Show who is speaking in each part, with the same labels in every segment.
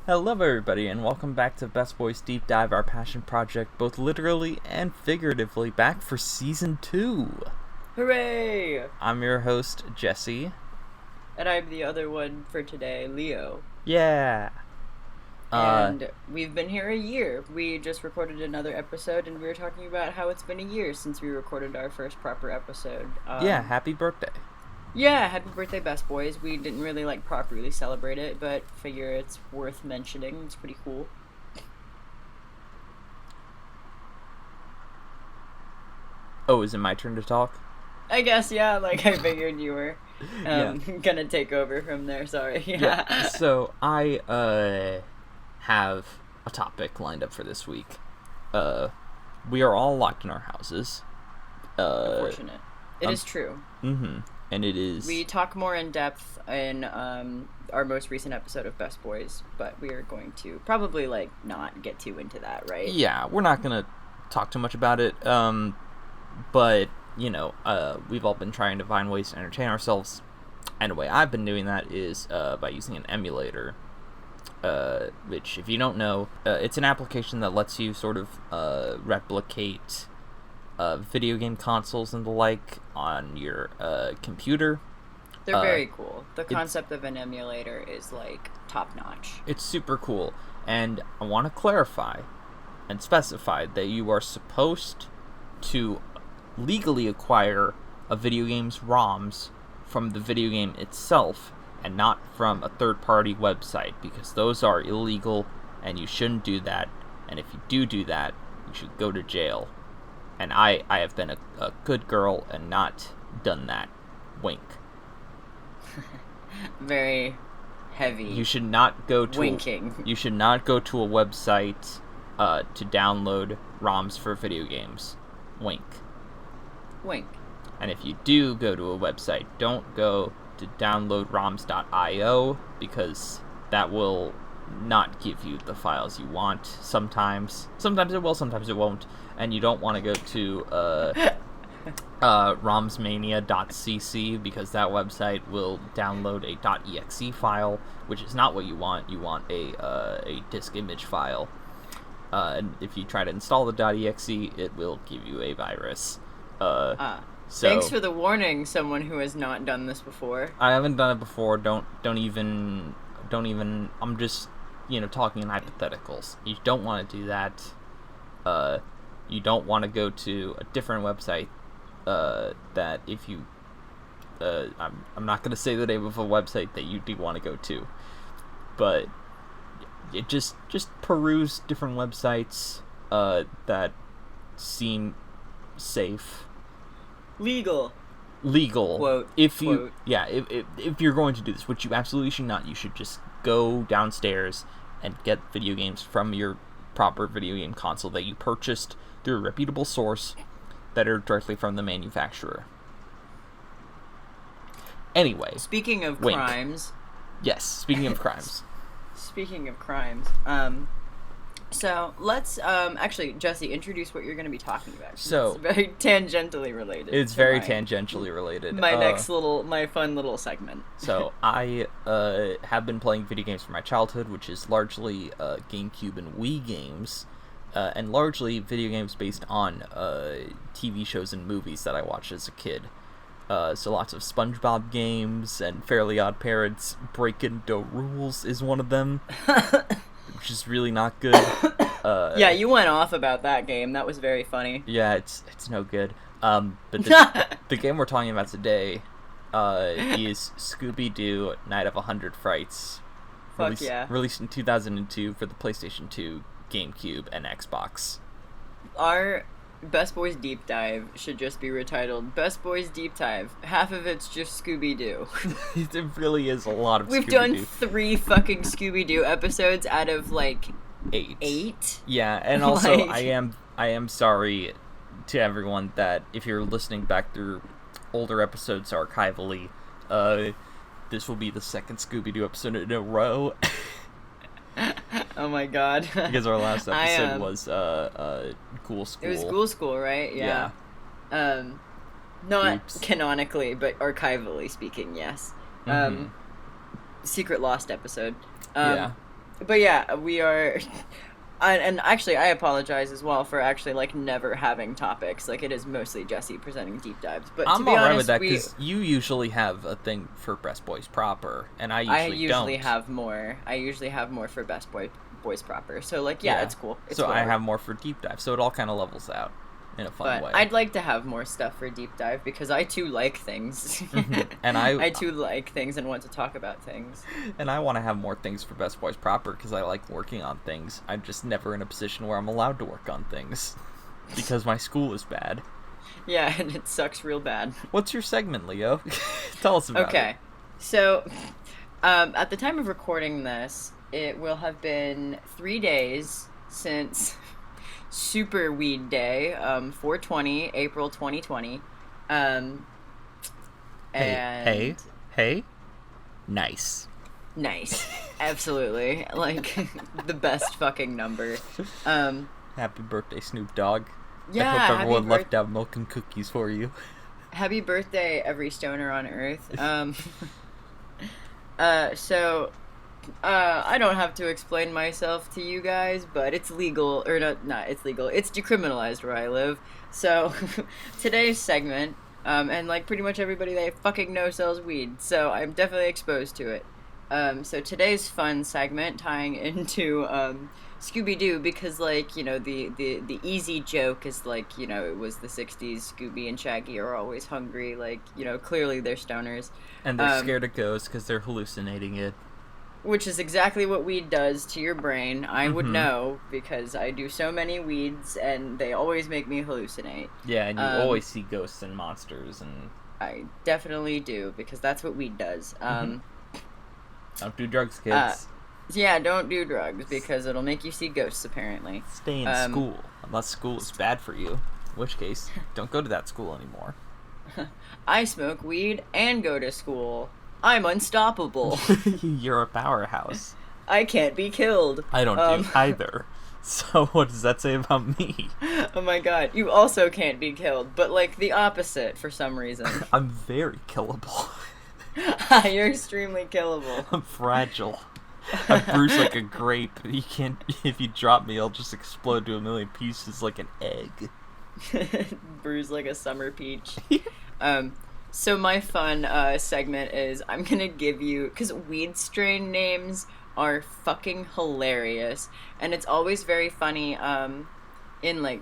Speaker 1: Hello everybody and welcome back to Best Boys Deep Dive, our passion project, both literally and figuratively, back for Season 2.
Speaker 2: Hooray!
Speaker 1: I'm your host, Jessie.
Speaker 2: And I'm the other one for today, Leo.
Speaker 1: Yeah!
Speaker 2: And we've been here a year. We just recorded another episode and we were talking about how it's been a year since we recorded our first proper episode.
Speaker 1: Yeah, happy birthday.
Speaker 2: Yeah, happy birthday, Best Boys. We didn't really, properly celebrate it, but figure it's worth mentioning. It's pretty cool.
Speaker 1: Oh, is it my turn to talk?
Speaker 2: I guess, yeah, I figured you were gonna take over from there, sorry.
Speaker 1: Yeah, so I, have a topic lined up for this week. We are all locked in our houses.
Speaker 2: Unfortunate. It is true.
Speaker 1: Mm-hmm. And it is...
Speaker 2: We talk more in depth in our most recent episode of Best Boys, but we are going to probably, not get too into that, right?
Speaker 1: Yeah, we're not going to talk too much about it, but, we've all been trying to find ways to entertain ourselves, and the way I've been doing that is by using an emulator, which, if you don't know, it's an application that lets you sort of replicate video game consoles and the like on your computer.
Speaker 2: They're very cool. The concept of an emulator is top notch.
Speaker 1: It's super cool, and I want to clarify and specify that you are supposed to legally acquire a video game's ROMs from the video game itself and not from a third-party website, because those are illegal and you shouldn't do that, and if you do that, you should go to jail. And I have been a good girl and not done that. Wink.
Speaker 2: Very heavy.
Speaker 1: You should not go to
Speaker 2: winking.
Speaker 1: You should not go to a website to download ROMs for video games. Wink.
Speaker 2: Wink.
Speaker 1: And if you do go to a website, don't go to downloadroms.io, because that will not give you the files you want sometimes. Sometimes it will, sometimes it won't. And you don't want to go to romsmania.cc, because that website will download a .exe file, which is not what you want. You want a disk image file. And if you try to install the .exe, it will give you a virus. So,
Speaker 2: thanks for the warning, someone who has not done this before.
Speaker 1: I haven't done it before. Don't even. I'm just talking in hypotheticals. You don't want to do that. You don't want to go to a different website. That if you, I'm not going to say the name of a website that you do want to go to, but it just peruse different websites that seem safe,
Speaker 2: legal.
Speaker 1: Quote, if you
Speaker 2: quote.
Speaker 1: if you're going to do this, which you absolutely should not, you should just go downstairs and get video games from your proper video game console that you purchased through a reputable source that are directly from the manufacturer. Anyway,
Speaker 2: speaking of
Speaker 1: wink.
Speaker 2: crimes.
Speaker 1: Yes, speaking of crimes.
Speaker 2: Speaking of crimes, so let's actually, Jesse, introduce what you're going to be talking about.
Speaker 1: So
Speaker 2: it's very tangentially related.
Speaker 1: It's very tangentially related.
Speaker 2: My fun little segment.
Speaker 1: So I have been playing video games from my childhood, which is largely GameCube and Wii games, and largely video games based on TV shows and movies that I watched as a kid. So lots of SpongeBob games and Fairly Odd Parents. Breakin' the Rules is one of them. Which is really not good.
Speaker 2: Yeah, you went off about that game. That was very funny.
Speaker 1: Yeah, it's no good. But the game we're talking about today is Scooby-Doo Night of A-Hoondrud Frights. Released in 2002 for the PlayStation 2, GameCube, and Xbox.
Speaker 2: Our Best Boys Deep Dive should just be retitled Best Boys Deep Dive. Half of it's just Scooby-Doo.
Speaker 1: It really is a lot of
Speaker 2: We've
Speaker 1: Scooby-Doo.
Speaker 2: done 3 fucking Scooby-Doo episodes out of, 8?
Speaker 1: Yeah, and also, I am sorry to everyone that if you're listening back through older episodes archivally, this will be the second Scooby-Doo episode in a row.
Speaker 2: Oh my god.
Speaker 1: Because our last episode was Ghoul School.
Speaker 2: It was Ghoul School, right? Yeah. Not
Speaker 1: Oops.
Speaker 2: canonically, but archivally speaking, yes.
Speaker 1: Mm-hmm.
Speaker 2: Secret Lost episode.
Speaker 1: Yeah.
Speaker 2: But yeah, we are. And actually, I apologize as well for actually like never having topics. Like it is mostly Jessie presenting deep dives. But
Speaker 1: I'm
Speaker 2: to be
Speaker 1: alright
Speaker 2: honest,
Speaker 1: with that because you usually have a thing for Best Boys proper, and I usually don't.
Speaker 2: have more. I usually have more for boys proper. So like, yeah, it's cool. It's
Speaker 1: so
Speaker 2: whatever.
Speaker 1: I have more for deep dive. So it all kind of levels out in a fun way.
Speaker 2: I'd like to have more stuff for deep dive because I too like things.
Speaker 1: And
Speaker 2: I too like things and want to talk about things.
Speaker 1: And I want to have more things for Best Boys proper because I like working on things. I'm just never in a position where I'm allowed to work on things because my school is bad.
Speaker 2: Yeah, and it sucks real bad.
Speaker 1: What's your segment, Leo? Tell us about it.
Speaker 2: Okay, so at the time of recording this, it will have been 3 days since Super Weed Day, 4/20, April 2020.
Speaker 1: Hey. Nice.
Speaker 2: Nice. Absolutely. Like, the best fucking number.
Speaker 1: Happy birthday, Snoop Dogg.
Speaker 2: Yeah,
Speaker 1: I hope everyone left out milk and cookies for you.
Speaker 2: Happy birthday, every stoner on Earth. So I don't have to explain myself to you guys, but it's legal, or not it's legal, it's decriminalized where I live. So, today's segment, and like pretty much everybody that I fucking know sells weed, so I'm definitely exposed to it. So today's fun segment tying into, Scooby-Doo, because like, you know, the easy joke is like, you know, it was the 60s, Scooby and Shaggy are always hungry, like, you know, clearly they're stoners.
Speaker 1: And they're scared of ghosts because they're hallucinating it.
Speaker 2: Which is exactly what weed does to your brain. I would know, because I do so many weeds, and they always make me hallucinate.
Speaker 1: Yeah, and you always see ghosts and monsters, and...
Speaker 2: I definitely do, because that's what weed does.
Speaker 1: Don't do drugs, kids.
Speaker 2: Yeah, don't do drugs, because it'll make you see ghosts, apparently.
Speaker 1: Stay in school, unless school is bad for you. In which case, don't go to that school anymore.
Speaker 2: I smoke weed and go to school. I'm unstoppable.
Speaker 1: You're a powerhouse.
Speaker 2: I can't be killed.
Speaker 1: I don't do either. So what does that say about me?
Speaker 2: Oh my god, you also can't be killed, but like the opposite for some reason.
Speaker 1: I'm very killable.
Speaker 2: You're extremely killable.
Speaker 1: I'm fragile. I'm bruised like a grape. You can't. If you drop me, I'll just explode to a million pieces like an egg.
Speaker 2: Bruised like a summer peach. So my fun segment is I'm gonna give you, because weed strain names are fucking hilarious, and it's always very funny. In like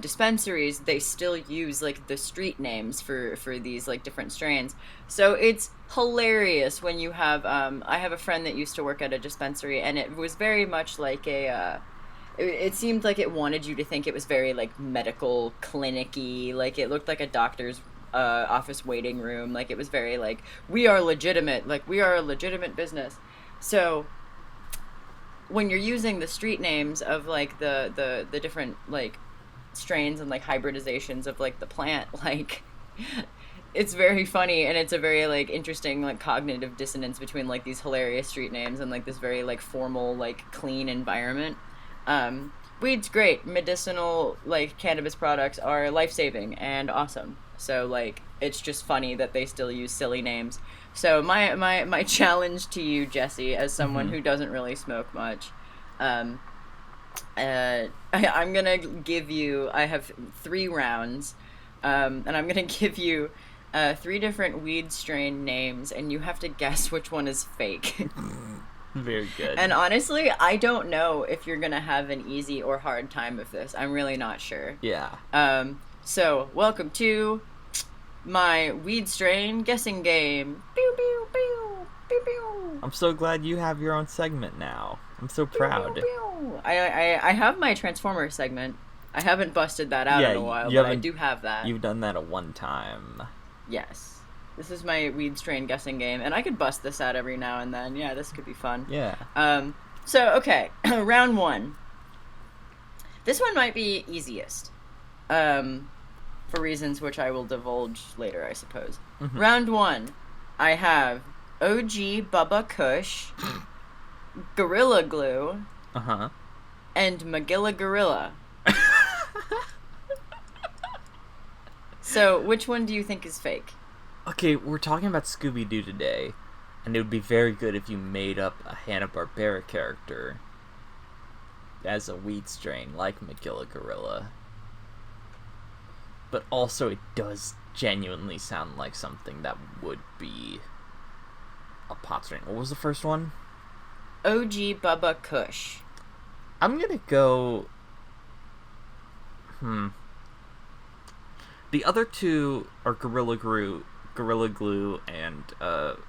Speaker 2: dispensaries, they still use like the street names for these like different strains. So it's hilarious when you have. I have a friend that used to work at a dispensary, and it was very much like a. It seemed like it wanted you to think it was very like medical clinic-y, like it looked like a doctor's office waiting room. Like it was very like, we are legitimate, like we are a legitimate business. So when you're using the street names of like the different like strains and like hybridizations of like the plant, like it's very funny, and it's a very like interesting like cognitive dissonance between like these hilarious street names and like this very like formal like clean environment. Weed's great. Medicinal like cannabis products are life-saving and awesome. So like it's just funny that they still use silly names. So my challenge to you, Jessie, as someone who doesn't really smoke much, I'm gonna give you. I have 3 rounds, and I'm gonna give you 3 different weed strain names, and you have to guess which one is fake.
Speaker 1: Very good.
Speaker 2: And honestly, I don't know if you're gonna have an easy or hard time with this. I'm really not sure.
Speaker 1: Yeah.
Speaker 2: So welcome to my weed strain guessing game. Pew pew pew pew pew.
Speaker 1: I'm so glad you have your own segment now. I'm so proud.
Speaker 2: Pew, pew, pew. I have my Transformer segment. I haven't busted that out in a while, but I do have that.
Speaker 1: You've done that at one time.
Speaker 2: Yes. This is my weed strain guessing game, and I could bust this out every now and then. Yeah, this could be fun.
Speaker 1: Yeah.
Speaker 2: So, okay, round 1. This one might be easiest, for reasons which I will divulge later, I suppose. Round 1, I have OG Bubba Kush, Gorilla Glue, and Magilla Gorilla. So, which one do you think is fake?
Speaker 1: Okay, we're talking about Scooby-Doo today. And it would be very good if you made up a Hanna-Barbera character as a weed strain, like Magilla Gorilla. But also, it does genuinely sound like something that would be a pot strain. What was the first one?
Speaker 2: OG Bubba Kush.
Speaker 1: I'm gonna go... The other two are Gorilla Glue, and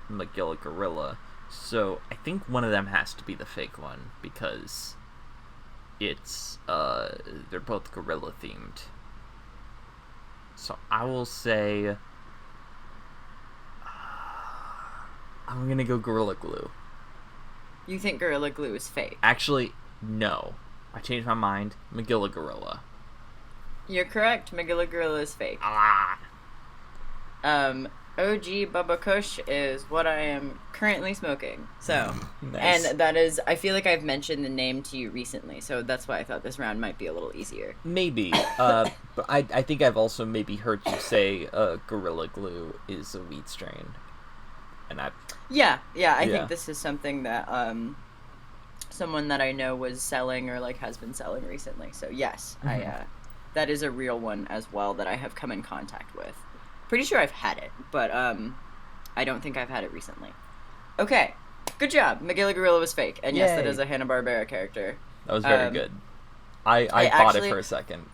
Speaker 1: Magilla Gorilla. So I think one of them has to be the fake one, because it's they're both gorilla themed. So I will say I'm gonna go Gorilla Glue.
Speaker 2: You think Gorilla Glue is fake?
Speaker 1: Actually, no. I changed my mind. Magilla Gorilla.
Speaker 2: You're correct. Magilla Gorilla is fake.
Speaker 1: Ah.
Speaker 2: OG Bubba Kush is what I am currently smoking. So,
Speaker 1: Nice.
Speaker 2: And that is, I feel like I've mentioned the name to you recently, so that's why I thought this round might be a little easier.
Speaker 1: Maybe. But I think I've also maybe heard you say Gorilla Glue is a weed strain. And I
Speaker 2: think this is something that someone that I know was selling or like has been selling recently. So yes, that is a real one as well that I have come in contact with. Pretty sure I've had it, but I don't think I've had it recently. Okay, good job. Magilla Gorilla was fake, and yes, that is a Hanna-Barbera character.
Speaker 1: That was very good. I bought it for a second.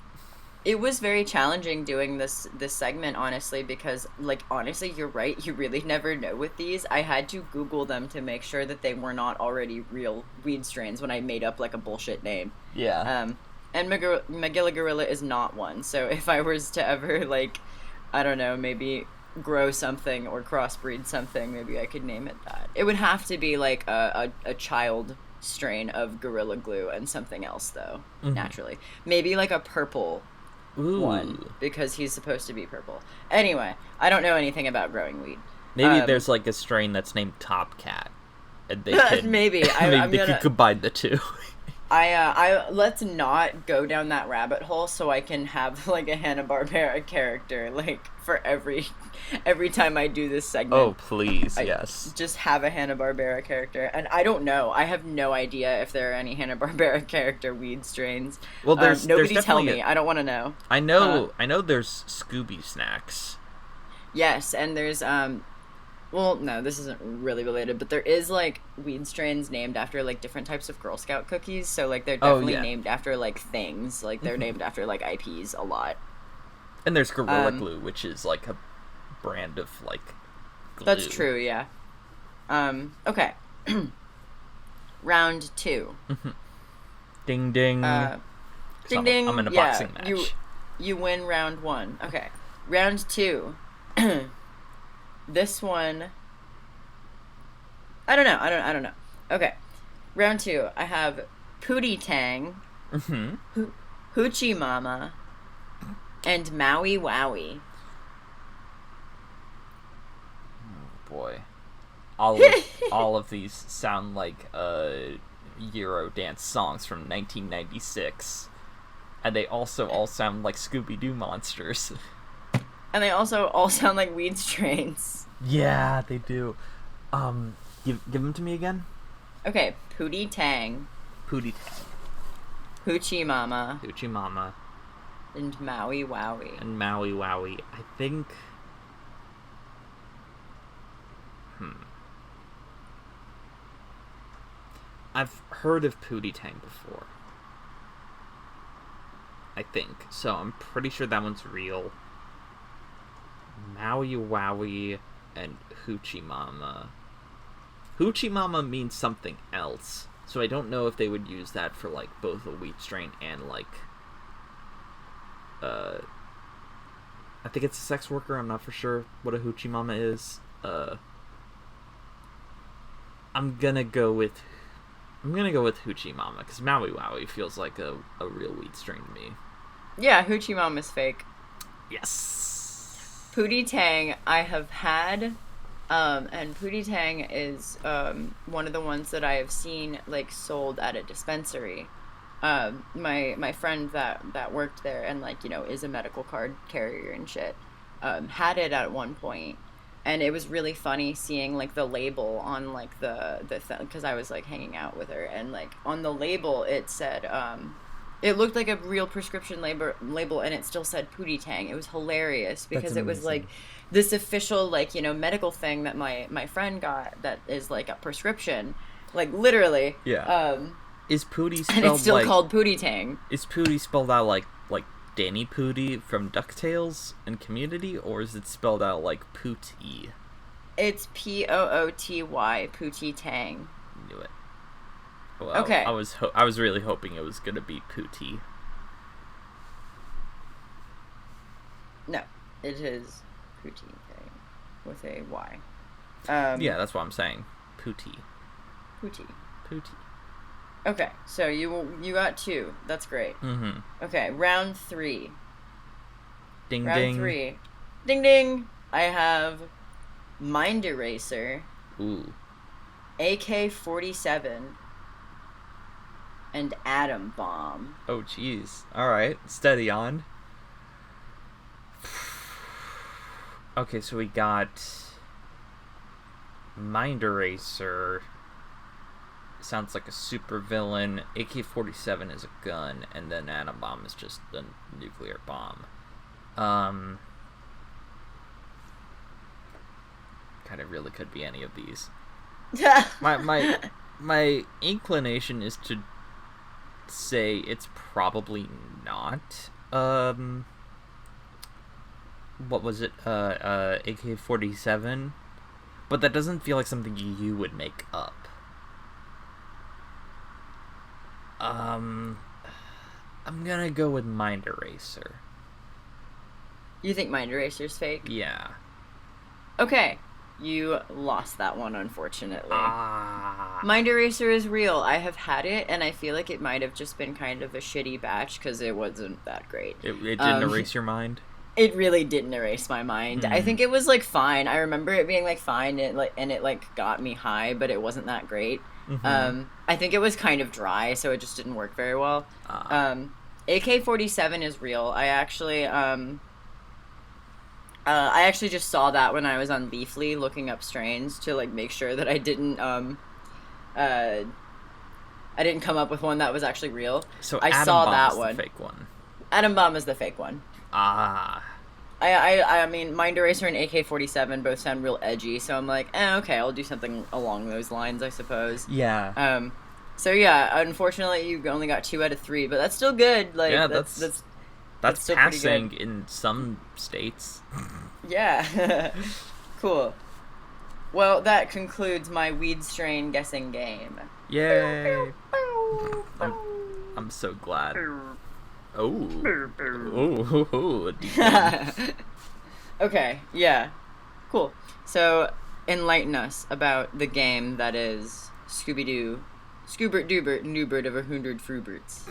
Speaker 2: It was very challenging doing this segment, honestly, because, like, honestly, you're right. You really never know with these. I had to Google them to make sure that they were not already real weed strains when I made up, like, a bullshit name.
Speaker 1: Yeah.
Speaker 2: And Magilla Gorilla is not one. So if I was to ever, like, I don't know, maybe grow something or crossbreed something, maybe I could name it that. It would have to be, like, a child strain of Gorilla Glue and something else, though, naturally. Maybe, like, a purple one, because he's supposed to be purple. Anyway, I don't know anything about growing weed.
Speaker 1: Maybe there's like a strain that's named Top Cat, and they could
Speaker 2: maybe
Speaker 1: could combine the two.
Speaker 2: I let's not go down that rabbit hole, so I can have like a Hanna-Barbera character like for every time I do this segment.
Speaker 1: Oh please, yes.
Speaker 2: Just have a Hanna-Barbera character, and I don't know. I have no idea if there are any Hanna-Barbera character weed strains.
Speaker 1: Well,
Speaker 2: nobody
Speaker 1: there's
Speaker 2: tell me. I don't want to know.
Speaker 1: I know there's Scooby snacks.
Speaker 2: Yes, and there's well, no, this isn't really related, but there is, like, weed strains named after, like, different types of Girl Scout cookies, so, like, they're definitely named after, like, things. Like, they're named after, like, IPs a lot.
Speaker 1: And there's Gorilla Glue, which is, like, a brand of, like, glue.
Speaker 2: That's true, yeah. Okay. Round 2.
Speaker 1: Ding, ding.
Speaker 2: Ding, ding.
Speaker 1: I'm in a boxing match.
Speaker 2: You win round 1. Okay. Round 2. This one, I don't know. Okay, round 2. I have Pootie Tang, Hoochie Mama, and Maui Wowie.
Speaker 1: Oh boy, all of these sound like Eurodance songs from 1996, and they also all sound like Scooby-Doo monsters.
Speaker 2: And they also all sound like weed strains.
Speaker 1: Yeah, they do. Give them to me again.
Speaker 2: Okay, Pootie Tang.
Speaker 1: Pootie Tang.
Speaker 2: Hoochie Mama.
Speaker 1: Hoochie Mama.
Speaker 2: And Maui Wowie.
Speaker 1: And Maui Wowie. I think... I've heard of Pootie Tang before. I think. So I'm pretty sure that one's real. Maui Wowie and Hoochie Mama. Hoochie Mama means something else, so I don't know if they would use that for like both a wheat strain and like I think it's a sex worker. I'm not for sure what a Hoochie Mama is. I'm gonna go with Hoochie Mama because Maui Wowie feels like a real wheat strain to me.
Speaker 2: Yeah, Hoochie Mama's fake.
Speaker 1: Yes.
Speaker 2: Pootie Tang I have had, and Pootie Tang is one of the ones that I have seen like sold at a dispensary. My friend that worked there and like, you know, is a medical card carrier and shit, had it at one point. and it was really funny seeing like the label on like because I was like hanging out with her, and like on the label it said it looked like a real prescription label, and it still said Pootie Tang. It was hilarious because it was like this official, like, you know, medical thing that my friend got that is like a prescription, like literally.
Speaker 1: Yeah. Is Pootie spelled
Speaker 2: and it's still called Pootie Tang.
Speaker 1: Is Pootie spelled out like Danny Pootie from DuckTales and Community, or is it spelled out like Pootie?
Speaker 2: It's Pooty, Pootie Tang.
Speaker 1: Knew it. Well,
Speaker 2: okay.
Speaker 1: I was really hoping it was gonna be Pootie.
Speaker 2: No, it is Pootie Tang with a Y.
Speaker 1: Yeah, that's what I'm saying. Pootie.
Speaker 2: Okay, so you got 2. That's great.
Speaker 1: Mm-hmm.
Speaker 2: Okay, round 3.
Speaker 1: Ding
Speaker 2: round
Speaker 1: ding.
Speaker 2: 3. Ding ding. I have Mind Eraser.
Speaker 1: Ooh.
Speaker 2: AK-47. And Atom Bomb.
Speaker 1: Oh, jeez. Alright, steady on. Okay, so we got Mind Eraser. Sounds like a super villain. AK-47 is a gun, and then Atom Bomb is just a nuclear bomb. Kind of really could be any of these. my inclination is to say it's probably not. What was it? AK-47? But that doesn't feel like something you would make up. I'm gonna go with Mind Eraser.
Speaker 2: You think Mind Eraser's fake?
Speaker 1: Yeah.
Speaker 2: Okay. You lost that one, unfortunately.
Speaker 1: Ah.
Speaker 2: Mind Eraser is real. I have had it, and I feel like it might have just been kind of a shitty batch because it wasn't that great.
Speaker 1: It didn't erase your mind?
Speaker 2: It really didn't erase my mind. I think it was like fine. I remember it being like fine, and it got me high, but it wasn't that great.
Speaker 1: Mm-hmm.
Speaker 2: I think it was kind of dry, so it just didn't work very well. AK-47 is real. I actually just saw that when I was on Leafly looking up strains to like make sure that I didn't come up with one that was actually real.
Speaker 1: So
Speaker 2: I
Speaker 1: Atom
Speaker 2: saw
Speaker 1: Bomb
Speaker 2: that
Speaker 1: is
Speaker 2: one.
Speaker 1: The fake one.
Speaker 2: Atom Bomb is the fake one.
Speaker 1: Ah.
Speaker 2: I mean, Mind Eraser and AK-47 both sound real edgy, so I'm like, okay, I'll do something along those lines, I suppose.
Speaker 1: Yeah.
Speaker 2: So yeah, unfortunately, you only got 2 out of 3, but that's still good. Like,
Speaker 1: yeah,
Speaker 2: that's still
Speaker 1: passing in some states.
Speaker 2: Yeah. Cool. Well, that concludes my weed strain guessing game.
Speaker 1: Yay! I'm so glad. Oh.
Speaker 2: Okay, yeah. Cool. So, enlighten us about the game that is Scooby-Doo, Scoobert-Doobert, Noobert of A-Hoondrud Frooberts.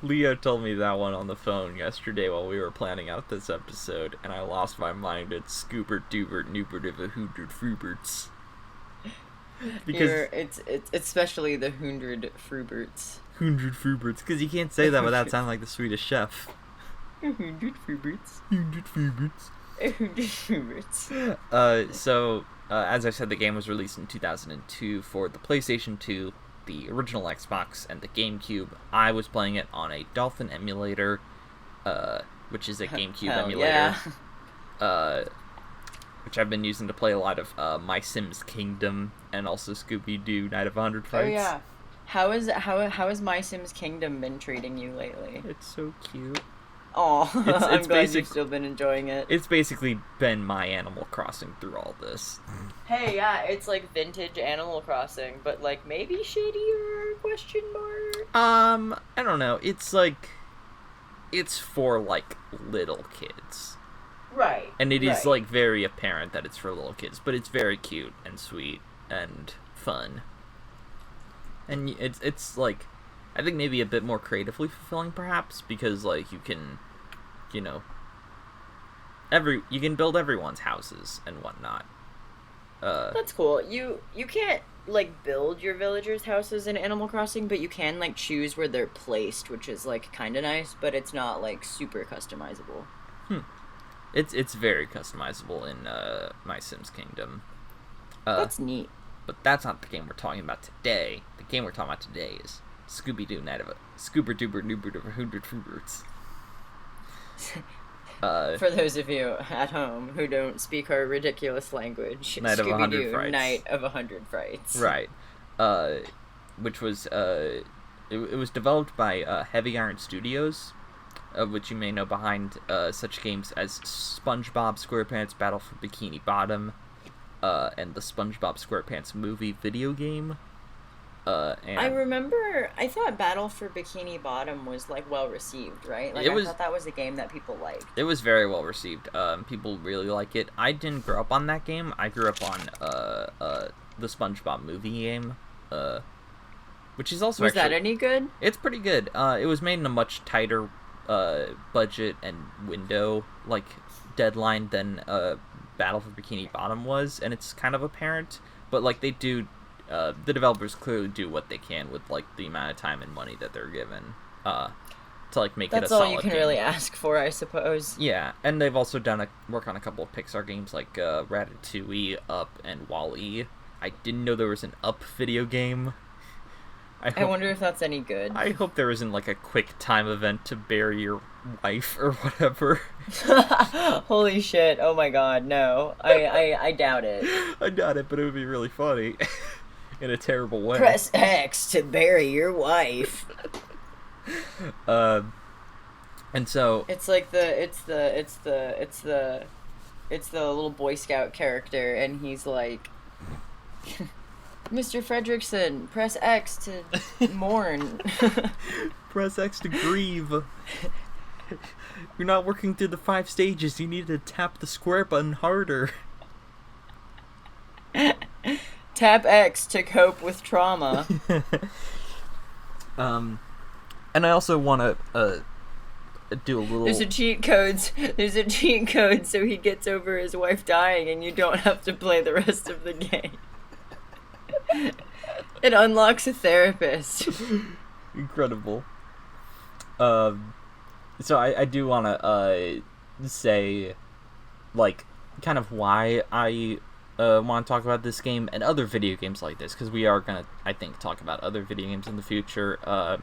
Speaker 1: Leo told me that one on the phone yesterday while we were planning out this episode, and I lost my mind at Scoobert-Doobert, Noobert of A-Hoondrud Frooberts.
Speaker 2: Because it's especially the Hoondrud Frooberts.
Speaker 1: Hoondrud Frooberts, because you can't say that without sounding like the Swedish chef.
Speaker 2: Hoondrud Frooberts.
Speaker 1: Hoondrud Frooberts.
Speaker 2: Hoondrud Frooberts.
Speaker 1: So, as I said, the game was released in 2002 for the PlayStation 2, the original Xbox, and the GameCube. I was playing it on a Dolphin emulator, which is a GameCube emulator.
Speaker 2: Yeah.
Speaker 1: Which I've been using to play a lot of My Sims Kingdom and also Scooby-Doo Night of 100 Frights.
Speaker 2: Oh yeah. How is My Sims Kingdom been treating you lately?
Speaker 1: It's so cute.
Speaker 2: Aw, I'm glad you've still been enjoying it.
Speaker 1: It's basically been my Animal Crossing through all this.
Speaker 2: Hey, yeah, it's like vintage Animal Crossing, but like maybe shadier, question mark?
Speaker 1: I don't know. It's like, it's for like little kids.
Speaker 2: Right.
Speaker 1: And it is like very apparent that it's for little kids, but it's very cute and sweet and fun. And it's like, I think maybe a bit more creatively fulfilling perhaps, because like you can, you know, you can build everyone's houses and whatnot.
Speaker 2: That's cool. You can't like build your villagers' houses in Animal Crossing, but you can like choose where they're placed, which is like kind of nice, but it's not like super customizable.
Speaker 1: It's very customizable in My Sims Kingdom.
Speaker 2: That's neat.
Speaker 1: But that's not the game we're talking about today. The game we're talking about today is Scooby-Doo Night of a Scoobert-Doobert, Noobert of A-Hoondrud, Frooberts.
Speaker 2: For those of you at home who don't speak our ridiculous language,
Speaker 1: Night of 100
Speaker 2: Scooby-Doo
Speaker 1: Frights.
Speaker 2: Night of 100 Frights.
Speaker 1: Right. Which was, it was developed by Heavy Iron Studios, of which you may know behind such games as SpongeBob SquarePants Battle for Bikini Bottom, and the SpongeBob SquarePants movie video game. And
Speaker 2: I thought Battle for Bikini Bottom was, like, well received, right? Like, I thought that was a game that people liked.
Speaker 1: It was very well received. People really like it. I didn't grow up on that game. I grew up on, the SpongeBob movie game, which is also
Speaker 2: Was that any good?
Speaker 1: It's pretty good. It was made in a much tighter, budget and window, like, deadline than, Battle for Bikini Bottom was, and it's kind of apparent, but, like, they do, the developers clearly do what they can with, like, the amount of time and money that they're given, to, like, make it a solid game.
Speaker 2: That's all you can really ask for, I suppose.
Speaker 1: Yeah, and they've also done work on a couple of Pixar games, like, Ratatouille, Up, and WALL-E. I didn't know there was an Up video game.
Speaker 2: I wonder if that's any good.
Speaker 1: I hope there isn't, like, a quick time event to bury your wife or whatever.
Speaker 2: Holy shit, oh my god, no. I doubt it.
Speaker 1: I doubt it, but it would be really funny. In a terrible way.
Speaker 2: Press X to bury your wife.
Speaker 1: And so...
Speaker 2: It's like it's the little Boy Scout character, and he's like... Mr. Fredrickson, press X to mourn.
Speaker 1: Press X to grieve. You're not working through the 5 stages. You need to tap the square button harder.
Speaker 2: Tap X to cope with trauma.
Speaker 1: And I also want to do a little...
Speaker 2: There's a cheat code so he gets over his wife dying and you don't have to play the rest of the game. It unlocks a therapist.
Speaker 1: Incredible. So I do want to say, like, kind of why I want to talk about this game and other video games like this, because we are going to, I think, talk about other video games in the future. I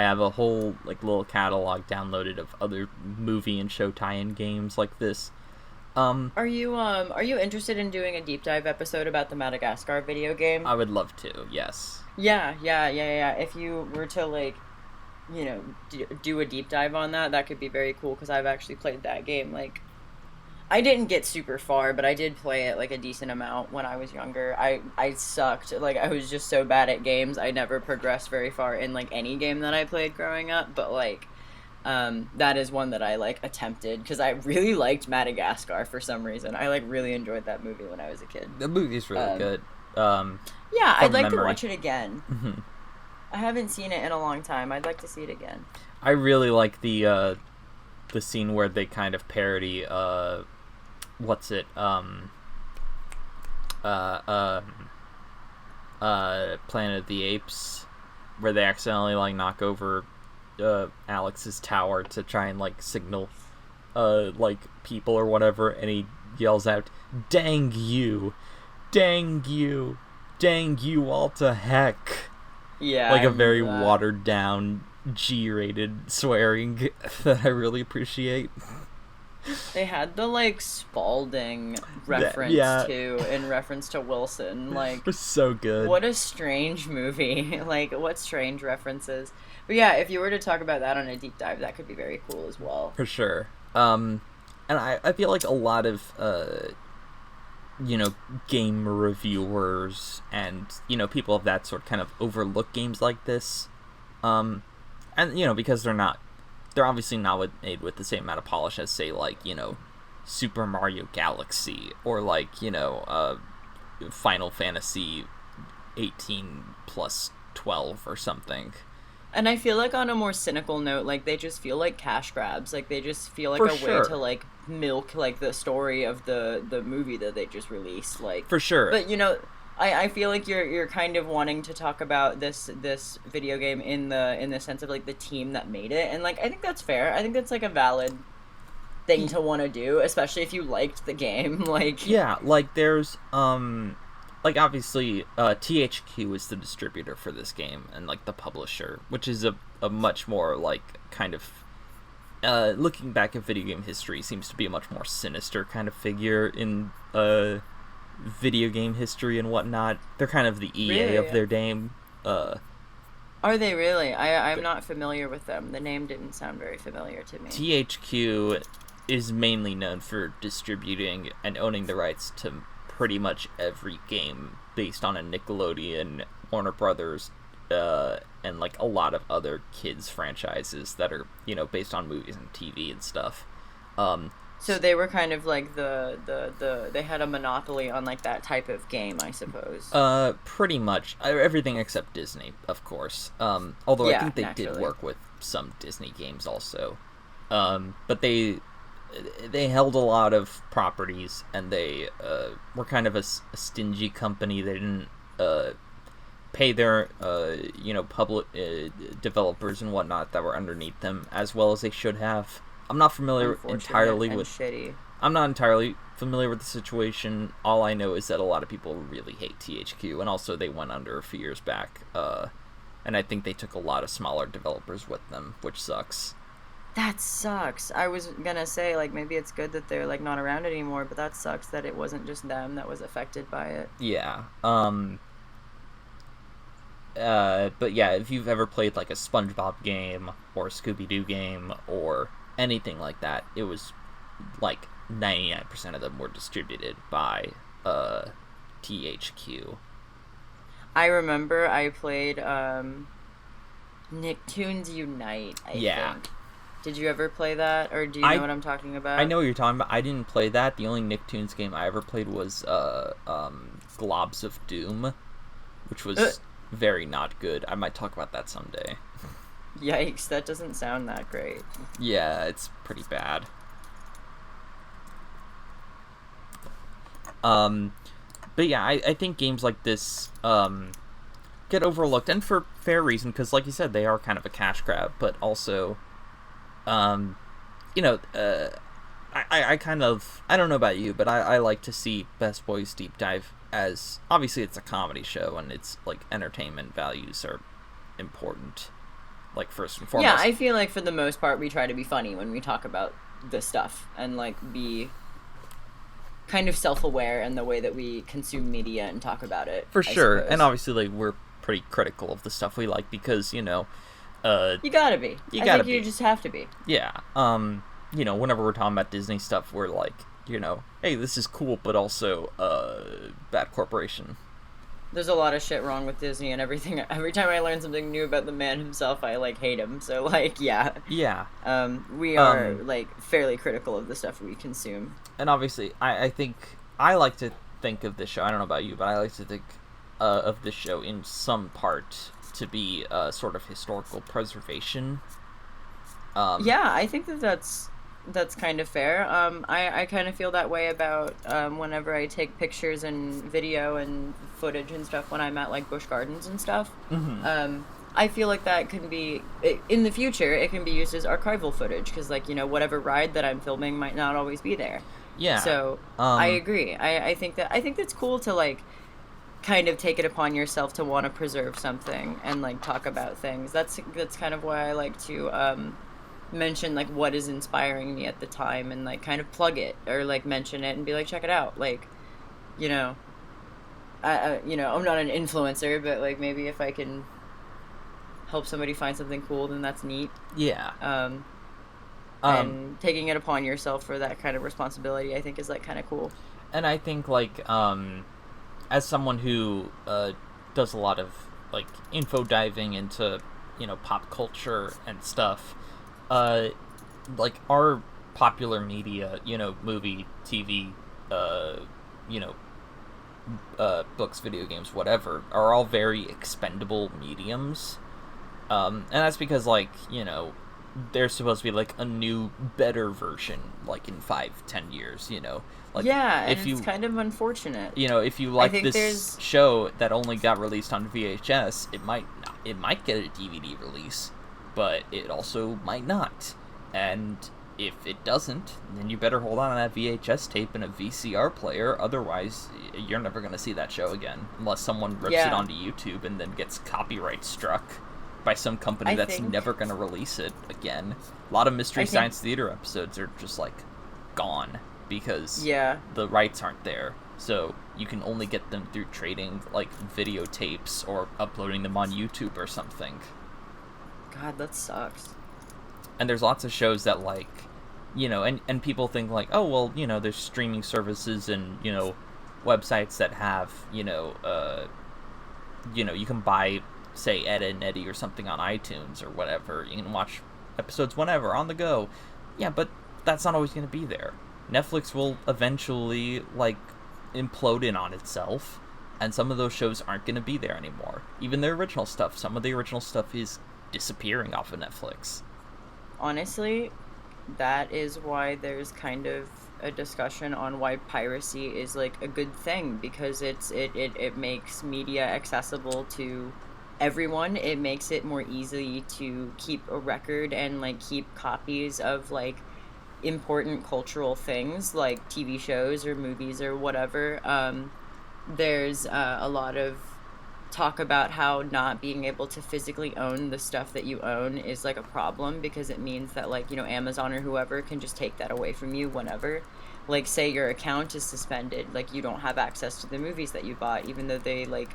Speaker 1: have a whole, like, little catalog downloaded of other movie and show tie-in games like this.
Speaker 2: Are you interested in doing a deep dive episode about the Madagascar video game?
Speaker 1: I would love to, yes.
Speaker 2: Yeah. If you were to, like, you know, do a deep dive on that, that could be very cool, because I've actually played that game. Like, I didn't get super far, but I did play it, like, a decent amount when I was younger. I sucked. Like, I was just so bad at games. I never progressed very far in, like, any game that I played growing up, but, like, that is one that I, like, attempted, because I really liked Madagascar for some reason. I, like, really enjoyed that movie when I was a kid.
Speaker 1: The movie's really good.
Speaker 2: Yeah, I'd like to watch it again.
Speaker 1: Mm-hmm.
Speaker 2: I haven't seen it in a long time. I'd like to see it again.
Speaker 1: I really like the scene where they kind of parody, what's it, Planet of the Apes, where they accidentally, like, knock over Alex's tower to try and, like, signal like, people or whatever, and he yells out, "Dang you! Dang you! Dang you all to heck!"
Speaker 2: Yeah,
Speaker 1: like a very watered down G-rated swearing that I really appreciate.
Speaker 2: They had the, like, Spalding reference too, in reference to Wilson. Like,
Speaker 1: it was so good.
Speaker 2: What a strange movie. Like, what strange references. But yeah, if you were to talk about that on a deep dive, that could be very cool as well.
Speaker 1: For sure. And I feel like a lot of, you know, game reviewers and, you know, people of that sort kind of overlook games like this. And, you know, because they're obviously not made with the same amount of polish as, say, like, you know, Super Mario Galaxy, or, like, you know, Final Fantasy 18 plus 12 or something.
Speaker 2: And I feel like on a more cynical note, like, they just feel like cash grabs. Like, they just feel like way to, like, milk, like, the story of the movie that they just released. Like,
Speaker 1: for sure.
Speaker 2: But, you know, I feel like you're kind of wanting to talk about this video game in the sense of, like, the team that made it. And, like, I think that's fair. I think that's, like, a valid thing to want to do, especially if you liked the game. Like,
Speaker 1: yeah, like there's like obviously THQ is the distributor for this game and like the publisher, which is a much more like kind of looking back at video game history, seems to be a much more sinister kind of figure in video game history and whatnot. They're kind of the EA
Speaker 2: really?
Speaker 1: of their game.
Speaker 2: Are they really? I'm not familiar with them. The name didn't sound very familiar to me.
Speaker 1: THQ is mainly known for distributing and owning the rights to pretty much every game based on a Nickelodeon, Warner Brothers, and like a lot of other kids franchises that are, you know, based on movies and TV and stuff.
Speaker 2: So they were kind of like they had a monopoly on like that type of game, I suppose.
Speaker 1: Pretty much everything except Disney, of course. Although
Speaker 2: Yeah,
Speaker 1: I think they
Speaker 2: naturally.
Speaker 1: did work with some Disney games also. But they held a lot of properties, and they were kind of a stingy company. They didn't pay their you know, public developers and whatnot that were underneath them as well as they should have. I'm not familiar entirely with.
Speaker 2: Shitty.
Speaker 1: I'm not entirely familiar with the situation. All I know is that a lot of people really hate THQ, and also they went under a few years back. And I think they took a lot of smaller developers with them, which sucks.
Speaker 2: That sucks. I was gonna say, like, maybe it's good that they're like not around anymore, but that sucks that it wasn't just them that was affected by it.
Speaker 1: Yeah. But yeah, if you've ever played like a SpongeBob game or a Scooby-Doo game or anything like that, it was like 99% of them were distributed by THQ.
Speaker 2: I remember I played Nicktoons Unite, I think. Did you ever play that, or do you know what I'm talking about?
Speaker 1: I know what you're talking about. I didn't play that. The only Nicktoons game I ever played was Globs of Doom, which was very not good. I might talk about that someday.
Speaker 2: Yikes, that doesn't sound that great.
Speaker 1: Yeah, it's pretty bad. But yeah, I think games like this get overlooked, and for fair reason, because like you said, they are kind of a cash grab, but also, you know, I kind of, I don't know about you, but I like to see Best Boys Deep Dive as, obviously it's a comedy show, and it's, like, entertainment values are important, like, first and foremost.
Speaker 2: Yeah, I feel like for the most part we try to be funny when we talk about this stuff, and, like, be kind of self-aware in the way that we consume media and talk about it.
Speaker 1: For sure,
Speaker 2: suppose.
Speaker 1: and obviously, like, we're pretty critical of the stuff we like, because, you know,
Speaker 2: you gotta be. I think you just have to be.
Speaker 1: Yeah. You know, whenever we're talking about Disney stuff, we're like, you know, hey, this is cool, but also, bad corporation.
Speaker 2: There's a lot of shit wrong with Disney and everything. Every time I learn something new about the man himself, I, like, hate him. So, like, yeah.
Speaker 1: Yeah.
Speaker 2: We are, like, fairly critical of the stuff we consume.
Speaker 1: And obviously, I think, I like to think of this show, I don't know about you, but I like to think of this show in some part to be sort of historical preservation.
Speaker 2: Yeah, I think that's kind of fair. I kind of feel that way about whenever I take pictures and video and footage and stuff when I'm at, like, Busch Gardens and stuff.
Speaker 1: Mm-hmm.
Speaker 2: I feel like that can be, in the future, it can be used as archival footage, because, like, you know, whatever ride that I'm filming might not always be there.
Speaker 1: Yeah.
Speaker 2: So, I agree. I think that's cool to, like, kind of take it upon yourself to want to preserve something and, like, talk about things. That's kind of why I like to mention, like, what is inspiring me at the time, and, like, kind of plug it, or, like, mention it and be like, check it out. Like, you know, you know, I'm not an influencer, but, like, maybe if I can help somebody find something cool, then that's neat.
Speaker 1: Yeah.
Speaker 2: And taking it upon yourself for that kind of responsibility, I think, is, like, kind of cool.
Speaker 1: And I think, like, as someone who does a lot of, like, info diving into, you know, pop culture and stuff, like, our popular media, you know, movie, TV, you know, books, video games, whatever, are all very expendable mediums. And that's because, like, you know, there's supposed to be, like, a new, better version, like, in 5-10 years, you know? Like,
Speaker 2: yeah, and it's kind of unfortunate.
Speaker 1: You know, if you like this show that only got released on VHS, it might get a DVD release, but it also might not. And if it doesn't, then you better hold on to that VHS tape and a VCR player. Otherwise, you're never going to see that show again. Unless someone rips it onto YouTube and then gets copyright struck by some company that's never going to release it again. A lot of Mystery Science Theater episodes are just, like, gone because the rights aren't there. So you can only get them through trading, like, videotapes or uploading them on YouTube or something.
Speaker 2: God, that sucks.
Speaker 1: And there's lots of shows that, like, you know, and people think, like, oh, well, you know, there's streaming services and, you know, websites that have, you know, you can buy, say, Ed, Edd n Eddy or something on iTunes or whatever. You can watch episodes whenever, on the go. Yeah, but that's not always going to be there. Netflix will eventually, like, implode in on itself, and some of those shows aren't going to be there anymore. Even the original stuff. Some of the original stuff is disappearing off of Netflix.
Speaker 2: Honestly, that is why there's kind of a discussion on why piracy is, like, a good thing, because it makes media accessible to everyone. It makes it more easy to keep a record and, like, keep copies of, like, important cultural things, like TV shows or movies or whatever. There's a lot of talk about how not being able to physically own the stuff that you own is, like, a problem, because it means that, like, you know, Amazon or whoever can just take that away from you whenever. Like, say your account is suspended, like, you don't have access to the movies that you bought, even though they, like,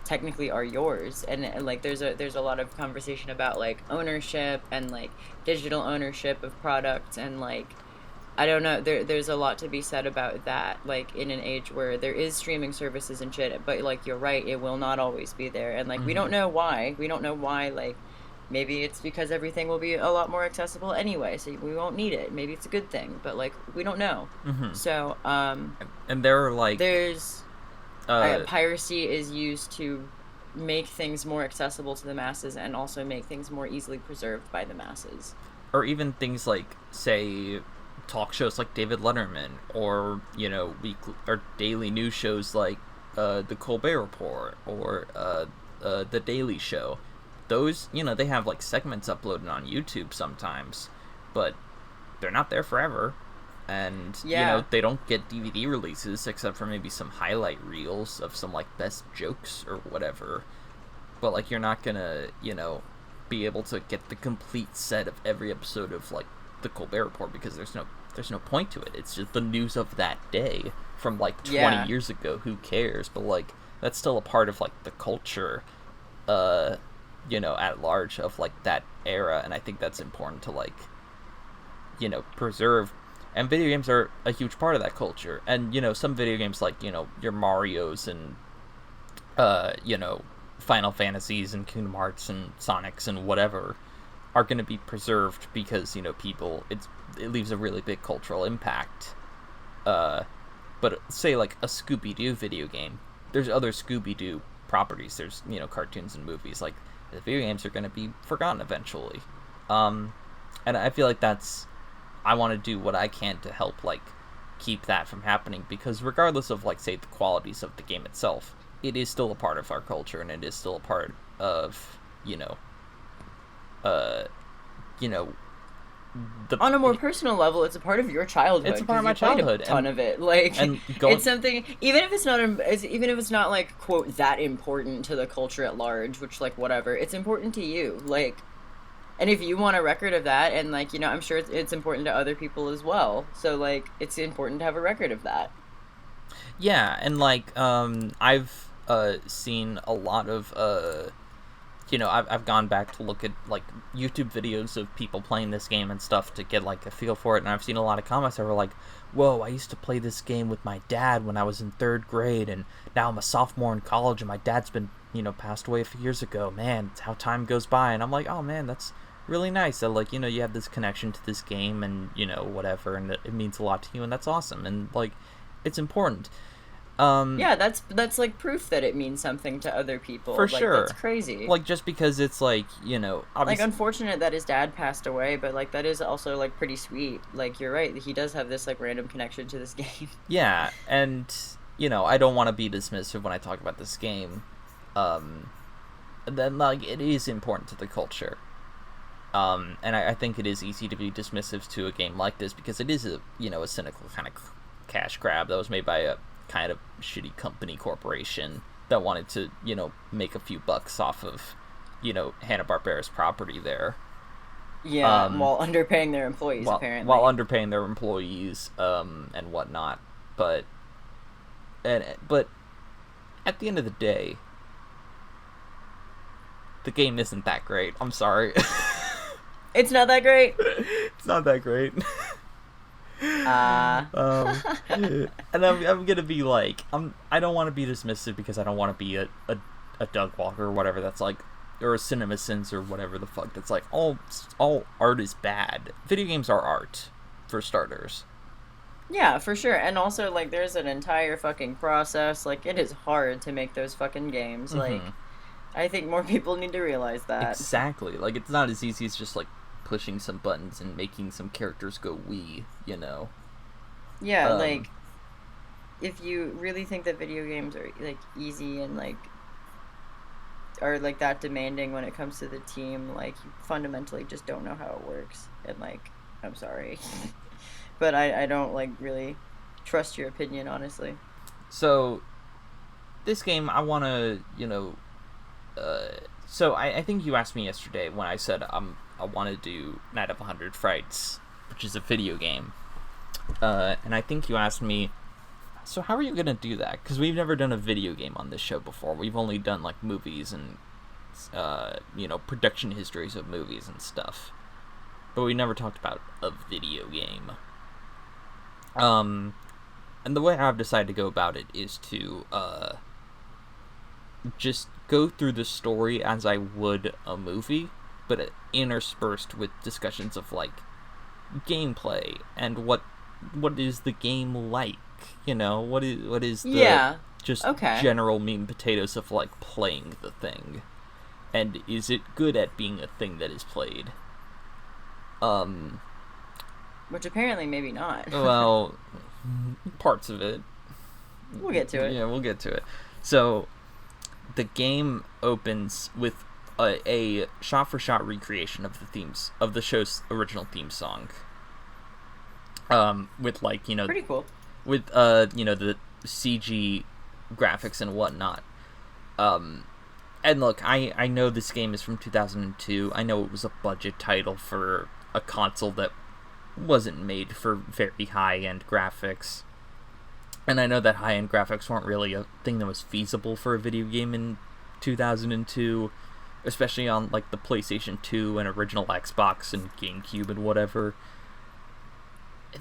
Speaker 2: technically are yours. And like, there's a lot of conversation about, like, ownership and, like, digital ownership of products, and, like, I don't know, there's a lot to be said about that, like, in an age where there is streaming services and shit, but, like, you're right, it will not always be there, and, like, we don't know why, like, maybe it's because everything will be a lot more accessible anyway, so we won't need it, maybe it's a good thing, but, like, we don't know. So,
Speaker 1: and there are, like...
Speaker 2: There's... piracy is used to make things more accessible to the masses, and also make things more easily preserved by the masses.
Speaker 1: Or even things like, say... talk shows like David Letterman, or, you know, weekly or daily news shows like the Colbert Report or the Daily Show. Those, you know, they have, like, segments uploaded on YouTube sometimes, but they're not there forever, and you know, they don't get DVD releases except for maybe some highlight reels of some, like, best jokes or whatever. But, like, you're not gonna, you know, be able to get the complete set of every episode of, like, the Colbert Report, because there's no point to it. It's just the news of that day from, like, 20 years ago. Who cares? But, like, that's still a part of, like, the culture, you know, at large of, like, that era, and I think that's important to, like, you know, preserve. And video games are a huge part of that culture. And, you know, some video games, like, you know, your Marios and you know, Final Fantasies and Kingdom Hearts and Sonics and whatever are going to be preserved because, you know, people, it leaves a really big cultural impact. But say, like, a Scooby-Doo video game, there's other Scooby-Doo properties, there's, you know, cartoons and movies, like, the video games are going to be forgotten eventually. And I feel like I want to do what I can to help, like, keep that from happening, because regardless of, like, say, the qualities of the game itself, it is still a part of our culture, and it is still a part of, you know,
Speaker 2: on a more personal level, it's a part of your childhood.
Speaker 1: It's a part of my childhood.
Speaker 2: A ton of it, like, it's something. Even if it's not like, quote, that important to the culture at large, which, like, whatever, it's important to you, like. And if you want a record of that, and, like, you know, I'm sure it's important to other people as well. So, like, it's important to have a record of that.
Speaker 1: Yeah, and, like, I've seen a lot of you know, I've gone back to look at, like, YouTube videos of people playing this game and stuff to get, like, a feel for it, and I've seen a lot of comments that were like, whoa, I used to play this game with my dad when I was in 3rd grade, and now I'm a sophomore in college, and my dad's been, you know, passed away a few years ago. Man, it's how time goes by. And I'm like, oh, man, that's really nice that, like, you know, you have this connection to this game, and, you know, whatever, and it means a lot to you, and that's awesome, and, like, it's important.
Speaker 2: Yeah, that's like proof that it means something to other people.
Speaker 1: For
Speaker 2: like,
Speaker 1: sure.
Speaker 2: That's crazy.
Speaker 1: Like, just because it's, like, you know,
Speaker 2: like, unfortunate that his dad passed away, but, like, that is also, like, pretty sweet. Like, you're right, he does have this, like, random connection to this game.
Speaker 1: Yeah, and, you know, I don't want to be dismissive when I talk about this game. Then, like, it is important to the culture. And I think it is easy to be dismissive to a game like this because it is a cynical kind of cash grab that was made by a kind of shitty company corporation that wanted to, make a few bucks off of, Hanna-Barbera's property there.
Speaker 2: Yeah, while underpaying their employees, apparently.
Speaker 1: While underpaying their employees, and whatnot. But at the end of the day, the game isn't that great. I'm sorry.
Speaker 2: It's not that great?
Speaker 1: It's not that great. And I'm gonna be like, I don't want to be dismissive because I don't want to be a Doug Walker or whatever that's like, or a CinemaSins or whatever the fuck that's like, all art is bad. Video games are art, for starters.
Speaker 2: Yeah, for sure. And also, like, there's an entire fucking process. Like, it is hard to make those fucking games.
Speaker 1: Mm-hmm.
Speaker 2: Like, I think more people need to realize that.
Speaker 1: Exactly. Like, it's not as easy as just, like, pushing some buttons and making some characters go wee,
Speaker 2: Yeah, like, if you really think that video games are, like, easy and, like, are, like, that demanding when it comes to the team, like, you fundamentally just don't know how it works. And, like, I'm sorry. But I don't, like, really trust your opinion, honestly.
Speaker 1: So, this game, I want to, so I think you asked me yesterday when I said I want to do Night of 100 Frights, which is a video game. And I think you asked me, so how are you going to do that? Because we've never done a video game on this show before. We've only done, like, movies and, production histories of movies and stuff. But we never talked about a video game. And the way I've decided to go about it is to, just go through the story as I would a movie, but interspersed with discussions of, like, gameplay and what is the game like, what is the general meat and potatoes of, like, playing the thing, and is it good at being a thing that is played?
Speaker 2: Which apparently maybe not.
Speaker 1: Well, parts of it.
Speaker 2: We'll get to it.
Speaker 1: Yeah, we'll get to it. So, the game opens with a shot-for-shot recreation of the show's original theme song. With, like,
Speaker 2: pretty cool.
Speaker 1: With the CG graphics and whatnot. And look, I know this game is from 2002. I know it was a budget title for a console that wasn't made for very high-end graphics. And I know that high-end graphics weren't really a thing that was feasible for a video game in 2002, especially on, like, the PlayStation 2 and original Xbox and GameCube and whatever.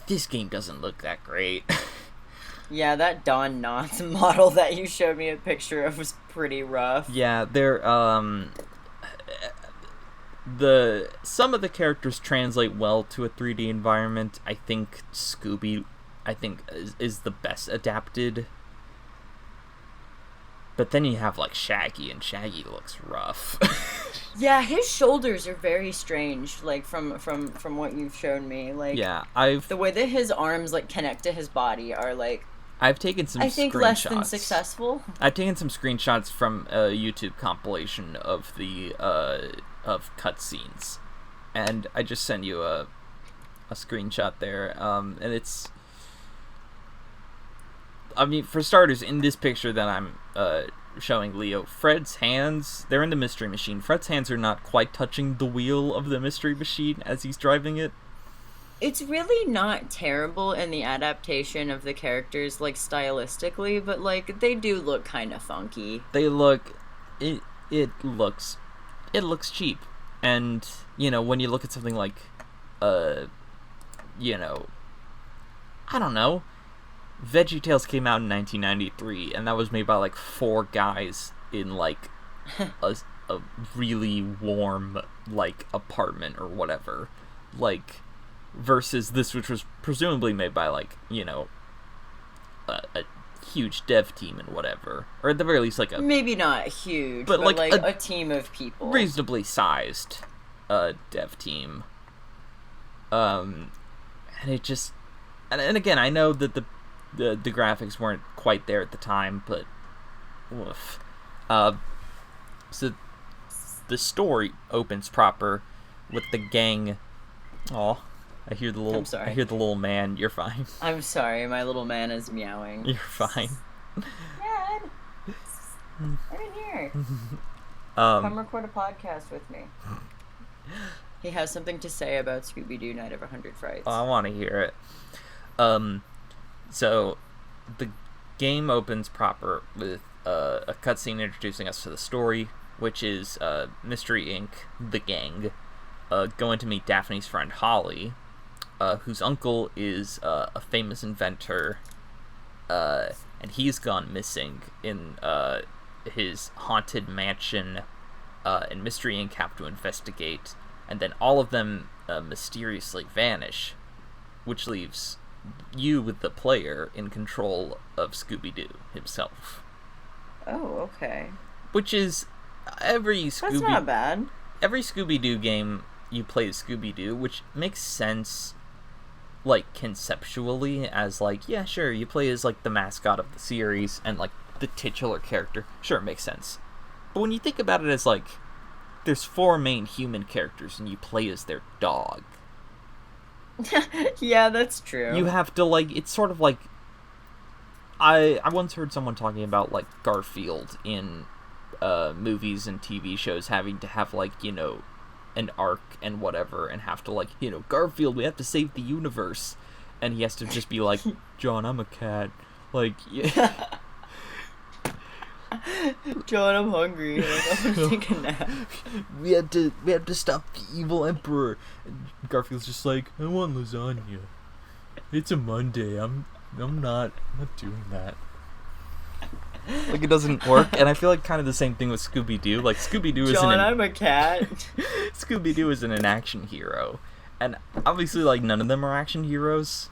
Speaker 1: This game doesn't look that great.
Speaker 2: Yeah, that Don Knotts model that you showed me a picture of was pretty rough.
Speaker 1: Yeah, some of the characters translate well to a 3D environment. I think Scooby is the best adapted. But then you have, like, Shaggy, and Shaggy looks rough.
Speaker 2: Yeah, his shoulders are very strange, like, from what you've shown me. Like,
Speaker 1: yeah,
Speaker 2: the way that his arms, like, connect to his body are, like,
Speaker 1: I've taken some screenshots.
Speaker 2: I think less than successful.
Speaker 1: I've taken some screenshots from a YouTube compilation of the of cutscenes, and I just sent you a screenshot there. And it's, I mean, for starters, in this picture that I'm showing Leo, Fred's hands, they're in the Mystery Machine. Fred's hands are not quite touching the wheel of the Mystery Machine as he's driving it.
Speaker 2: It's really not terrible in the adaptation of the characters, like, stylistically, but, like, they do look kind of funky.
Speaker 1: They look, it looks cheap. And, when you look at something like, I don't know, VeggieTales came out in 1993, and that was made by, like, 4 guys in, like, a really warm, like, apartment or whatever. Like, versus this, which was presumably made by, like, a huge dev team and whatever. Or at the very least, like,
Speaker 2: maybe not huge, but like a team of people.
Speaker 1: Reasonably sized dev team. And it just... And again, I know that the graphics weren't quite there at the time, but... Oof. So, the story opens proper with the gang. Oh, I hear the little.
Speaker 2: I'm sorry.
Speaker 1: I hear the little man. You're fine.
Speaker 2: I'm sorry, my little man is meowing.
Speaker 1: You're fine.
Speaker 2: Dad, I'm in here. Come record a podcast with me. He has something to say about Scooby-Doo Night of 100 Frights.
Speaker 1: Oh, I want to hear it. So, the game opens proper with a cutscene introducing us to the story, which is Mystery Inc., the gang, going to meet Daphne's friend Holly, whose uncle is a famous inventor, and he's gone missing in his haunted mansion, and Mystery Inc. have to investigate, and then all of them mysteriously vanish, which leaves you, with the player, in control of Scooby-Doo himself.
Speaker 2: Oh, okay.
Speaker 1: Which is
Speaker 2: That's not bad.
Speaker 1: Every Scooby-Doo game you play as Scooby-Doo, which makes sense, like, conceptually, as, like, yeah, sure, you play as, like, the mascot of the series, and, like, the titular character. Sure, it makes sense. But when you think about it as, like, there's 4 main human characters, and you play as their dog.
Speaker 2: Yeah, that's true.
Speaker 1: You have to, like, it's sort of like, I once heard someone talking about, like, Garfield in movies and TV shows having to have, like, you know, an arc and whatever, and have to, like, you know, Garfield, we have to save the universe. And he has to just be like, John, I'm a cat. Like, yeah.
Speaker 2: John, I'm hungry. Like, I'm gonna take a nap.
Speaker 1: We have to stop the evil emperor. And Garfield's just like, I want lasagna. It's a Monday. I'm not doing that. Like, it doesn't work. And I feel like kind of the same thing with Scooby-Doo. Like, Scooby-Doo isn't
Speaker 2: I'm a cat.
Speaker 1: Scooby-Doo isn't an action hero. And obviously, like, none of them are action heroes.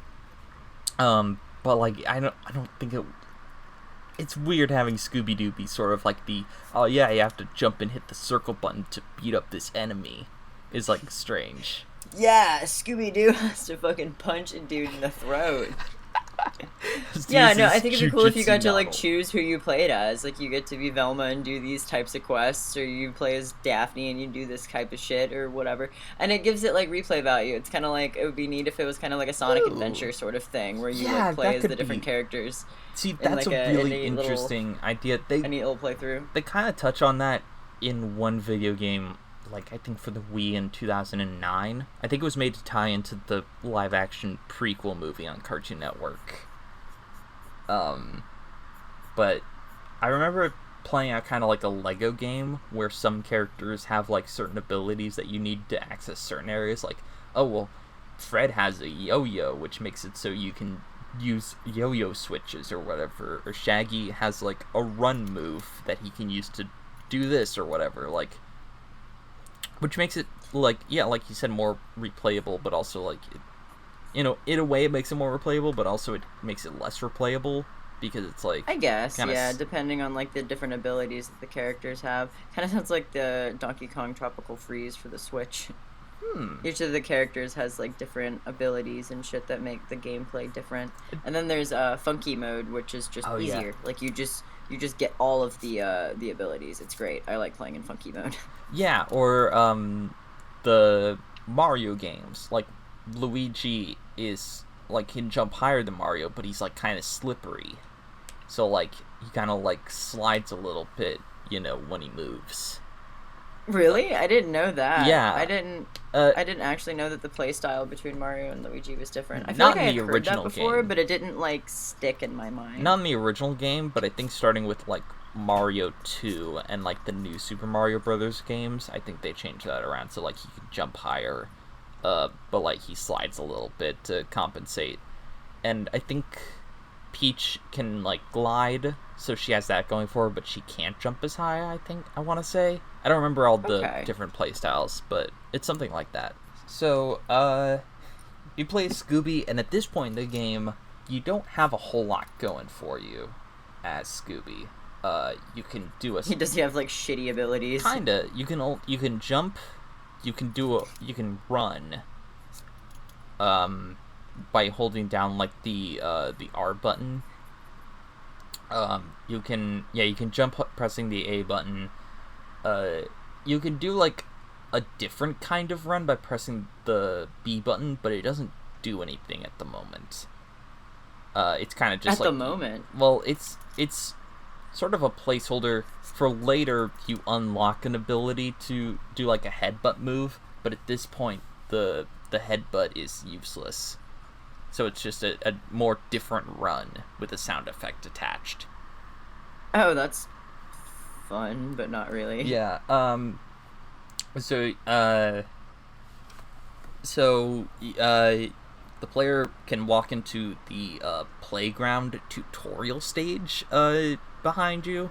Speaker 1: But like, I don't think it's weird having Scooby-Doo be sort of like the, oh yeah, you have to jump and hit the circle button to beat up this enemy, is, like, strange.
Speaker 2: Yeah, Scooby-Doo has to fucking punch a dude in the throat. Yeah, no, I think it'd be cool if you got to, like, choose who you played as. Like, you get to be Velma and do these types of quests, or you play as Daphne and you do this type of shit, or whatever. And it gives it, like, replay value. It's kind of like, it would be neat if it was kind of like a Sonic Adventure sort of thing, where you, like, play as the different characters.
Speaker 1: See, that's like a really interesting idea.
Speaker 2: A neat little playthrough.
Speaker 1: They kind of touch on that in one video game, like, I think for the Wii in 2009. I think it was made to tie into the live-action prequel movie on Cartoon Network. But I remember playing out kind of like a Lego game, where some characters have, like, certain abilities that you need to access certain areas. Like, oh, well, Fred has a yo-yo, which makes it so you can use yo-yo switches or whatever. Or Shaggy has, like, a run move that he can use to do this or whatever. Like, which makes it, like, yeah, like you said, more replayable, but also, like, you know, in a way it makes it more replayable, but also it makes it less replayable, because it's, like,
Speaker 2: I guess, yeah, depending on, like, the different abilities that the characters have. Kind of sounds like the Donkey Kong Tropical Freeze for the Switch. Each of the characters has, like, different abilities and shit that make the gameplay different. And then there's Funky Mode, which is just easier. Yeah. Like, you just get all of the abilities. It's great. I like playing in Funky Mode.
Speaker 1: Yeah, or the Mario games. Like, Luigi is, like, can jump higher than Mario, but he's, like, kind of slippery. So, like, he kind of, like, slides a little bit, you know, when he moves.
Speaker 2: Really? I didn't know that.
Speaker 1: Yeah.
Speaker 2: I didn't actually know that the playstyle between Mario and Luigi was different. I feel
Speaker 1: Not
Speaker 2: like I
Speaker 1: in the
Speaker 2: had heard that
Speaker 1: original
Speaker 2: before,
Speaker 1: game.
Speaker 2: but it didn't, like, stick in my mind.
Speaker 1: Not in the original game, but I think starting with, like, Mario 2 and, like, the new Super Mario Brothers games, I think they changed that around so, like, he could jump higher, but, like, he slides a little bit to compensate. And I think Peach can, like, glide, so she has that going for her, but she can't jump as high, I want to say. I don't remember all the different playstyles, but it's something like that. So, you play Scooby, and at this point in the game, you don't have a whole lot going for you as Scooby. You can do
Speaker 2: Does he have, like, shitty abilities?
Speaker 1: Kinda. You can jump, you can run, by holding down, like, the R button. You can jump pressing the A button. You can do, like, a different kind of run by pressing the B button, but it doesn't do anything at the moment. It's kind of just
Speaker 2: at the moment.
Speaker 1: Well, it's sort of a placeholder for later. You unlock an ability to do like a headbutt move, but at this point, the headbutt is useless. So it's just a more different run with a sound effect attached.
Speaker 2: Oh, that's fun, but not really.
Speaker 1: Yeah. The player can walk into the playground tutorial stage behind you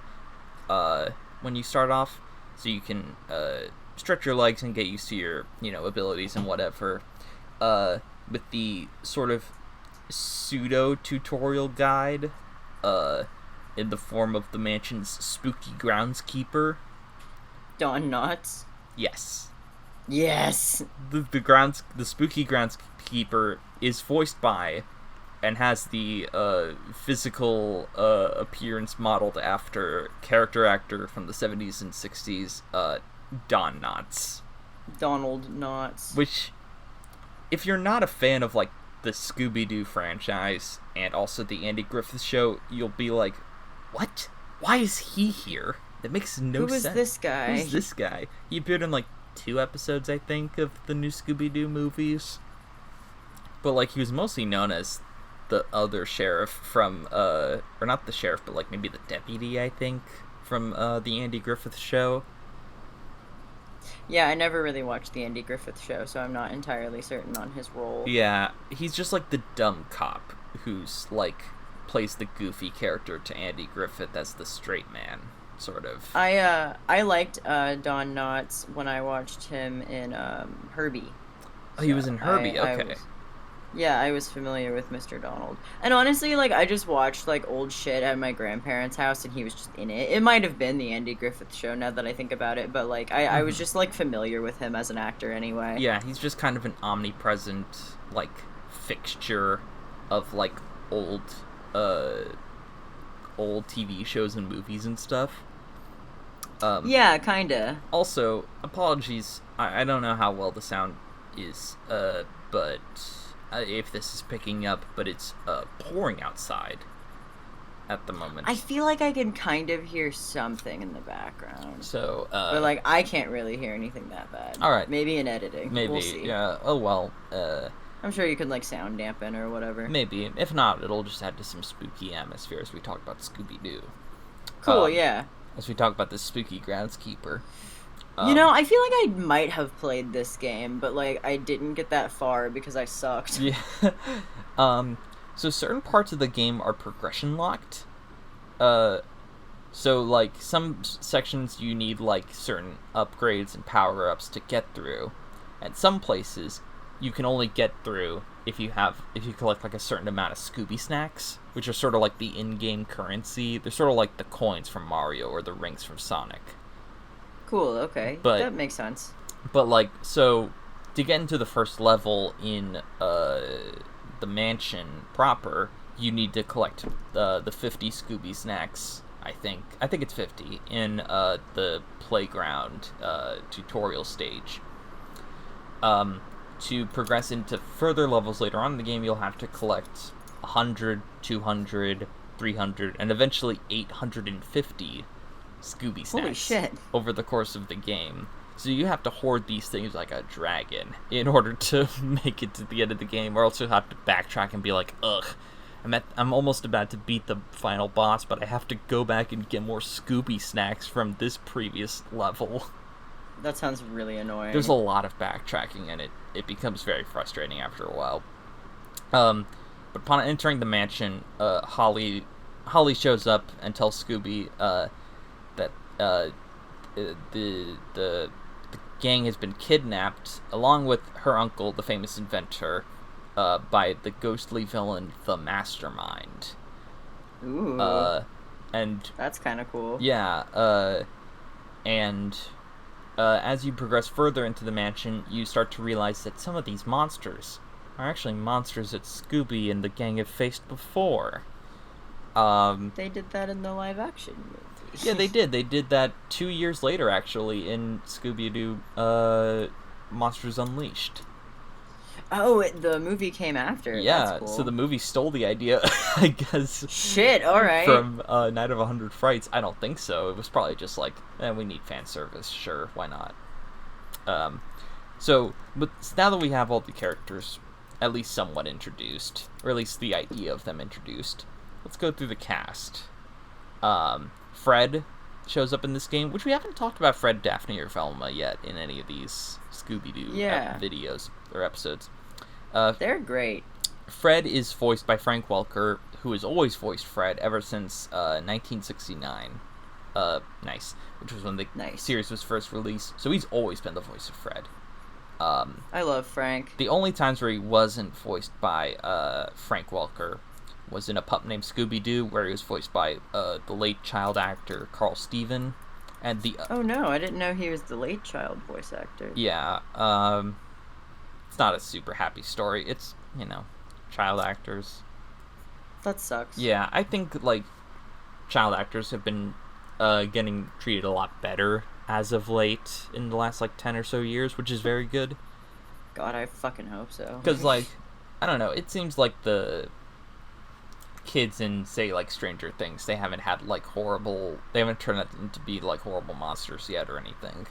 Speaker 1: when you start off, so you can stretch your legs and get used to your abilities and whatever. With the sort of pseudo tutorial guide in the form of the mansion's spooky groundskeeper.
Speaker 2: Don Knotts?
Speaker 1: Yes.
Speaker 2: Yes!
Speaker 1: The spooky groundskeeper is voiced by and has the physical appearance modeled after character actor from the 70s and 60s, Don Knotts.
Speaker 2: Donald Knotts.
Speaker 1: Which, if you're not a fan of, like, the Scooby-Doo franchise and also the Andy Griffith Show, you'll be like, what? Why is he here? That makes no sense.
Speaker 2: Who is this guy?
Speaker 1: Who's this guy? He appeared in, like, 2 episodes, I think, of the new Scooby-Doo movies. But, like, he was mostly known as the other sheriff from, or not the sheriff, but, like, maybe the deputy, I think, from the Andy Griffith Show.
Speaker 2: Yeah, I never really watched the Andy Griffith Show, so I'm not entirely certain on his role.
Speaker 1: Yeah, he's just like the dumb cop who's like plays the goofy character to Andy Griffith as the straight man, sort of.
Speaker 2: I liked Don Knotts when I watched him in Herbie.
Speaker 1: Oh, he was in Herbie. Okay.
Speaker 2: I was familiar with Mr. Donald. And honestly, like, I just watched, like, old shit at my grandparents' house, and he was just in it. It might have been the Andy Griffith Show, now that I think about it, but, like, I was just, like, familiar with him as an actor anyway.
Speaker 1: Yeah, he's just kind of an omnipresent, like, fixture of, like, old TV shows and movies and stuff.
Speaker 2: Yeah, kinda.
Speaker 1: Also, apologies, I don't know how well the sound is, but... if this is picking up, but it's pouring outside at the moment.
Speaker 2: I feel like I can kind of hear something in the background.
Speaker 1: So,
Speaker 2: but, like, I can't really hear anything that bad.
Speaker 1: Alright.
Speaker 2: Maybe in editing.
Speaker 1: Maybe,
Speaker 2: we'll see.
Speaker 1: Yeah, oh well.
Speaker 2: I'm sure you could, like, sound dampen or whatever.
Speaker 1: Maybe. If not, it'll just add to some spooky atmosphere as we talk about Scooby-Doo.
Speaker 2: Cool, yeah.
Speaker 1: As we talk about this spooky groundskeeper.
Speaker 2: I feel like I might have played this game, but, like, I didn't get that far because I sucked.
Speaker 1: Yeah. So certain parts of the game are progression locked. So, like, some sections you need, like, certain upgrades and power-ups to get through. And some places you can only get through if you collect, like, a certain amount of Scooby snacks, which are sort of like the in-game currency. They're sort of like the coins from Mario or the rings from Sonic.
Speaker 2: Cool, okay. That makes sense.
Speaker 1: But, like, so, to get into the first level in the mansion proper, you need to collect the 50 Scooby snacks, I think. I think it's 50, in the playground tutorial stage. To progress into further levels later on in the game, you'll have to collect 100, 200, 300, and eventually 850 Scooby snacks.
Speaker 2: Holy shit.
Speaker 1: Over the course of the game. So you have to hoard these things like a dragon in order to make it to the end of the game, or else you'll have to backtrack and be like, ugh, I'm almost about to beat the final boss, but I have to go back and get more Scooby snacks from this previous level.
Speaker 2: That sounds really annoying.
Speaker 1: There's a lot of backtracking, and it becomes very frustrating after a while. But upon entering the mansion, Holly shows up and tells Scooby that the gang has been kidnapped, along with her uncle, the famous inventor, by the ghostly villain, the Mastermind.
Speaker 2: Ooh.
Speaker 1: And
Speaker 2: that's kind of cool.
Speaker 1: Yeah. And as you progress further into the mansion, you start to realize that some of these monsters are actually monsters that Scooby and the gang have faced before.
Speaker 2: They did that in the live-action movie.
Speaker 1: Yeah, they did. They did that 2 years later, actually, in Scooby-Doo Monsters Unleashed.
Speaker 2: Oh, the movie came after.
Speaker 1: Yeah,
Speaker 2: That's cool.
Speaker 1: so the movie stole the idea, I guess.
Speaker 2: Shit, alright.
Speaker 1: From Night of 100 Frights. I don't think so. It was probably just like, we need fan service. Sure, why not? But now that we have all the characters at least somewhat introduced, or at least the idea of them introduced, let's go through the cast. Fred shows up in this game, which we haven't talked about Fred, Daphne, or Velma yet in any of these Scooby-Doo videos or episodes.
Speaker 2: They're great.
Speaker 1: Fred is voiced by Frank Welker, who has always voiced Fred ever since 1969. Which was when the series was first released. So he's always been the voice of Fred.
Speaker 2: I love Frank.
Speaker 1: The only times where he wasn't voiced by Frank Welker was in A Pup Named Scooby-Doo, where he was voiced by the late child actor Carl Steven. And the
Speaker 2: oh no, I didn't know he was the late child voice actor.
Speaker 1: Yeah, it's not a super happy story. It's, child actors.
Speaker 2: That sucks.
Speaker 1: Yeah, I think, child actors have been getting treated a lot better as of late in the last, 10 or so years, which is very good.
Speaker 2: God, I fucking hope so.
Speaker 1: Because, I don't know, it seems like the kids in, say, Stranger Things, they haven't had, they haven't turned out to be, horrible monsters yet or anything.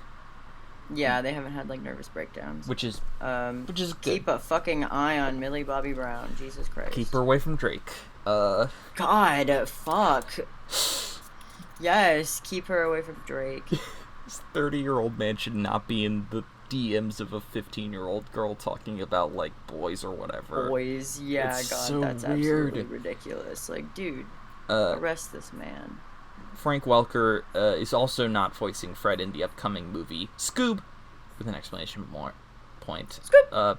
Speaker 2: Yeah, they haven't had, nervous breakdowns.
Speaker 1: Which is good.
Speaker 2: Keep a fucking eye on Millie Bobby Brown. Jesus Christ.
Speaker 1: Keep her away from Drake.
Speaker 2: God, fuck. Yes, keep her away from Drake.
Speaker 1: This 30-year-old man should not be in the DMs of a 15-year-old girl talking about, boys or whatever.
Speaker 2: Boys, yeah,
Speaker 1: it's
Speaker 2: God,
Speaker 1: so
Speaker 2: that's
Speaker 1: weird.
Speaker 2: Absolutely ridiculous. Dude, arrest this man.
Speaker 1: Frank Welker is also not voicing Fred in the upcoming movie Scoob, with an exclamation point,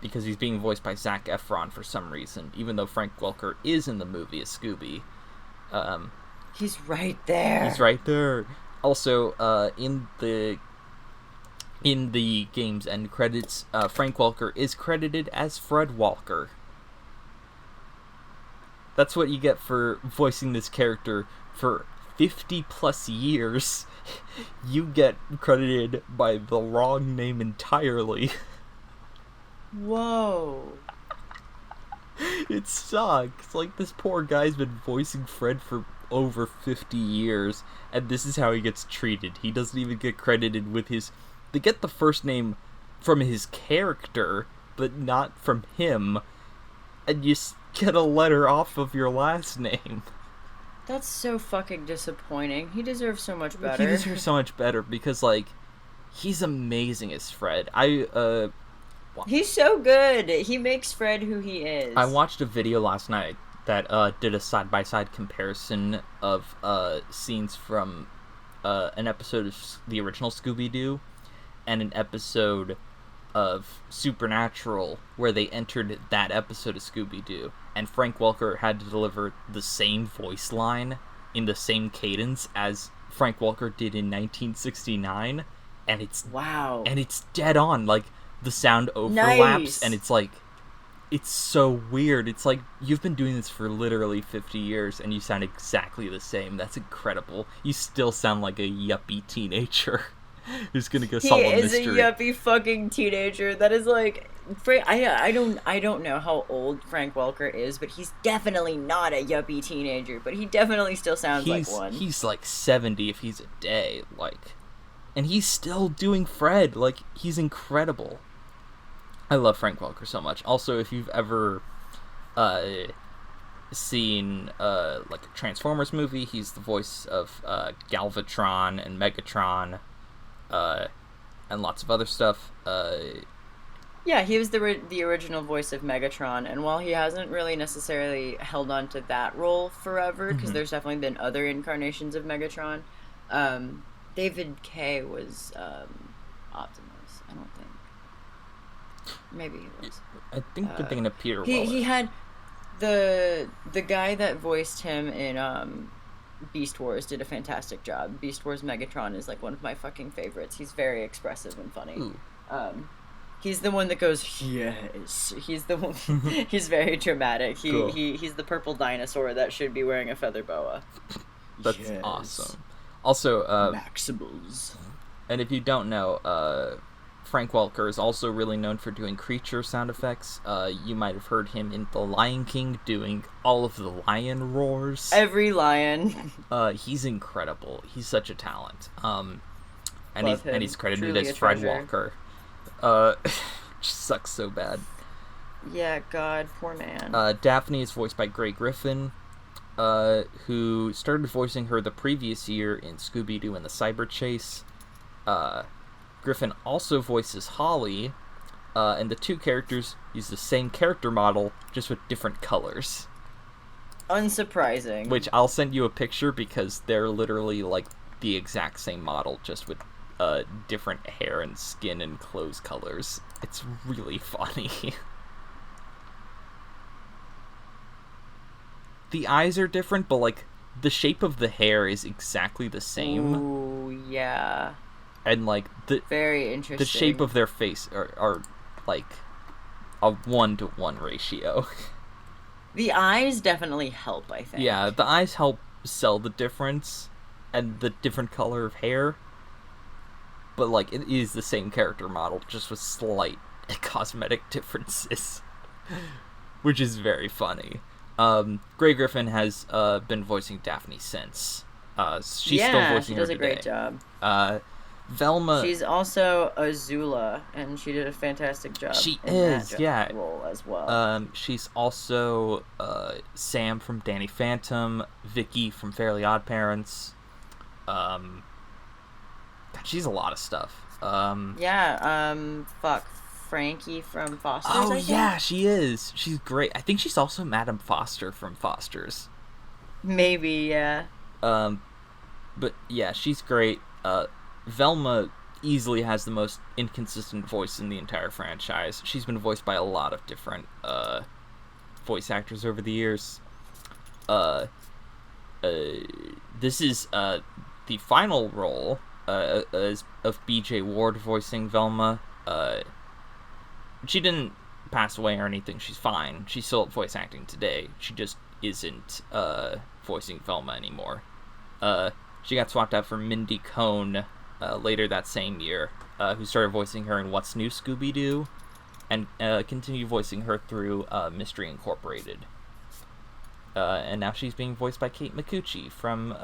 Speaker 1: because he's being voiced by Zac Efron for some reason, even though Frank Welker is in the movie as Scooby.
Speaker 2: He's right there.
Speaker 1: He's right there. Also, in the game's end credits, Frank Welker is credited as Fred Walker. That's what you get for voicing this character for 50 plus years. You get credited by the wrong name entirely.
Speaker 2: Whoa.
Speaker 1: It sucks. This poor guy's been voicing Fred for over 50 years, and this is how he gets treated. He doesn't even get credited with his... They get the first name from his character, but not from him, and you get a letter off of your last name.
Speaker 2: That's so fucking disappointing. He deserves so much better.
Speaker 1: He deserves so much better because, he's amazing as Fred.
Speaker 2: He's so good. He makes Fred who he is.
Speaker 1: I watched a video last night that did a side-by-side comparison of scenes from an episode of the original Scooby-Doo and an episode of Supernatural where they entered that episode of Scooby-Doo, and Frank Welker had to deliver the same voice line in the same cadence as Frank Welker did in 1969, and it's
Speaker 2: wow,
Speaker 1: and it's dead on. The sound overlaps,
Speaker 2: nice.
Speaker 1: And it's so weird. It's you've been doing this for literally 50 years, and you sound exactly the same. That's incredible. You still sound like a yuppie teenager who's gonna go solve a mystery.
Speaker 2: He is a yuppie fucking teenager. That is Frank. I don't know how old Frank Welker is, but he's definitely not a yuppie teenager. But he definitely still sounds like one.
Speaker 1: He's 70 if he's a day, and he's still doing Fred. He's incredible. I love Frank Welker so much. Also, if you've ever seen a Transformers movie, he's the voice of Galvatron and Megatron, and lots of other stuff.
Speaker 2: Yeah, he was the original voice of Megatron, and while he hasn't really necessarily held on to that role forever, because there's definitely been other incarnations of Megatron, David Kaye was Optimus, I don't think. Maybe he was.
Speaker 1: I think you're thinking of Peter Weller.
Speaker 2: He had the guy that voiced him in Beast Wars did a fantastic job. Beast Wars Megatron is one of my fucking favorites. He's very expressive and funny. He's the one that goes, yes. He's the one. He's very dramatic.
Speaker 1: Cool.
Speaker 2: He's the purple dinosaur that should be wearing a feather boa.
Speaker 1: That's awesome. Also,
Speaker 2: Maximals.
Speaker 1: and if you don't know, Frank Welker is also really known for doing creature sound effects. You might have heard him in The Lion King doing all of the lion roars.
Speaker 2: Every lion.
Speaker 1: He's incredible. He's such a talent. And he's credited
Speaker 2: Truly
Speaker 1: as Fred
Speaker 2: treasure.
Speaker 1: Walker. Sucks so bad.
Speaker 2: Yeah, God, poor man.
Speaker 1: Daphne is voiced by Grey Griffin, who started voicing her the previous year in Scooby-Doo and the Cyber Chase. Griffin also voices Holly, and the two characters use the same character model, just with different colors.
Speaker 2: Unsurprising.
Speaker 1: Which I'll send you a picture because they're literally like the exact same model, just with different hair and skin and clothes colors. It's really funny. The eyes are different, but like the shape of the hair is exactly the same.
Speaker 2: Ooh, yeah.
Speaker 1: And like
Speaker 2: very interesting.
Speaker 1: The shape of their face are like a 1-to-1 ratio.
Speaker 2: The eyes definitely help, I think.
Speaker 1: Yeah, the eyes help sell the difference and the different color of hair. But like it is the same character model, just with slight cosmetic differences. Which is very funny. Grey Griffin has been voicing Daphne since. She's still voicing her today.
Speaker 2: She does a great job.
Speaker 1: Velma.
Speaker 2: She's also Azula, and she did a fantastic job.
Speaker 1: She
Speaker 2: in
Speaker 1: is,
Speaker 2: that
Speaker 1: yeah.
Speaker 2: Role as well.
Speaker 1: She's also Sam from Danny Phantom, Vicky from Fairly Odd Parents. God, she's a lot of stuff.
Speaker 2: Frankie from Foster's.
Speaker 1: Oh yeah, she is. She's great. I think she's also Madame Foster from Foster's.
Speaker 2: Maybe, yeah.
Speaker 1: But yeah, she's great. Velma easily has the most inconsistent voice in the entire franchise. She's been voiced by a lot of different voice actors over the years. This is the final role of B.J. Ward voicing Velma. She didn't pass away or anything. She's fine. She's still voice acting today. She just isn't voicing Velma anymore. She got swapped out for Mindy Cohn later that same year, who started voicing her in What's New, Scooby-Doo, and continued voicing her through Mystery Incorporated. And now she's being voiced by Kate Micucci from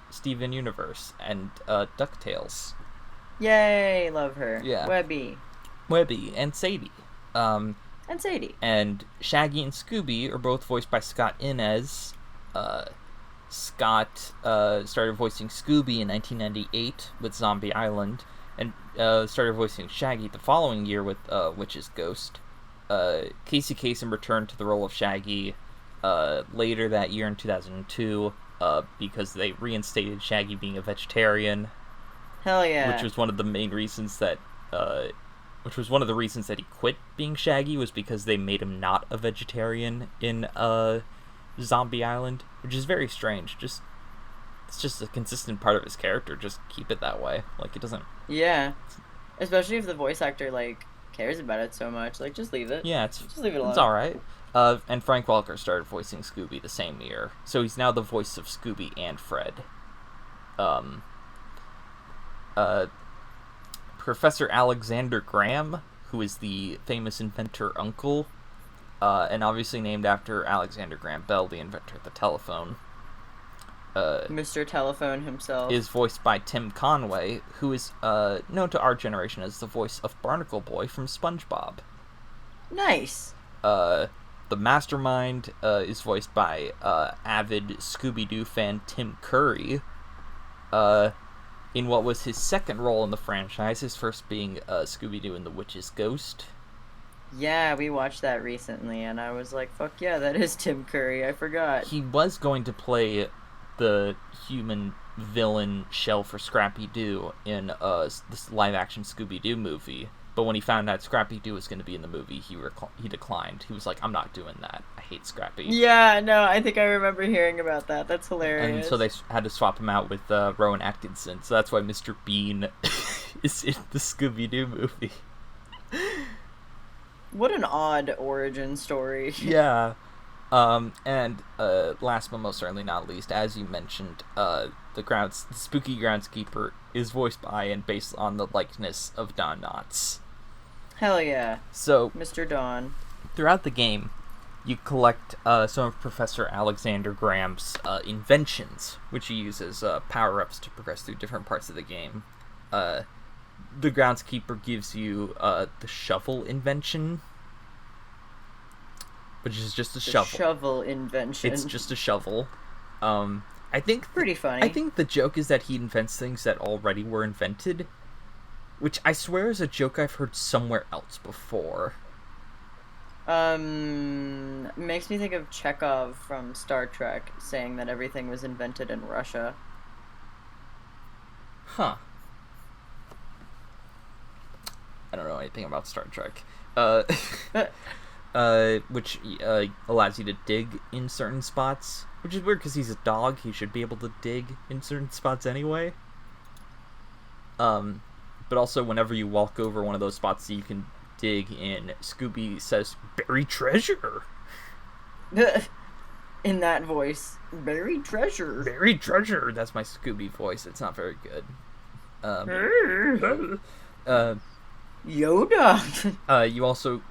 Speaker 1: Steven Universe and DuckTales.
Speaker 2: Yay, love her.
Speaker 1: Yeah.
Speaker 2: Webby
Speaker 1: and Sadie.
Speaker 2: And Sadie.
Speaker 1: And Shaggy and Scooby are both voiced by Scott Inez. Scott started voicing Scooby in 1998 with Zombie Island, and started voicing Shaggy the following year with Witch's Ghost. Casey Kasem returned to the role of Shaggy later that year in 2002 because they reinstated Shaggy being a vegetarian.
Speaker 2: Hell yeah.
Speaker 1: Which was one of the main reasons that he quit being Shaggy, was because they made him not a vegetarian in Zombie Island, which is very strange. It's just a consistent part of his character. Just keep it that way. Like, it doesn't...
Speaker 2: Yeah. Especially if the voice actor, like, cares about it so much. Like, just leave it.
Speaker 1: Yeah,
Speaker 2: just leave it alone.
Speaker 1: It's alright. And Frank Welker started voicing Scooby the same year. So he's now the voice of Scooby and Fred. Professor Alexander Graham, who is the famous inventor uncle, and obviously named after Alexander Graham Bell, the inventor of the telephone.
Speaker 2: Mr. Telephone himself.
Speaker 1: Is voiced by Tim Conway, who is known to our generation as the voice of Barnacle Boy from SpongeBob.
Speaker 2: Nice.
Speaker 1: The Mastermind is voiced by avid Scooby-Doo fan Tim Curry, in what was his second role in the franchise, his first being Scooby-Doo and the Witch's Ghost.
Speaker 2: Yeah, we watched that recently, and I was like, fuck yeah, that is Tim Curry, I forgot.
Speaker 1: He was going to play the human villain shell for Scrappy-Doo in this live-action Scooby-Doo movie, but when he found out Scrappy-Doo was going to be in the movie, he declined. He was like, I'm not doing that. I hate Scrappy.
Speaker 2: Yeah, no, I think I remember hearing about that. That's hilarious.
Speaker 1: And so they had to swap him out with Rowan Atkinson, so that's why Mr. Bean is in the Scooby-Doo movie.
Speaker 2: What an odd origin story.
Speaker 1: Yeah. And last but most certainly not least, as you mentioned, the spooky groundskeeper is voiced by and based on the likeness of Don Knotts.
Speaker 2: Hell yeah.
Speaker 1: So,
Speaker 2: Mr. Don.
Speaker 1: Throughout the game, you collect some of Professor Alexander Graham's inventions, which he uses power-ups to progress through different parts of the game. The groundskeeper gives you the shovel invention, which is just a shovel.
Speaker 2: Shovel invention.
Speaker 1: It's just a shovel. I think
Speaker 2: pretty funny.
Speaker 1: I think the joke is that he invents things that already were invented, which I swear is a joke I've heard somewhere else before.
Speaker 2: Makes me think of Chekhov from Star Trek saying that everything was invented in Russia.
Speaker 1: Huh. I don't know anything about Star Trek. Which allows you to dig in certain spots, which is weird because he's a dog. He should be able to dig in certain spots anyway. But also whenever you walk over one of those spots you can dig in, Scooby says, "Buried treasure!"
Speaker 2: In that voice. Buried treasure!
Speaker 1: Buried treasure! That's my Scooby voice. It's not very good.
Speaker 2: Yoda!
Speaker 1: You also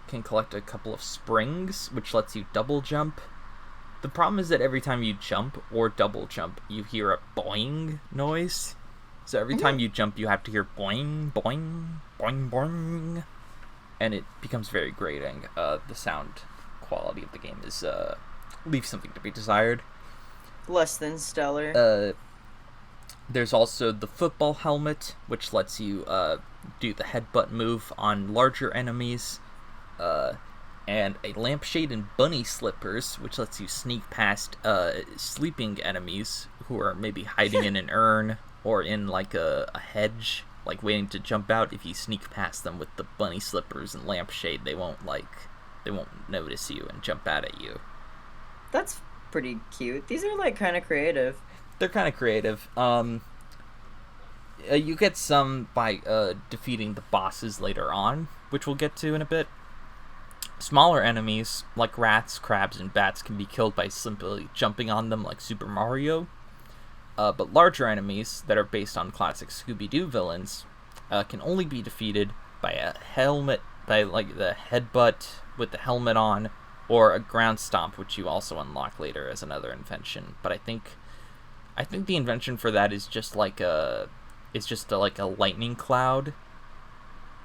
Speaker 1: can collect a couple of springs, which lets you double jump. The problem is that every time you jump or double jump, you hear a boing noise. So every time you jump, you have to hear boing, boing, boing, boing. And it becomes very grating. The sound quality of the game is leaves something to be desired.
Speaker 2: Less than stellar.
Speaker 1: There's also the football helmet, which lets you do the headbutt move on larger enemies, and a lampshade and bunny slippers, which lets you sneak past sleeping enemies who are maybe hiding in an urn or in like a hedge, like waiting to jump out. If you sneak past them with the bunny slippers and lampshade, they won't notice you and jump out at you.
Speaker 2: That's pretty cute. These are like kind of creative.
Speaker 1: They're kind of creative. You get some by defeating the bosses later on, which we'll get to in a bit. Smaller enemies, like rats, crabs, and bats, can be killed by simply jumping on them like Super Mario. But larger enemies, that are based on classic Scooby-Doo villains, can only be defeated by a helmet, by like the headbutt with the helmet on, or a ground stomp, which you also unlock later as another invention. But I think the invention for that is just like a lightning cloud.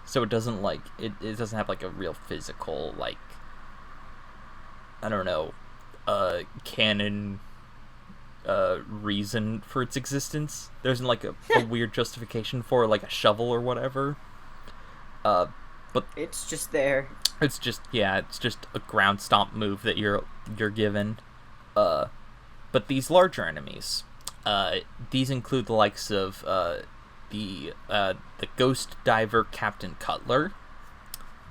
Speaker 1: So it doesn't doesn't have like a real physical, like, I don't know, canon reason for its existence. There isn't like a weird justification for like a shovel or whatever. But
Speaker 2: it's just there.
Speaker 1: It's just a ground stomp move that you're given. But these larger enemies, these include the likes of the ghost diver Captain Cutler.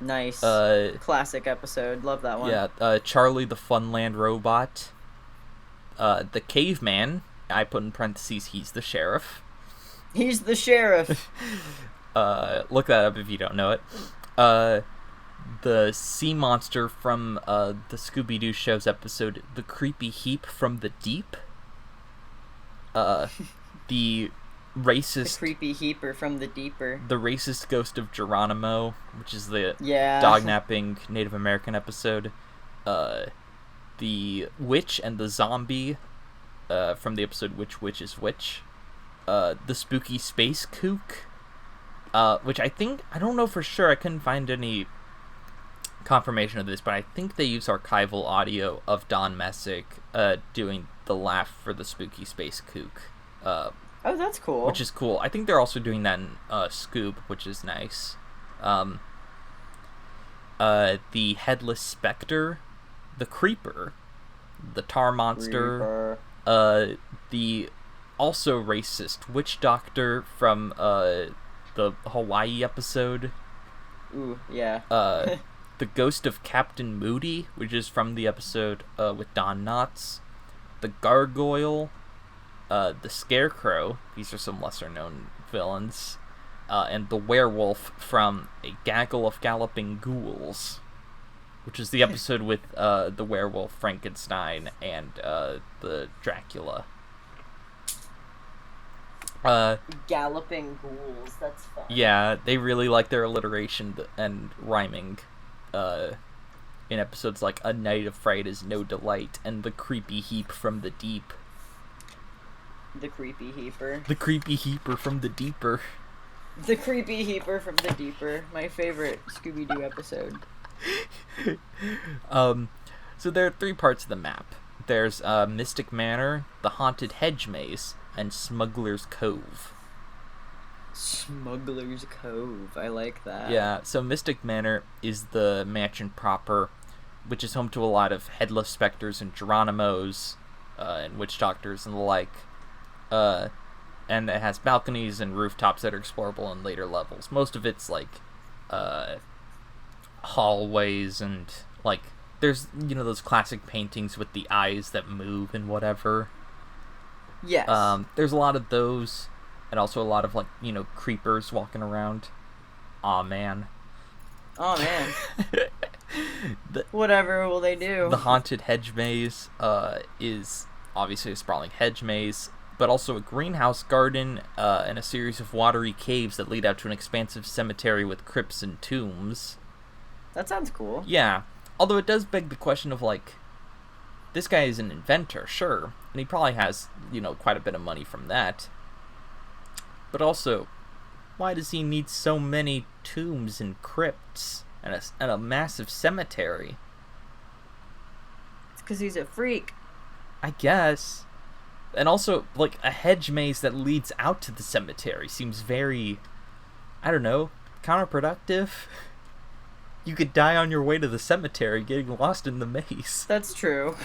Speaker 2: Nice. Classic episode. Love that one.
Speaker 1: Yeah. Charlie the Funland robot. The caveman. I put in parentheses, he's the sheriff.
Speaker 2: He's the sheriff.
Speaker 1: Look that up if you don't know it. The sea monster from the Scooby-Doo show's episode, The Creepy Heap from the Deep. The racist...
Speaker 2: The creepy heaper from the deeper.
Speaker 1: The racist ghost of Geronimo, which is the dog-napping Native American episode. The witch and the zombie from the episode Which Witch is Which. The spooky space kook, which I don't know for sure, I couldn't find any confirmation of this, but I think they use archival audio of Don Messick doing the laugh for the spooky space kook.
Speaker 2: Oh, that's cool.
Speaker 1: Which is cool. I think they're also doing that in Scoob, which is nice. The headless specter, the creeper, the tar monster, the also racist witch doctor from the Hawaii episode.
Speaker 2: Ooh, yeah.
Speaker 1: The ghost of Captain Moody, which is from the episode with Don Knotts. The gargoyle, the scarecrow. These are some lesser known villains. And the werewolf from A Gaggle of Galloping Ghouls. which is the episode with the werewolf Frankenstein and the Dracula.
Speaker 2: Galloping ghouls, that's fun.
Speaker 1: Yeah, they really like their alliteration and rhyming in episodes like A Night of Fright is No Delight and The Creepy Heap from the Deep.
Speaker 2: The Creepy Heaper.
Speaker 1: The Creepy Heaper from the Deeper.
Speaker 2: The Creepy Heaper from the Deeper. My favorite Scooby-Doo episode.
Speaker 1: So there are 3 parts of the map. There's Mystic Manor, the Haunted Hedge Maze, and Smuggler's Cove.
Speaker 2: Smuggler's Cove. I like that.
Speaker 1: Yeah, so Mystic Manor is the mansion proper, which is home to a lot of headless specters and Geronimos, and witch doctors and the like. And it has balconies and rooftops that are explorable in later levels. Most of it's like hallways and like there's those classic paintings with the eyes that move and whatever.
Speaker 2: Yes.
Speaker 1: There's a lot of those, and also a lot of like creepers walking around. Aw man.
Speaker 2: Whatever will they do?
Speaker 1: The Haunted Hedge Maze is obviously a sprawling hedge maze, but also a greenhouse garden and a series of watery caves that lead out to an expansive cemetery with crypts and tombs.
Speaker 2: That sounds cool.
Speaker 1: Yeah, although it does beg the question of like, this guy is an inventor, sure, and he probably has quite a bit of money from that. But also, why does he need so many tombs and crypts and a massive cemetery?
Speaker 2: It's because he's a freak.
Speaker 1: I guess. And also, like, a hedge maze that leads out to the cemetery seems very, I don't know, counterproductive. You could die on your way to the cemetery getting lost in the maze.
Speaker 2: That's true.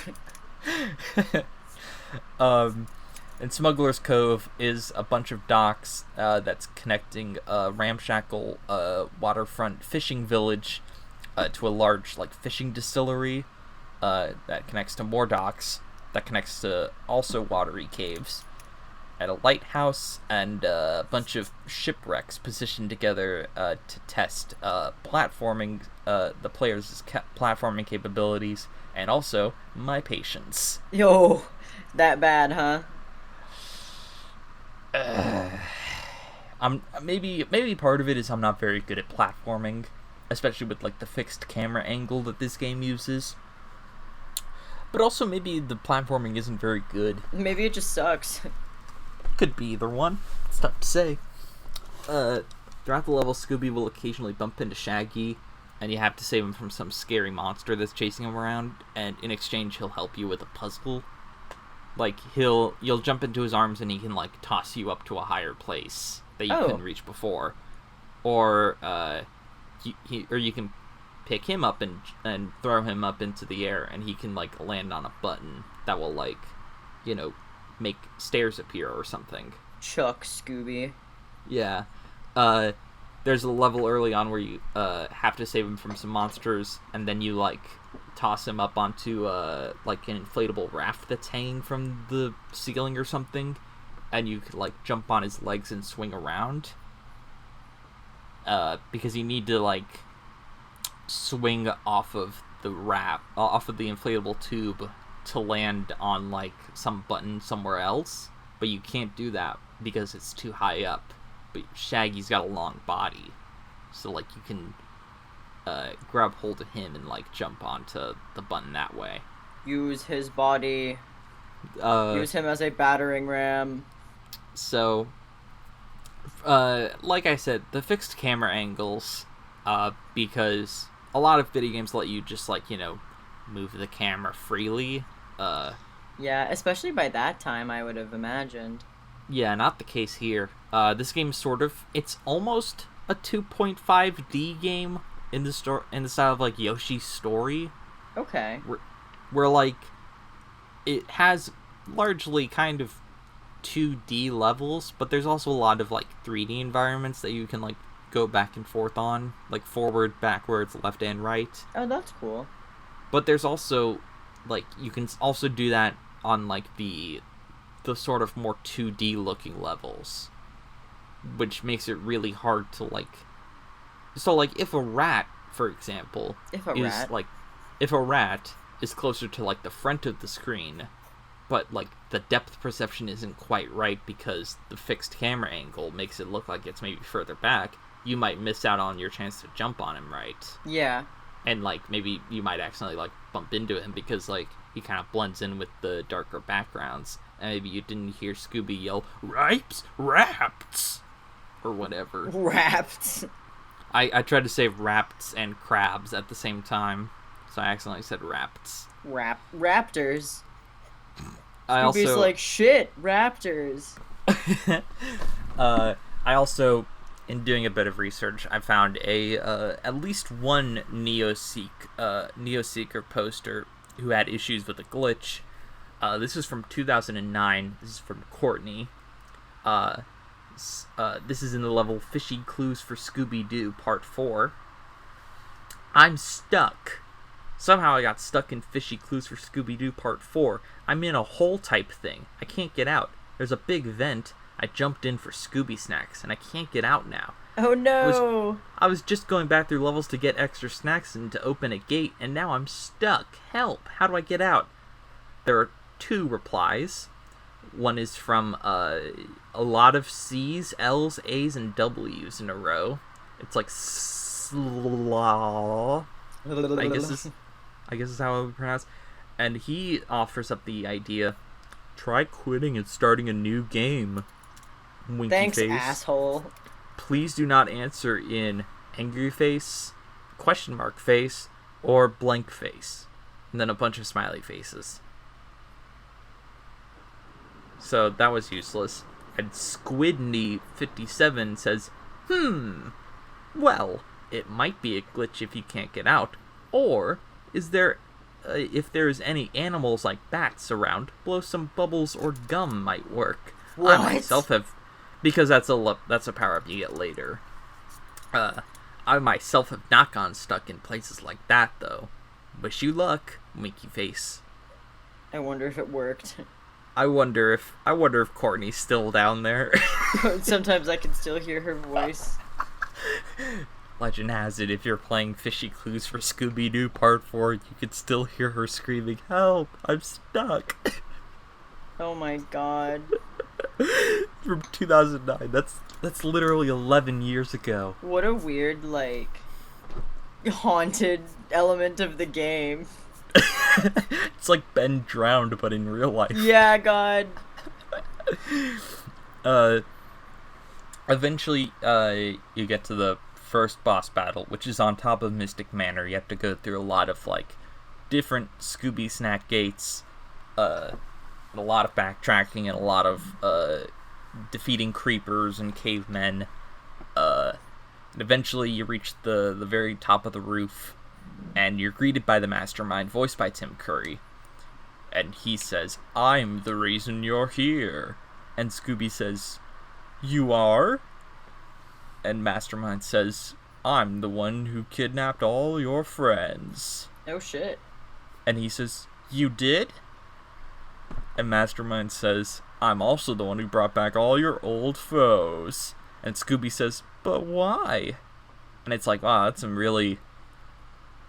Speaker 1: And Smuggler's Cove is a bunch of docks that's connecting a ramshackle waterfront fishing village to a large like fishing distillery that connects to more docks, that connects to also watery caves, and a lighthouse and a bunch of shipwrecks positioned together to test platforming, the players' platforming capabilities, and also my patience.
Speaker 2: Yo, that bad, huh?
Speaker 1: I'm maybe part of it is I'm not very good at platforming, especially with like the fixed camera angle that this game uses. But also maybe the platforming isn't very good.
Speaker 2: Maybe it just sucks.
Speaker 1: Could be either one. It's tough to say. Throughout the level, Scooby will occasionally bump into Shaggy, and you have to save him from some scary monster that's chasing him around, and in exchange he'll help you with a puzzle. Like, you'll jump into his arms and he can, like, toss you up to a higher place that you couldn't reach before. Or, you can pick him up and throw him up into the air, and he can, like, land on a button that will, like, make stairs appear or something.
Speaker 2: Chuck Scooby.
Speaker 1: Yeah. There's a level early on where you have to save him from some monsters, and then you, like, toss him up onto like an inflatable raft that's hanging from the ceiling or something, and you could like jump on his legs and swing around, because you need to like swing off of the inflatable tube to land on like some button somewhere else, but you can't do that because it's too high up. But Shaggy's got a long body, so like you can grab hold of him and like jump onto the button that way.
Speaker 2: Use his body. Use him as a battering ram.
Speaker 1: So, like I said, the fixed camera angles, because a lot of video games let you just like move the camera freely.
Speaker 2: Yeah, especially by that time, I would have imagined.
Speaker 1: Yeah, not the case here. This game it's almost a 2.5D game in the style of like Yoshi's Story.
Speaker 2: Okay.
Speaker 1: Where like it has largely kind of 2D levels, but there's also a lot of like 3D environments that you can like go back and forth on, like forward, backwards, left and right.
Speaker 2: Oh, that's cool.
Speaker 1: But there's also like you can also do that on like the sort of more 2D looking levels, which makes it really hard to like. So like if a rat, for example, like if a rat is closer to, like, the front of the screen, but, like, the depth perception isn't quite right because the fixed camera angle makes it look like it's maybe further back, you might miss out on your chance to jump on him, right?
Speaker 2: Yeah.
Speaker 1: And, like, maybe you might accidentally, like, bump into him because, like, he kind of blends in with the darker backgrounds. And maybe you didn't hear Scooby yell, "Ripes, Rapts!" or whatever.
Speaker 2: Wrapped.
Speaker 1: I tried to say rapts and crabs at the same time, so I accidentally said rapts.
Speaker 2: Raptors.
Speaker 1: I
Speaker 2: Scooby's
Speaker 1: also
Speaker 2: like, shit, raptors.
Speaker 1: I also, in doing a bit of research, I found at least one Neoseeker poster who had issues with a glitch. This is from 2009. This is from Courtney. This is in the level Fishy Clues for Scooby-Doo Part 4. I'm stuck. Somehow I got stuck in Fishy Clues for Scooby-Doo Part 4. I'm in a hole type thing. I can't get out. There's a big vent. I jumped in for Scooby snacks, and I can't get out now.
Speaker 2: Oh no!
Speaker 1: I was just going back through levels to get extra snacks and to open a gate, and now I'm stuck. Help! How do I get out? There are 2 replies. One is from a lot of C's, L's, A's, and W's in a row. It's like slaw. I guess is how I would pronounce. And he offers up the idea: try quitting and starting a new game. Winky
Speaker 2: Thanks,
Speaker 1: face.
Speaker 2: asshole.
Speaker 1: Please do not answer in angry face, question mark face, or blank face. And then a bunch of smiley faces. So that was useless. And Squidney57 says, well, it might be a glitch if you can't get out. Or, is there, if there's any animals like bats around, blow some bubbles or gum might work.
Speaker 2: What?
Speaker 1: I myself have, because that's a power-up you get later. I myself have not gone stuck in places like that, though. Wish you luck, winky face.
Speaker 2: I wonder if it worked.
Speaker 1: I wonder if Courtney's still down there.
Speaker 2: Sometimes I can still hear her voice.
Speaker 1: Legend has it, if you're playing Fishy Clues for Scooby-Doo Part 4, you could still hear her screaming, "Help! I'm stuck!"
Speaker 2: Oh my god.
Speaker 1: From 2009. That's literally 11 years ago.
Speaker 2: What a weird, like, haunted element of the game.
Speaker 1: It's like Ben drowned, but in real life.
Speaker 2: Yeah, God.
Speaker 1: Eventually, you get to the first boss battle, which is on top of Mystic Manor. You have to go through a lot of, like, different Scooby snack gates, and a lot of backtracking, and a lot of, defeating creepers and cavemen. And eventually you reach the very top of the roof, and you're greeted by the Mastermind, voiced by Tim Curry. And he says, "I'm the reason you're here." And Scooby says, "You are?" And Mastermind says, "I'm the one who kidnapped all your friends."
Speaker 2: Oh shit.
Speaker 1: And he says, "You did?" And Mastermind says, "I'm also the one who brought back all your old foes." And Scooby says, "But why?" And it's like, wow, that's some really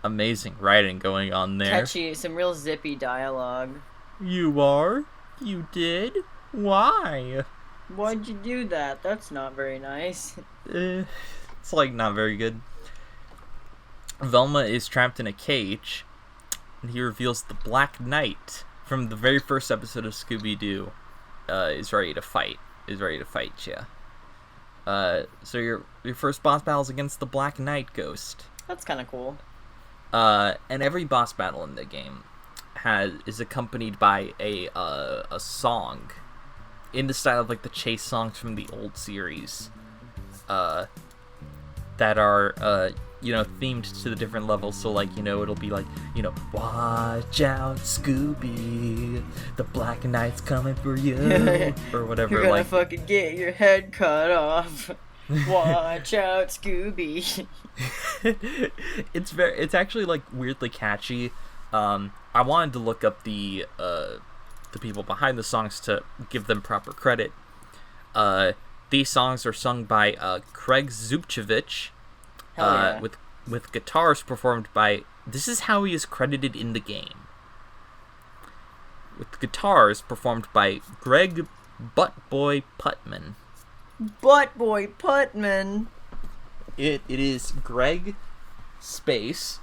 Speaker 1: amazing writing going on there.
Speaker 2: Catchy, some real zippy dialogue.
Speaker 1: "You are? You did? Why?"
Speaker 2: Why'd you do that? That's not very nice.
Speaker 1: It's like not very good. Velma is trapped in a cage, and he reveals the Black Knight from the very first episode of Scooby-Doo is ready to fight you. So your first boss battle is against the Black Knight ghost.
Speaker 2: That's kind of cool.
Speaker 1: And every boss battle in the game is accompanied by a song in the style of like the chase songs from the old series, that are themed to the different levels. So like, it'll be like, "Watch out, Scooby, the Black Knight's coming for you," or whatever.
Speaker 2: You're gonna
Speaker 1: like
Speaker 2: fucking get your head cut off. Watch out, Scooby.
Speaker 1: It's actually like weirdly catchy. I wanted to look up the people behind the songs to give them proper credit. These songs are sung by Craig Zubchevich,
Speaker 2: Hell yeah.
Speaker 1: with guitars performed by... This is how he is credited in the game. With guitars performed by Greg Buttboy Putman.
Speaker 2: Buttboy Putman.
Speaker 1: It is Greg space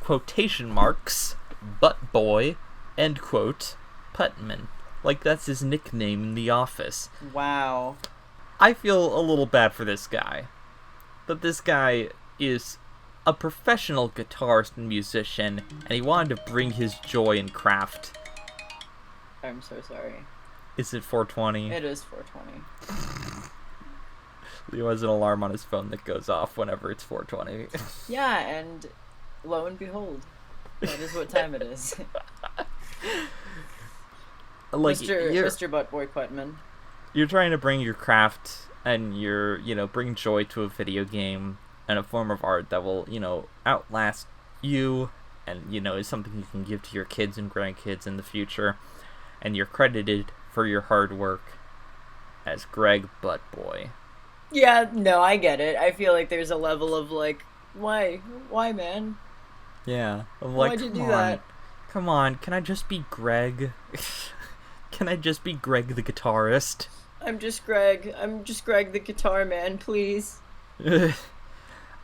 Speaker 1: quotation marks Buttboy end quote Putman. Like that's his nickname in the office.
Speaker 2: Wow.
Speaker 1: I feel a little bad for this guy. But this guy is a professional guitarist and musician, and he wanted to bring his joy and craft.
Speaker 2: I'm so sorry.
Speaker 1: Is it 420?
Speaker 2: It is 420.
Speaker 1: Leo has an alarm on his phone that goes off whenever it's 420.
Speaker 2: Yeah, and lo and behold, that is what time it is.
Speaker 1: Like,
Speaker 2: Mr. Buttboy Putman.
Speaker 1: You're trying to bring your craft and bring joy to a video game and a form of art that will, outlast you and, is something you can give to your kids and grandkids in the future. And you're credited for your hard work as Greg Buttboy.
Speaker 2: Yeah, no, I get it. I feel like there's a level of, like, why, man?
Speaker 1: Yeah.
Speaker 2: Why'd you do that?
Speaker 1: Come on, can I just be Greg? Can I just be Greg the guitarist?
Speaker 2: I'm just Greg the guitar man, please.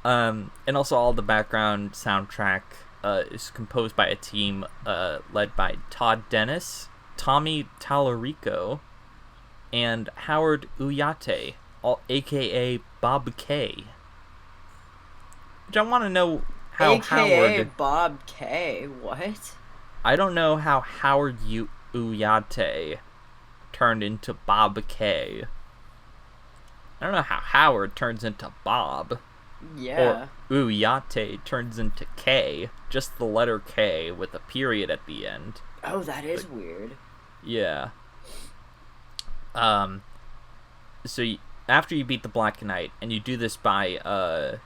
Speaker 1: And also all the background soundtrack is composed by a team led by Todd Dennis, Tommy Tallarico, and Howard Uyate, aka Bob K. Which I want to know how
Speaker 2: AKA
Speaker 1: Howard...
Speaker 2: Bob K. What?
Speaker 1: I don't know how Howard Uyate turned into Bob K. I don't know how Howard turns into Bob.
Speaker 2: Yeah.
Speaker 1: Or Uyate turns into K. Just the letter K with a period at the end.
Speaker 2: Oh, that is weird.
Speaker 1: Yeah. So after you beat the Black Knight, and you do this by,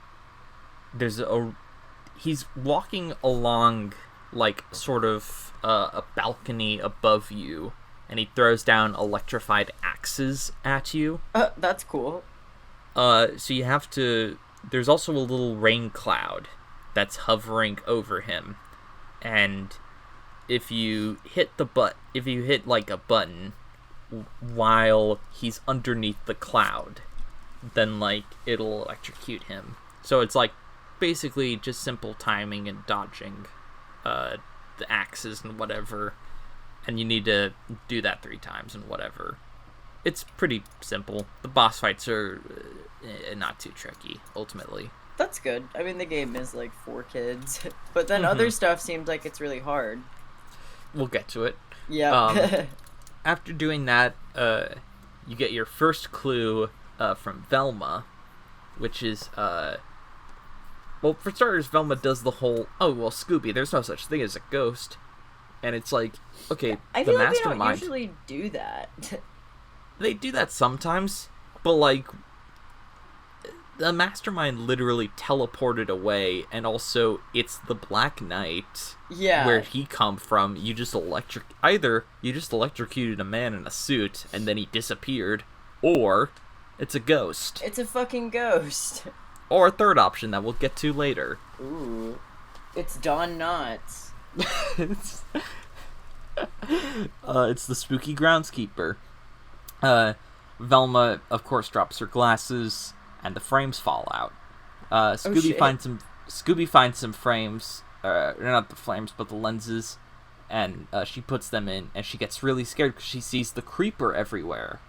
Speaker 1: he's walking along, like, sort of, a balcony above you, and he throws down electrified axes at you.
Speaker 2: That's cool.
Speaker 1: So you have to... There's also a little rain cloud that's hovering over him, and if you hit like a button while he's underneath the cloud, then like it'll electrocute him. So it's like basically just simple timing and dodging the axes and whatever, and you need to do that 3 times and whatever. It's pretty simple. The boss fights are not too tricky, ultimately.
Speaker 2: That's good. I mean, the game is like for kids, but then other stuff seems like it's really hard.
Speaker 1: We'll get to it.
Speaker 2: Yeah.
Speaker 1: After doing that, you get your first clue from Velma, which is, well, for starters, Velma does the whole, Scooby, there's no such thing as a ghost. And it's like, okay,
Speaker 2: I
Speaker 1: the
Speaker 2: feel like
Speaker 1: mastermind...
Speaker 2: they don't usually do that.
Speaker 1: They do that sometimes, but like, the mastermind literally teleported away, and also it's the Black Knight.
Speaker 2: Yeah.
Speaker 1: Where he come from, you just electrocuted a man in a suit, and then he disappeared, or it's a ghost.
Speaker 2: It's a fucking ghost.
Speaker 1: Or a third option that we'll get to later.
Speaker 2: Ooh. It's Don Knotts.
Speaker 1: It's the spooky groundskeeper. Velma, of course, drops her glasses, and the frames fall out. Scooby finds some frames, not the frames, but the lenses, and she puts them in, and she gets really scared because she sees the creeper everywhere.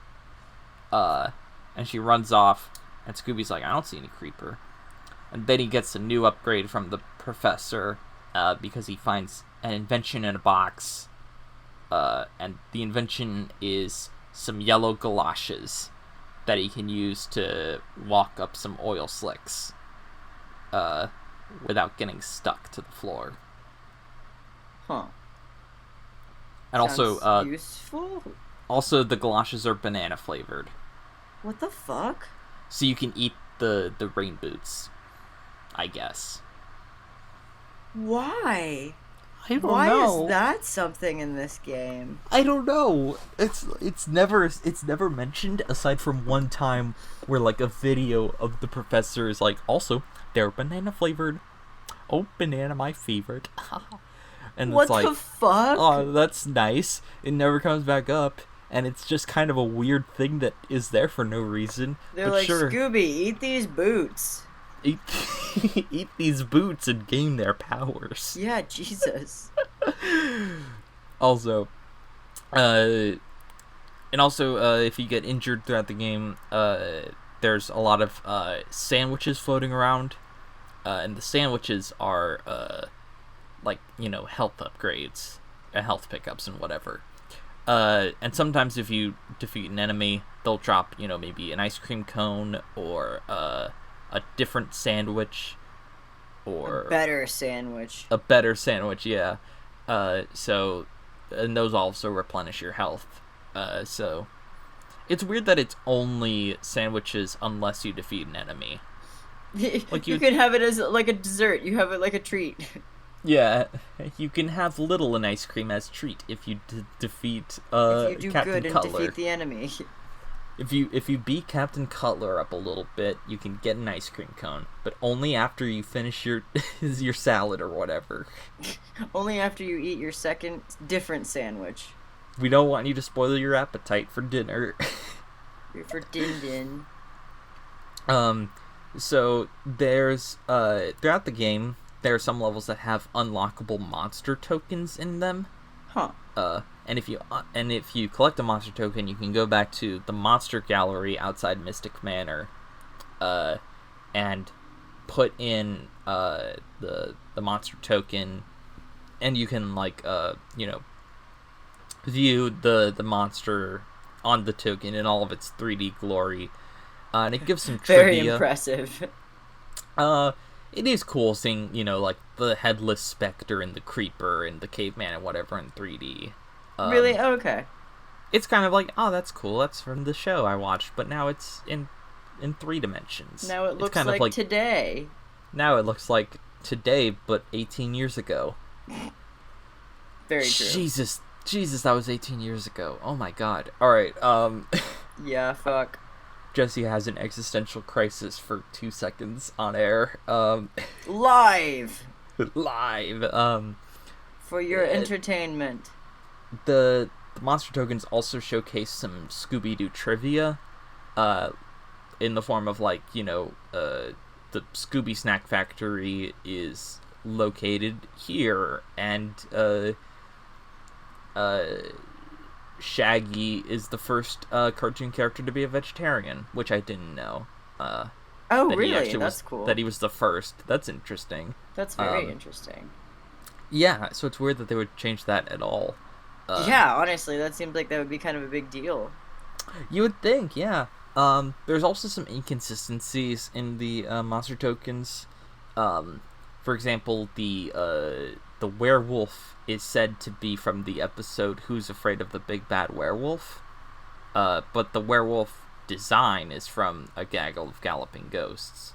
Speaker 1: And she runs off, and Scooby's like, I don't see any creeper. And then he gets a new upgrade from the professor, because he finds an invention in a box, and the invention is some yellow galoshes that he can use to walk up some oil slicks without getting stuck to the floor.
Speaker 2: Huh.
Speaker 1: And
Speaker 2: Sounds
Speaker 1: also,
Speaker 2: useful?
Speaker 1: Also, the galoshes are banana flavored.
Speaker 2: What the fuck?
Speaker 1: So you can eat the rain boots, I guess.
Speaker 2: Why?
Speaker 1: I don't know.
Speaker 2: Why is that something in this game?
Speaker 1: I don't know. It's never mentioned aside from one time where like a video of the professor is like, also they're banana flavored. Oh, banana, my favorite. And
Speaker 2: What
Speaker 1: it's like,
Speaker 2: the fuck?
Speaker 1: oh, that's nice. It never comes back up. And it's just kind of a weird thing that is there for no reason.
Speaker 2: They're
Speaker 1: but
Speaker 2: like,
Speaker 1: sure,
Speaker 2: Scooby, eat these boots.
Speaker 1: eat, eat these boots and gain their powers.
Speaker 2: Yeah, Jesus.
Speaker 1: Also, and also, if you get injured throughout the game, there's a lot of sandwiches floating around, and the sandwiches are like, health upgrades, health pickups and whatever. And sometimes if you defeat an enemy, they'll drop, maybe an ice cream cone or a different sandwich, or
Speaker 2: A better sandwich,
Speaker 1: yeah. So, and those also replenish your health. So it's weird that it's only sandwiches unless you defeat an enemy.
Speaker 2: Like you can have it as like a dessert. You have it like a treat.
Speaker 1: Yeah, you can have little and ice cream as treat if you defeat
Speaker 2: if you do
Speaker 1: Captain
Speaker 2: good and
Speaker 1: Cutler.
Speaker 2: defeat the enemy.
Speaker 1: If you beat Captain Cutler up a little bit, you can get an ice cream cone, but only after you finish your your salad or whatever.
Speaker 2: Only after you eat your second different sandwich.
Speaker 1: We don't want you to spoil your appetite for dinner.
Speaker 2: For din.
Speaker 1: So there's throughout the game, there are some levels that have unlockable monster tokens in them.
Speaker 2: Huh.
Speaker 1: And if you collect a monster token, you can go back to the monster gallery outside Mystic Manor, and put in the monster token, and you can view the monster on the token in all of its 3D glory, and it gives some trivia.
Speaker 2: Very impressive.
Speaker 1: It is cool seeing, the headless specter and the creeper and the caveman and whatever in 3D.
Speaker 2: Really? Oh, okay.
Speaker 1: It's kind of like, oh, that's cool. That's from the show I watched, but now it's in 3 dimensions.
Speaker 2: Now it looks
Speaker 1: kind
Speaker 2: like today.
Speaker 1: Now it looks like today, but 18 years ago.
Speaker 2: Very true.
Speaker 1: Jesus, that was 18 years ago. Oh my god. All right.
Speaker 2: Yeah. Fuck.
Speaker 1: Jessie has an existential crisis for 2 seconds on air.
Speaker 2: Live. For your entertainment.
Speaker 1: The monster tokens also showcase some Scooby-Doo trivia, in the form of the Scooby Snack Factory is located here, and Shaggy is the first cartoon character to be a vegetarian, which I didn't know.
Speaker 2: Oh, really? That's cool.
Speaker 1: That he was the first. That's interesting.
Speaker 2: That's very interesting.
Speaker 1: Yeah, so it's weird that they would change that at all.
Speaker 2: Yeah, honestly, that seems like that would be kind of a big deal.
Speaker 1: You would think, yeah. There's also some inconsistencies in the monster tokens. For example, the werewolf is said to be from the episode Who's Afraid of the Big Bad Werewolf, but the werewolf design is from A Gaggle of Galloping Ghosts.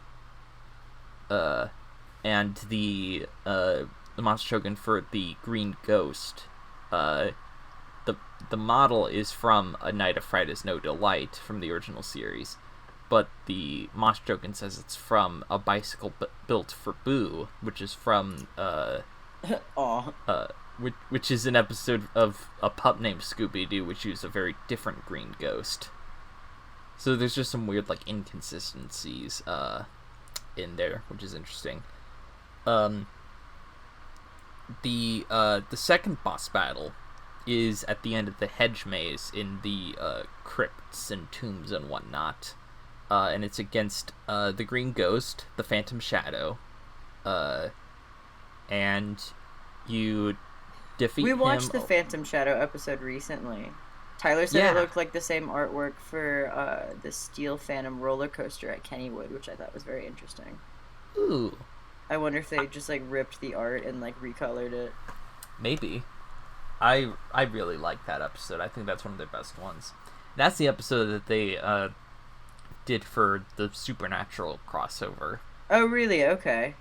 Speaker 1: And the monster token for the green ghost, the model is from A Night of Fright is No Delight from the original series, but the monster token says it's from A Bicycle Built for Boo, which is from which is an episode of a pup named Scooby-Doo, which used a very different green ghost. So there's just some weird inconsistencies in there, which is interesting. The second boss battle is at the end of the hedge maze in the crypts and tombs and whatnot, and it's against the green ghost, the Phantom Shadow, and you defeat him.
Speaker 2: We watched the Phantom Shadow episode recently. Tyler said it looked like the same artwork for the Steel Phantom roller coaster at Kennywood, which I thought was very interesting.
Speaker 1: Ooh.
Speaker 2: I wonder if they just ripped the art and recolored it.
Speaker 1: Maybe. I really like that episode. I think that's one of their best ones. That's the episode that they did for the Supernatural crossover.
Speaker 2: Oh, really? Okay.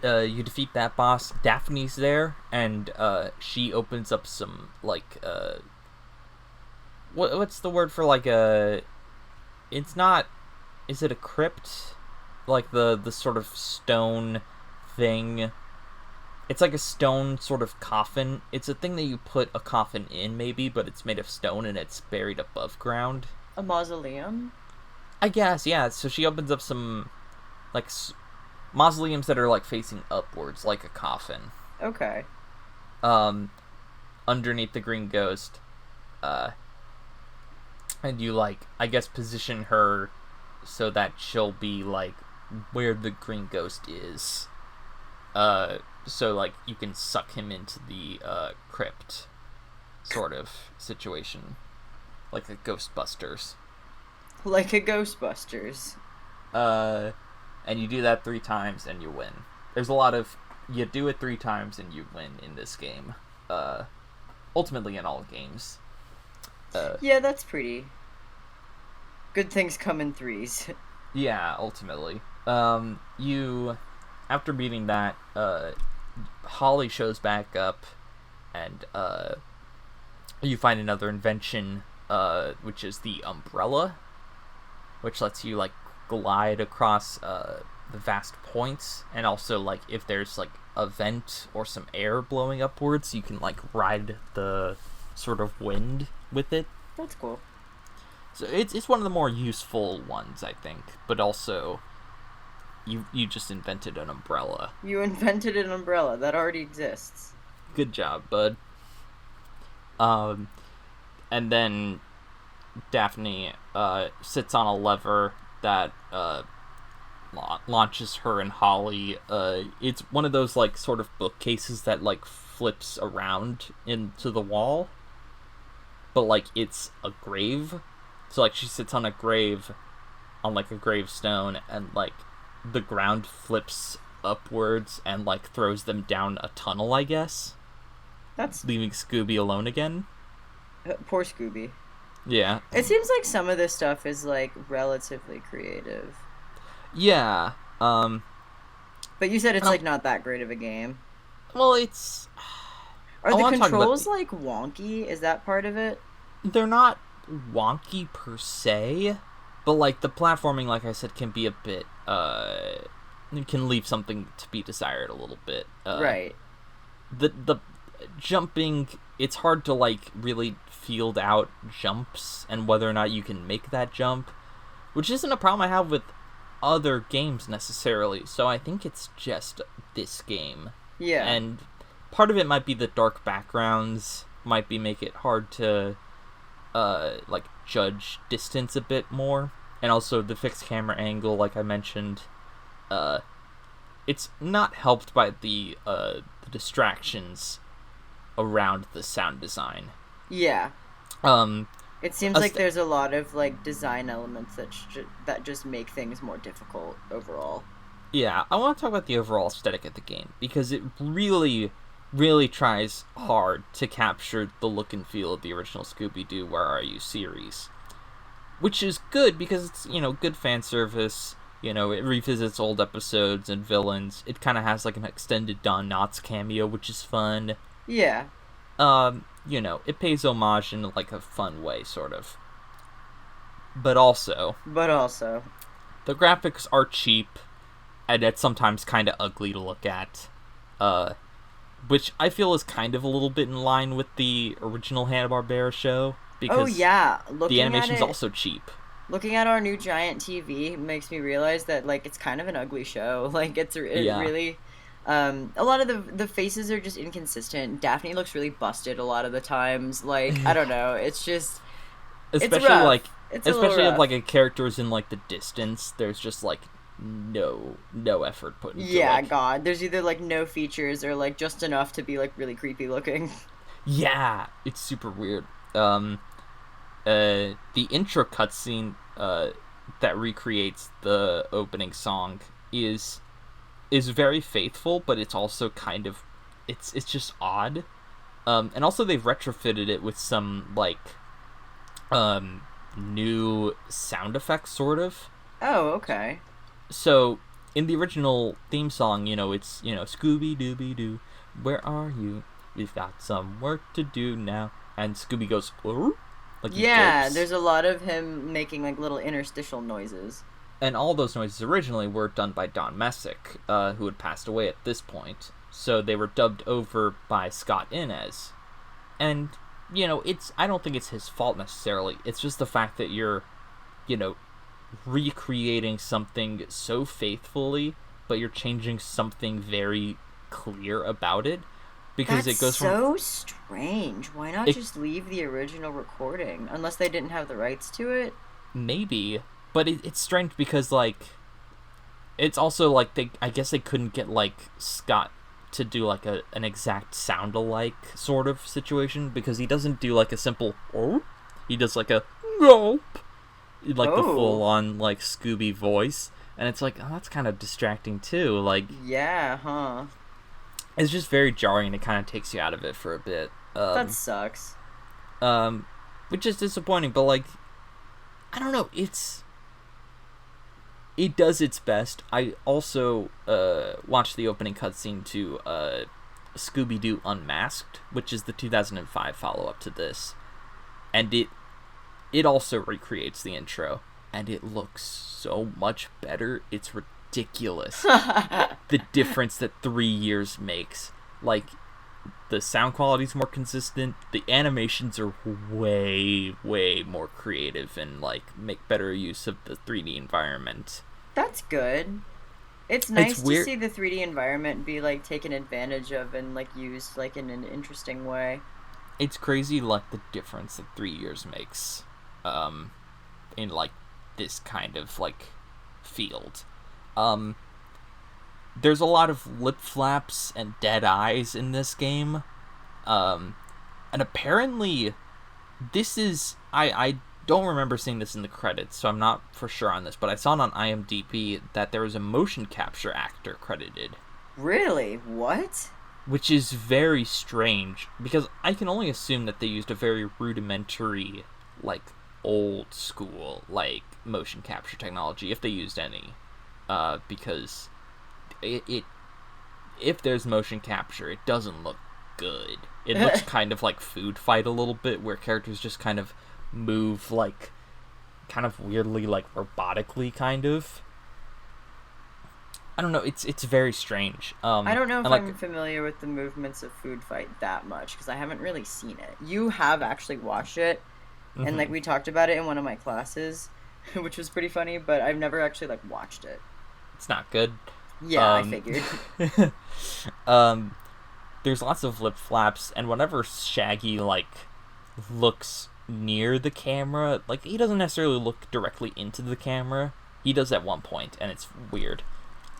Speaker 1: You defeat that boss. Daphne's there, and she opens up some what's the word for it's not, is it a crypt? The sort of stone thing It's like a stone sort of coffin. It's a thing that you put a coffin in, maybe, but it's made of stone and it's buried above ground.
Speaker 2: A mausoleum?
Speaker 1: I guess, yeah. So she opens up some, like, mausoleums that are, like, facing upwards, like a coffin.
Speaker 2: Okay.
Speaker 1: Underneath the green ghost. And you, like, I guess position her so that she'll be, like, where the green ghost is. So, like, you can suck him into the, crypt sort of situation. Like a Ghostbusters.
Speaker 2: Like a Ghostbusters.
Speaker 1: And you do that 3 times and you win. There's a lot of, you do it 3 times and you win in this game. Ultimately in all games.
Speaker 2: Yeah, that's pretty. Good things come in 3s.
Speaker 1: Yeah, ultimately. After beating that, Holly shows back up, and, you find another invention, which is the umbrella, which lets you, like, glide across, the vast points, and also, like, if there's, like, a vent or some air blowing upwards, you can, like, ride the sort of wind with it.
Speaker 2: That's cool.
Speaker 1: So it's one of the more useful ones, I think, but also you just invented an umbrella.
Speaker 2: You invented an umbrella that already exists.
Speaker 1: Good job, bud. And then Daphne sits on a lever that launches her and Holly. It's one of those, like, sort of bookcases that, like, flips around into the wall, but, like, it's a grave. So, like, she sits on a grave, on, like, a gravestone, and, like, the ground flips upwards and, like, throws them down a tunnel, I guess.
Speaker 2: That's...
Speaker 1: leaving Scooby alone again.
Speaker 2: Poor Scooby.
Speaker 1: Yeah.
Speaker 2: It seems like some of this stuff is, like, relatively creative.
Speaker 1: Yeah.
Speaker 2: But you said it's, like, not that great of a game.
Speaker 1: Well, it's...
Speaker 2: Are the controls, like, wonky? Is that part of it?
Speaker 1: They're not wonky per se, but, like, the platforming, like I said, can be a bit, can leave something to be desired a little bit.
Speaker 2: Right.
Speaker 1: The jumping, it's hard to, like, really field out jumps and whether or not you can make that jump, which isn't a problem I have with other games necessarily, so I think it's just this game.
Speaker 2: Yeah.
Speaker 1: And part of it might be the dark backgrounds, might be make it hard to like, judge distance a bit more, and also the fixed camera angle, like I mentioned. It's not helped by the distractions around the sound design.
Speaker 2: Yeah. It seems like there's a lot of, like, design elements that just make things more difficult overall.
Speaker 1: Yeah, I want to talk about the overall aesthetic of the game, because it really, really tries hard to capture the look and feel of the original Scooby-Doo Where Are You series. Which is good, because it's, you know, good fan service. You know, it revisits old episodes and villains. It kind of has, like, an extended Don Knotts cameo, which is fun.
Speaker 2: Yeah.
Speaker 1: You know, it pays homage in, like, a fun way, sort of. But also, the graphics are cheap, and it's sometimes kind of ugly to look at. Which I feel is kind of a little bit in line with the original Hanna-Barbera show, because the animation's also cheap.
Speaker 2: Looking at our new giant TV makes me realize that, like, it's kind of an ugly show. Like, really... a lot of the faces are just inconsistent. Daphne looks really busted a lot of the times. Like, I don't know. It's just...
Speaker 1: Especially,
Speaker 2: it's rough.
Speaker 1: like...
Speaker 2: It's
Speaker 1: especially if, like, a character's in, like, the distance, there's just, like, no effort put into it.
Speaker 2: Yeah, like, God. There's either, like, no features or, like, just enough to be, like, really creepy looking.
Speaker 1: Yeah, it's super weird. The intro cutscene that recreates the opening song is very faithful, but it's also kind of it's just odd. And also they've retrofitted it with some, like, new sound effects, sort of.
Speaker 2: Oh, okay.
Speaker 1: So in the original theme song, you know, it's, you know, Scooby-Dooby-Doo, where are you? We've got some work to do now. And Scooby goes, "Whoa?" Like,
Speaker 2: yeah, there's a lot of him making, like, little interstitial noises. And
Speaker 1: all those noises originally were done by Don Messick, who had passed away at this point. So they were dubbed over by Scott Inez. And, I don't think it's his fault necessarily. It's just the fact that you're, recreating something so faithfully, but you're changing something very clear about it. Because
Speaker 2: That's
Speaker 1: it goes
Speaker 2: so strange. Why not just leave the original recording? Unless they didn't have the rights to it?
Speaker 1: Maybe. But it's strange because, it's also, I guess they couldn't get, Scott to do, an exact sound-alike sort of situation, because he doesn't do, a simple, oh, he does, a, nope, the full-on, Scooby voice, and it's that's kind of distracting, too,
Speaker 2: Yeah, huh.
Speaker 1: It's just very jarring, and it kind of takes you out of it for a bit.
Speaker 2: That sucks.
Speaker 1: Which is disappointing, but, I don't know, it does its best. I also watched the opening cutscene to Scooby-Doo Unmasked, which is the 2005 follow-up to this. And it also recreates the intro, and it looks so much better. It's ridiculous. The difference that 3 years makes. The sound quality's more consistent, the animations are way, way more creative and, make better use of the 3D environment.
Speaker 2: That's good. It's nice to see the 3D environment be, taken advantage of and, used, in an interesting way.
Speaker 1: It's crazy, the difference that 3 years makes, in, this kind of, field. There's a lot of lip flaps and dead eyes in this game. And apparently, this is... I don't remember seeing this in the credits, so I'm not for sure on this, but I saw it on IMDb that there was a motion capture actor credited.
Speaker 2: Really? What?
Speaker 1: Which is very strange, because I can only assume that they used a very rudimentary, old school, motion capture technology, if they used any. Because if there's motion capture, it doesn't look good. It looks kind of like Food Fight a little bit, where characters just kind of move, kind of weirdly, robotically, kind of. I don't know, it's very strange.
Speaker 2: I don't know if I'm familiar with the movements of Food Fight that much, because I haven't really seen it. You have actually watched it, and, we talked about it in one of my classes, which was pretty funny, but I've never actually, watched it.
Speaker 1: It's not good.
Speaker 2: Yeah, I figured.
Speaker 1: There's lots of lip flaps, and whenever Shaggy, looks near the camera, he doesn't necessarily look directly into the camera. He does at one point, and it's weird.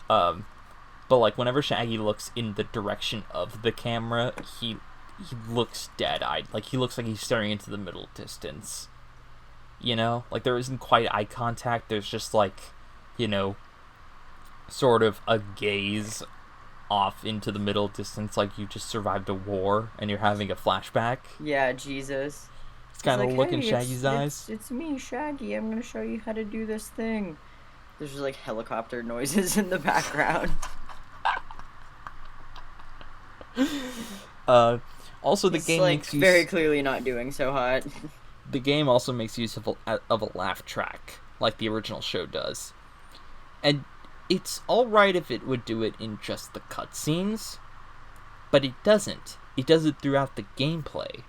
Speaker 1: But, whenever Shaggy looks in the direction of the camera, he looks dead-eyed. He looks like he's staring into the middle distance. There isn't quite eye contact, there's just, sort of a gaze off into the middle distance, you just survived a war and you're having a flashback.
Speaker 2: Yeah, Jesus.
Speaker 1: It's kind of look in Shaggy's eyes.
Speaker 2: It's me, Shaggy. I'm going to show you how to do this thing. There's just helicopter noises in the background.
Speaker 1: Also, the game makes use...
Speaker 2: very clearly not doing so hot.
Speaker 1: The game also makes use of a laugh track, like the original show does. And it's alright if it would do it in just the cutscenes, but it doesn't. It does it throughout the gameplay.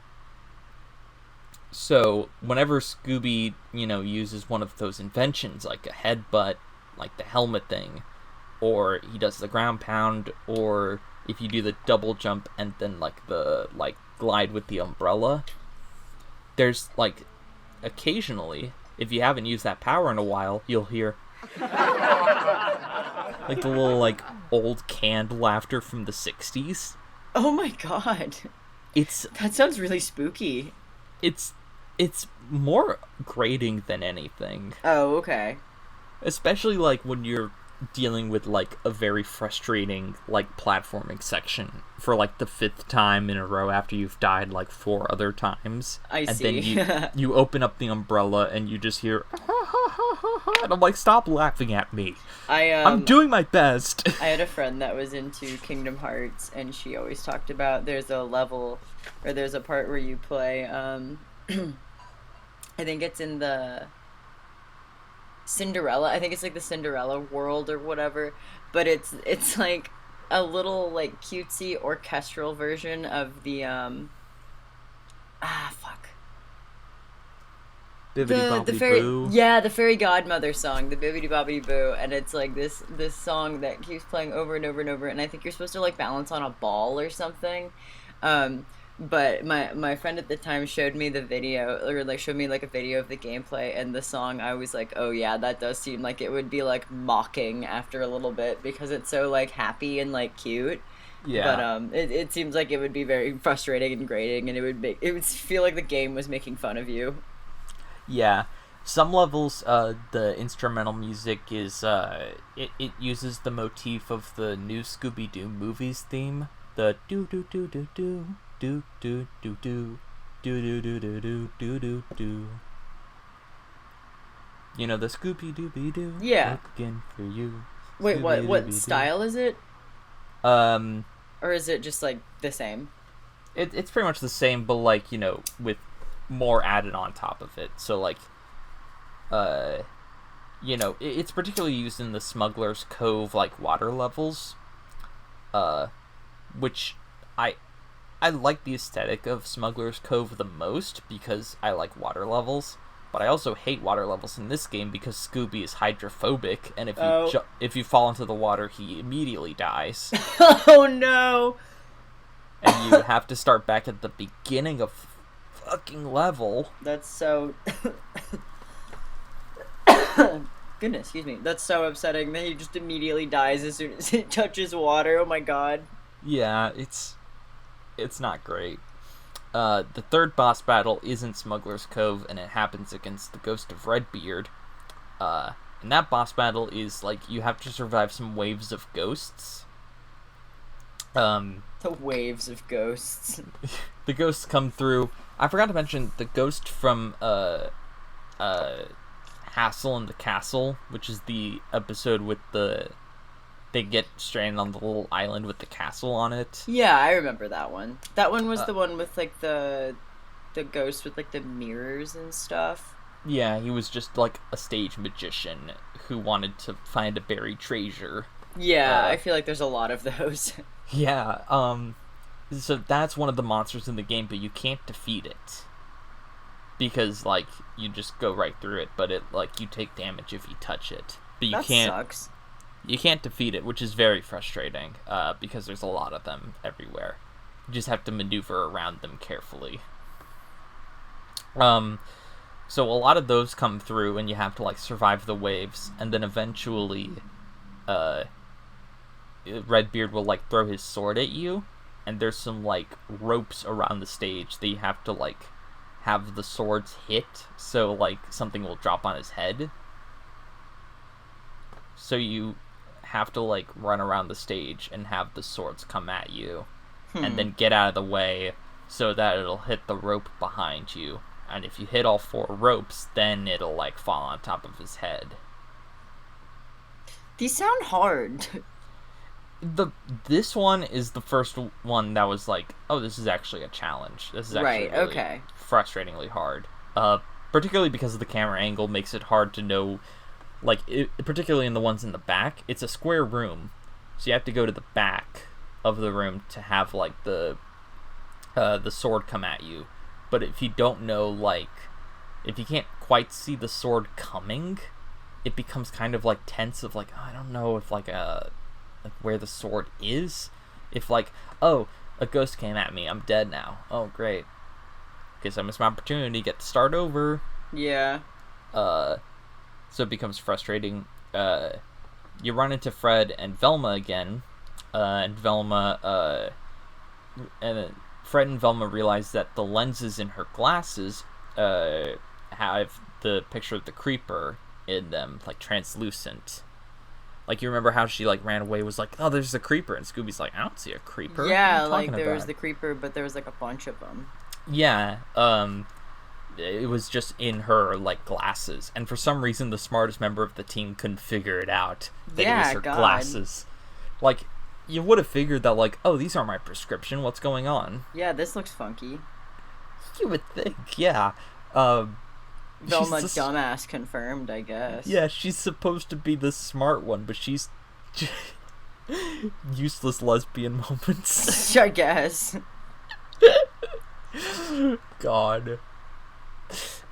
Speaker 1: So, whenever Scooby, uses one of those inventions, like a headbutt, like the helmet thing, or he does the ground pound, or if you do the double jump and then, the glide with the umbrella, there's, occasionally, if you haven't used that power in a while, you'll hear... the little, old canned laughter from the 60s.
Speaker 2: Oh my god. That sounds really spooky.
Speaker 1: It's more grating than anything.
Speaker 2: Oh, okay.
Speaker 1: Especially, when you're dealing with, a very frustrating, platforming section for, the 5th time in a row after you've died, 4 other times.
Speaker 2: I see.
Speaker 1: And then you open up the umbrella and you just hear, and I'm stop laughing at me. I'm doing my best.
Speaker 2: I had a friend that was into Kingdom Hearts, and she always talked about there's a part where you play, I think it's in the Cinderella. I think it's the Cinderella world or whatever. But it's a little like cutesy orchestral version of the fuck. The fairy,
Speaker 1: Boo.
Speaker 2: yeah, the fairy godmother song, the Bibbidi Bobbidi Boo, and it's like this song that keeps playing over and over and over, and I think you're supposed to like balance on a ball or something. But my friend at the time showed me the video, or like showed me like a video of the gameplay and the song. I was like, oh yeah, that does seem like it would be like mocking after a little bit because it's so like happy and like cute.
Speaker 1: Yeah.
Speaker 2: But it seems like it would be very frustrating and grating, and it would feel like the game was making fun of you.
Speaker 1: Yeah, some levels, the instrumental music is, it uses the motif of the new Scooby-Doo movies theme. The do-do-do-do-do, do-do-do-do, do-do-do-do-do-do-do-do. You know, the Scooby-Dooby-Doo.
Speaker 2: Yeah.
Speaker 1: Looking for you.
Speaker 2: Wait, what style is it? Or is it just, like, the same?
Speaker 1: It's pretty much the same, but, like, you know, with more added on top of it. So like you know, it's particularly used in the Smuggler's Cove like water levels, which I like the aesthetic of Smuggler's Cove the most because I like water levels, but I also hate water levels in this game because Scooby is hydrophobic, and if you fall into the water he immediately dies.
Speaker 2: Oh no.
Speaker 1: And you have to start back at the beginning of fucking level.
Speaker 2: That's so goodness, excuse me. That's so upsetting that he just immediately dies as soon as he touches water. Oh my god.
Speaker 1: Yeah, it's not great. The third boss battle is in Smuggler's Cove, and it happens against the Ghost of Redbeard. And that boss battle is like you have to survive some waves of ghosts.
Speaker 2: The waves of ghosts.
Speaker 1: The ghosts come through. I forgot to mention the ghost from Hassel in the Castle, which is the episode with they get stranded on the little island with the castle on it.
Speaker 2: Yeah, I remember that one. That one was the one with like the ghost with like the mirrors and stuff.
Speaker 1: Yeah, he was just like a stage magician who wanted to find a buried treasure.
Speaker 2: Yeah, I feel like there's a lot of those.
Speaker 1: Yeah, so that's one of the monsters in the game, but you can't defeat it. Because, like, you just go right through it, but it, like, you take damage if you touch it. But you
Speaker 2: sucks.
Speaker 1: You can't defeat it, which is very frustrating, because there's a lot of them everywhere. You just have to maneuver around them carefully. So a lot of those come through, and you have to, like, survive the waves, and then eventually, Redbeard will, like, throw his sword at you, and there's some, like, ropes around the stage that you have to, like, have the swords hit, so, like, something will drop on his head. So you have to, like, run around the stage and have the swords come at you, and then get out of the way so that it'll hit the rope behind you. And if you hit all 4 ropes, then it'll, like, fall on top of his head.
Speaker 2: These sound hard.
Speaker 1: This one is the first one that was like, oh, this is actually a challenge. This is actually really frustratingly hard. Particularly because of the camera angle makes it hard to know, like, particularly in the ones in the back. It's a square room, so you have to go to the back of the room to have, like, the sword come at you. But if you don't know, like, if you can't quite see the sword coming, it becomes kind of, like, tense of, like, oh, I don't know if, like, where the sword is. If, like, oh, a ghost came at me, I'm dead now. Oh, great. Guess I missed my opportunity, get to start over.
Speaker 2: Yeah.
Speaker 1: So it becomes frustrating. You run into Fred and Velma again, and Velma, Fred and Velma realize that the lenses in her glasses, have the picture of the creeper in them, like, translucent. Like, you remember how she, like, ran away, was like, oh, there's a creeper, and Scooby's like, I don't see a creeper.
Speaker 2: Yeah, like, there was the creeper, but there was, like, a bunch of them.
Speaker 1: Yeah, it was just in her, like, glasses, and for some reason, the smartest member of the team couldn't figure it out, that it was her glasses. Like, you would have figured that, like, oh, these are my prescription, what's going on?
Speaker 2: Yeah, this looks funky.
Speaker 1: You would think, yeah.
Speaker 2: Velma dumbass confirmed, I guess.
Speaker 1: Yeah, she's supposed to be the smart one, but she's Useless lesbian moments.
Speaker 2: I guess.
Speaker 1: God.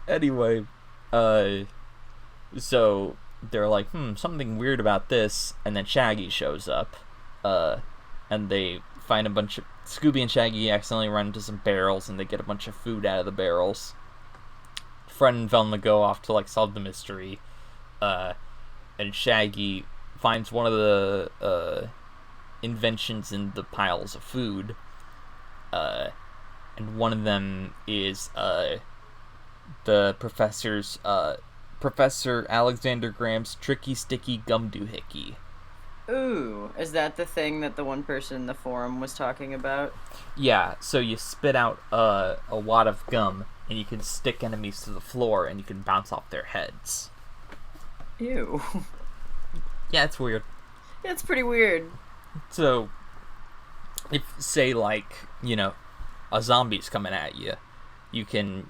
Speaker 1: Anyway, so they're like, something weird about this, and then Shaggy shows up, and they find a bunch of... Scooby and Shaggy accidentally run into some barrels, and they get a bunch of food out of the barrels. Fred and Velma go off to, like, solve the mystery, and Shaggy finds one of the, inventions in the piles of food, and one of them is, the professor's, Professor Alexander Graham's Tricky Sticky Gum Doohickey.
Speaker 2: Ooh, is that the thing that the one person in the forum was talking about?
Speaker 1: Yeah, so you spit out a wad of gum, and you can stick enemies to the floor, and you can bounce off their heads.
Speaker 2: Ew.
Speaker 1: Yeah, it's weird.
Speaker 2: Yeah, it's pretty weird.
Speaker 1: So, if, say, like, a zombie's coming at you, you can,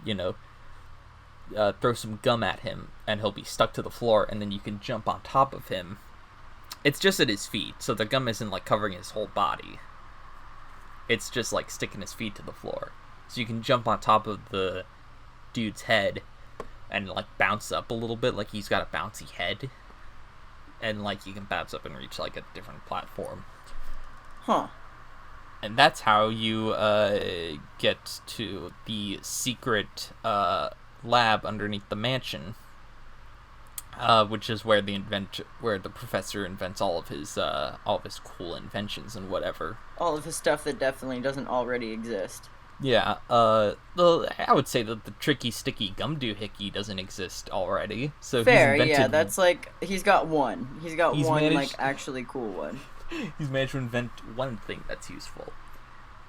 Speaker 1: throw some gum at him, and he'll be stuck to the floor, and then you can jump on top of him. It's just at his feet, so the gum isn't, like, covering his whole body. It's just, like, sticking his feet to the floor. So you can jump on top of the dude's head and, like, bounce up a little bit, like he's got a bouncy head. And, like, you can bounce up and reach, like, a different platform.
Speaker 2: Huh.
Speaker 1: And that's how you, get to the secret, lab underneath the mansion. Which is where where the professor invents all of his cool inventions and whatever.
Speaker 2: All of his stuff that definitely doesn't already exist.
Speaker 1: Yeah, I would say that the Tricky Sticky Gum Doohickey doesn't exist already. So
Speaker 2: fair,
Speaker 1: he's invented,
Speaker 2: yeah, that's like, he's got one. He's got one,
Speaker 1: managed,
Speaker 2: like, actually cool one.
Speaker 1: He's managed to invent one thing that's useful.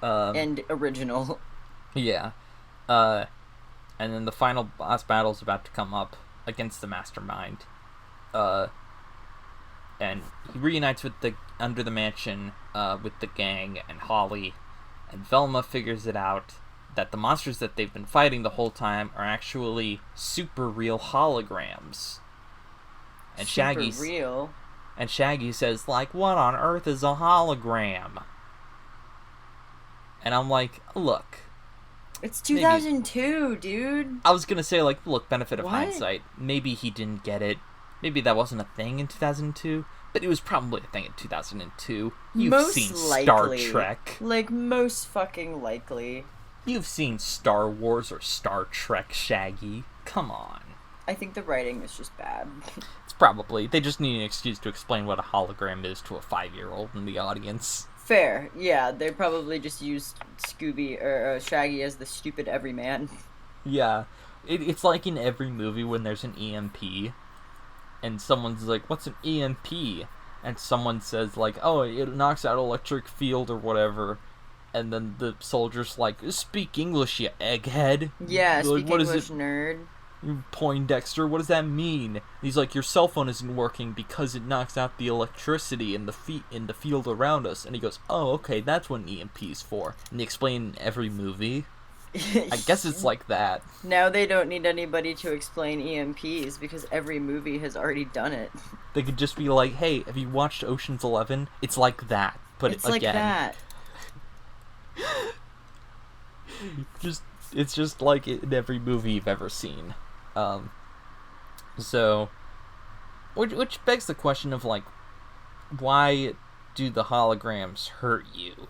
Speaker 2: And original.
Speaker 1: Yeah. And then the final boss battle is about to come up against the Mastermind. And he reunites with under the mansion, with the gang and Holly, and Velma figures it out that the monsters that they've been fighting the whole time are actually super real holograms. And
Speaker 2: Super real?
Speaker 1: And Shaggy says, like, what on earth is a hologram? And I'm like, look.
Speaker 2: It's 2002, dude.
Speaker 1: I was gonna say, like, look, benefit of
Speaker 2: What?
Speaker 1: hindsight. Maybe he didn't get it. Maybe that wasn't a thing in 2002. But it was probably a thing in 2002. You've seen Star Trek.
Speaker 2: Like, most fucking likely.
Speaker 1: You've seen Star Wars or Star Trek, Shaggy. Come on.
Speaker 2: I think the writing was just bad.
Speaker 1: It's probably. They just need an excuse to explain what a hologram is to a 5-year-old in the audience.
Speaker 2: Fair, yeah. They probably just used Shaggy as the stupid everyman.
Speaker 1: Yeah. It's like in every movie when there's an EMP, and someone's like, what's an EMP? And someone says, like, oh, it knocks out electric field or whatever. And then the soldier's like, speak English, you egghead.
Speaker 2: Yeah,
Speaker 1: like,
Speaker 2: speak English, nerd.
Speaker 1: Poindexter, what does that mean? And he's like, your cell phone isn't working because it knocks out the electricity in the field around us. And he goes, oh, okay, that's what an EMP's for. And they explain in every movie. I guess it's like that.
Speaker 2: Now they don't need anybody to explain EMPs because every movie has already done it.
Speaker 1: They could just be like, hey, have you watched Ocean's 11? It's like that, but
Speaker 2: it's like that.
Speaker 1: It's just like in every movie you've ever seen. So, which begs the question of, like, why do the holograms hurt you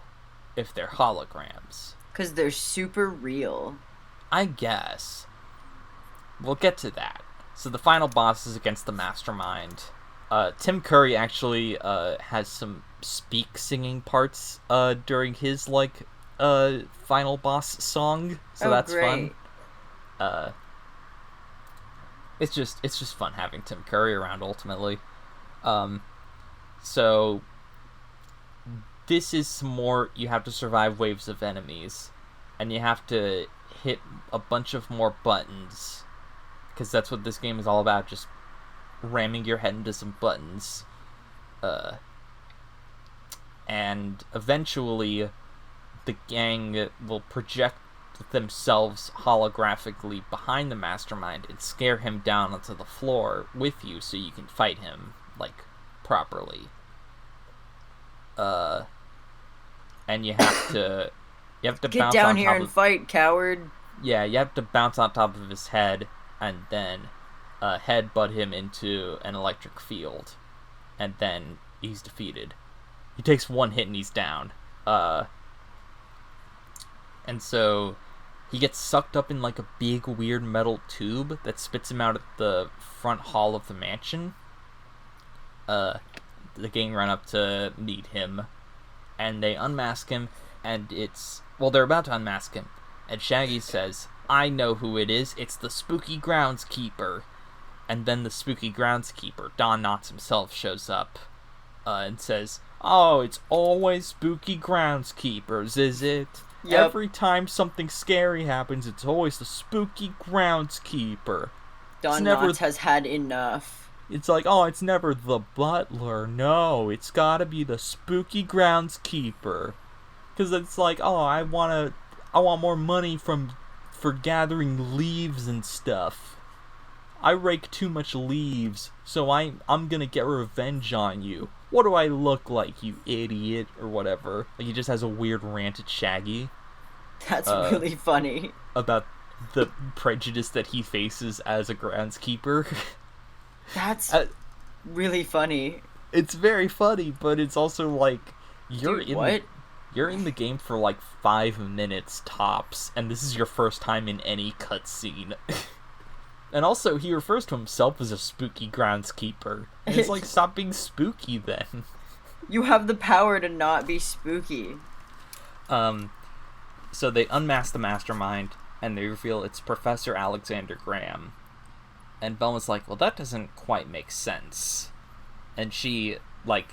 Speaker 1: if they're holograms?
Speaker 2: Because they're super real.
Speaker 1: I guess. We'll get to that. So the final boss is against the Mastermind. Tim Curry actually has some singing parts during his, like, final boss song. So that's
Speaker 2: great.
Speaker 1: fun. It's just fun having Tim Curry around ultimately. So this is some more, you have to survive waves of enemies, and you have to hit a bunch of more buttons, because that's what this game is all about, just ramming your head into some buttons. And eventually the gang will project themselves holographically behind the Mastermind and scare him down onto the floor with you so you can fight him, like, properly. and you have to
Speaker 2: Get
Speaker 1: bounce
Speaker 2: down
Speaker 1: on
Speaker 2: here
Speaker 1: top
Speaker 2: and
Speaker 1: of,
Speaker 2: fight, coward.
Speaker 1: yeah, you have to bounce on top of his head and then headbutt him into an electric field, and then he's defeated. He takes one hit and he's down. And so he gets sucked up in like a big weird metal tube that spits him out at the front hall of the mansion. The gang run up to meet him, and they unmask him, and they're about to unmask him, and Shaggy says, "I know who it is, it's the spooky groundskeeper." And then the spooky groundskeeper, Don Knotts himself, shows up, and says, "Oh, it's always spooky groundskeepers, is it? Yep. Every time something scary happens, it's always the spooky groundskeeper."
Speaker 2: Don Knotts has had enough.
Speaker 1: It's like, oh, it's never the butler. No, it's gotta be the spooky groundskeeper. Because it's like, oh, I want more money for gathering leaves and stuff. I rake too much leaves, so I'm gonna get revenge on you. What do I look like, you idiot, or whatever? Like, he just has a weird rant at Shaggy.
Speaker 2: That's really funny.
Speaker 1: About the prejudice that he faces as a groundskeeper.
Speaker 2: That's really funny.
Speaker 1: It's very funny, but it's also like, you're in the game for like 5 minutes tops, and this is your first time in any cutscene. And also, he refers to himself as a spooky groundskeeper. And it's like, stop being spooky then.
Speaker 2: You have the power to not be spooky.
Speaker 1: So they unmask the mastermind, and they reveal it's Professor Alexander Graham. And Velma's like, well, that doesn't quite make sense. And she, like,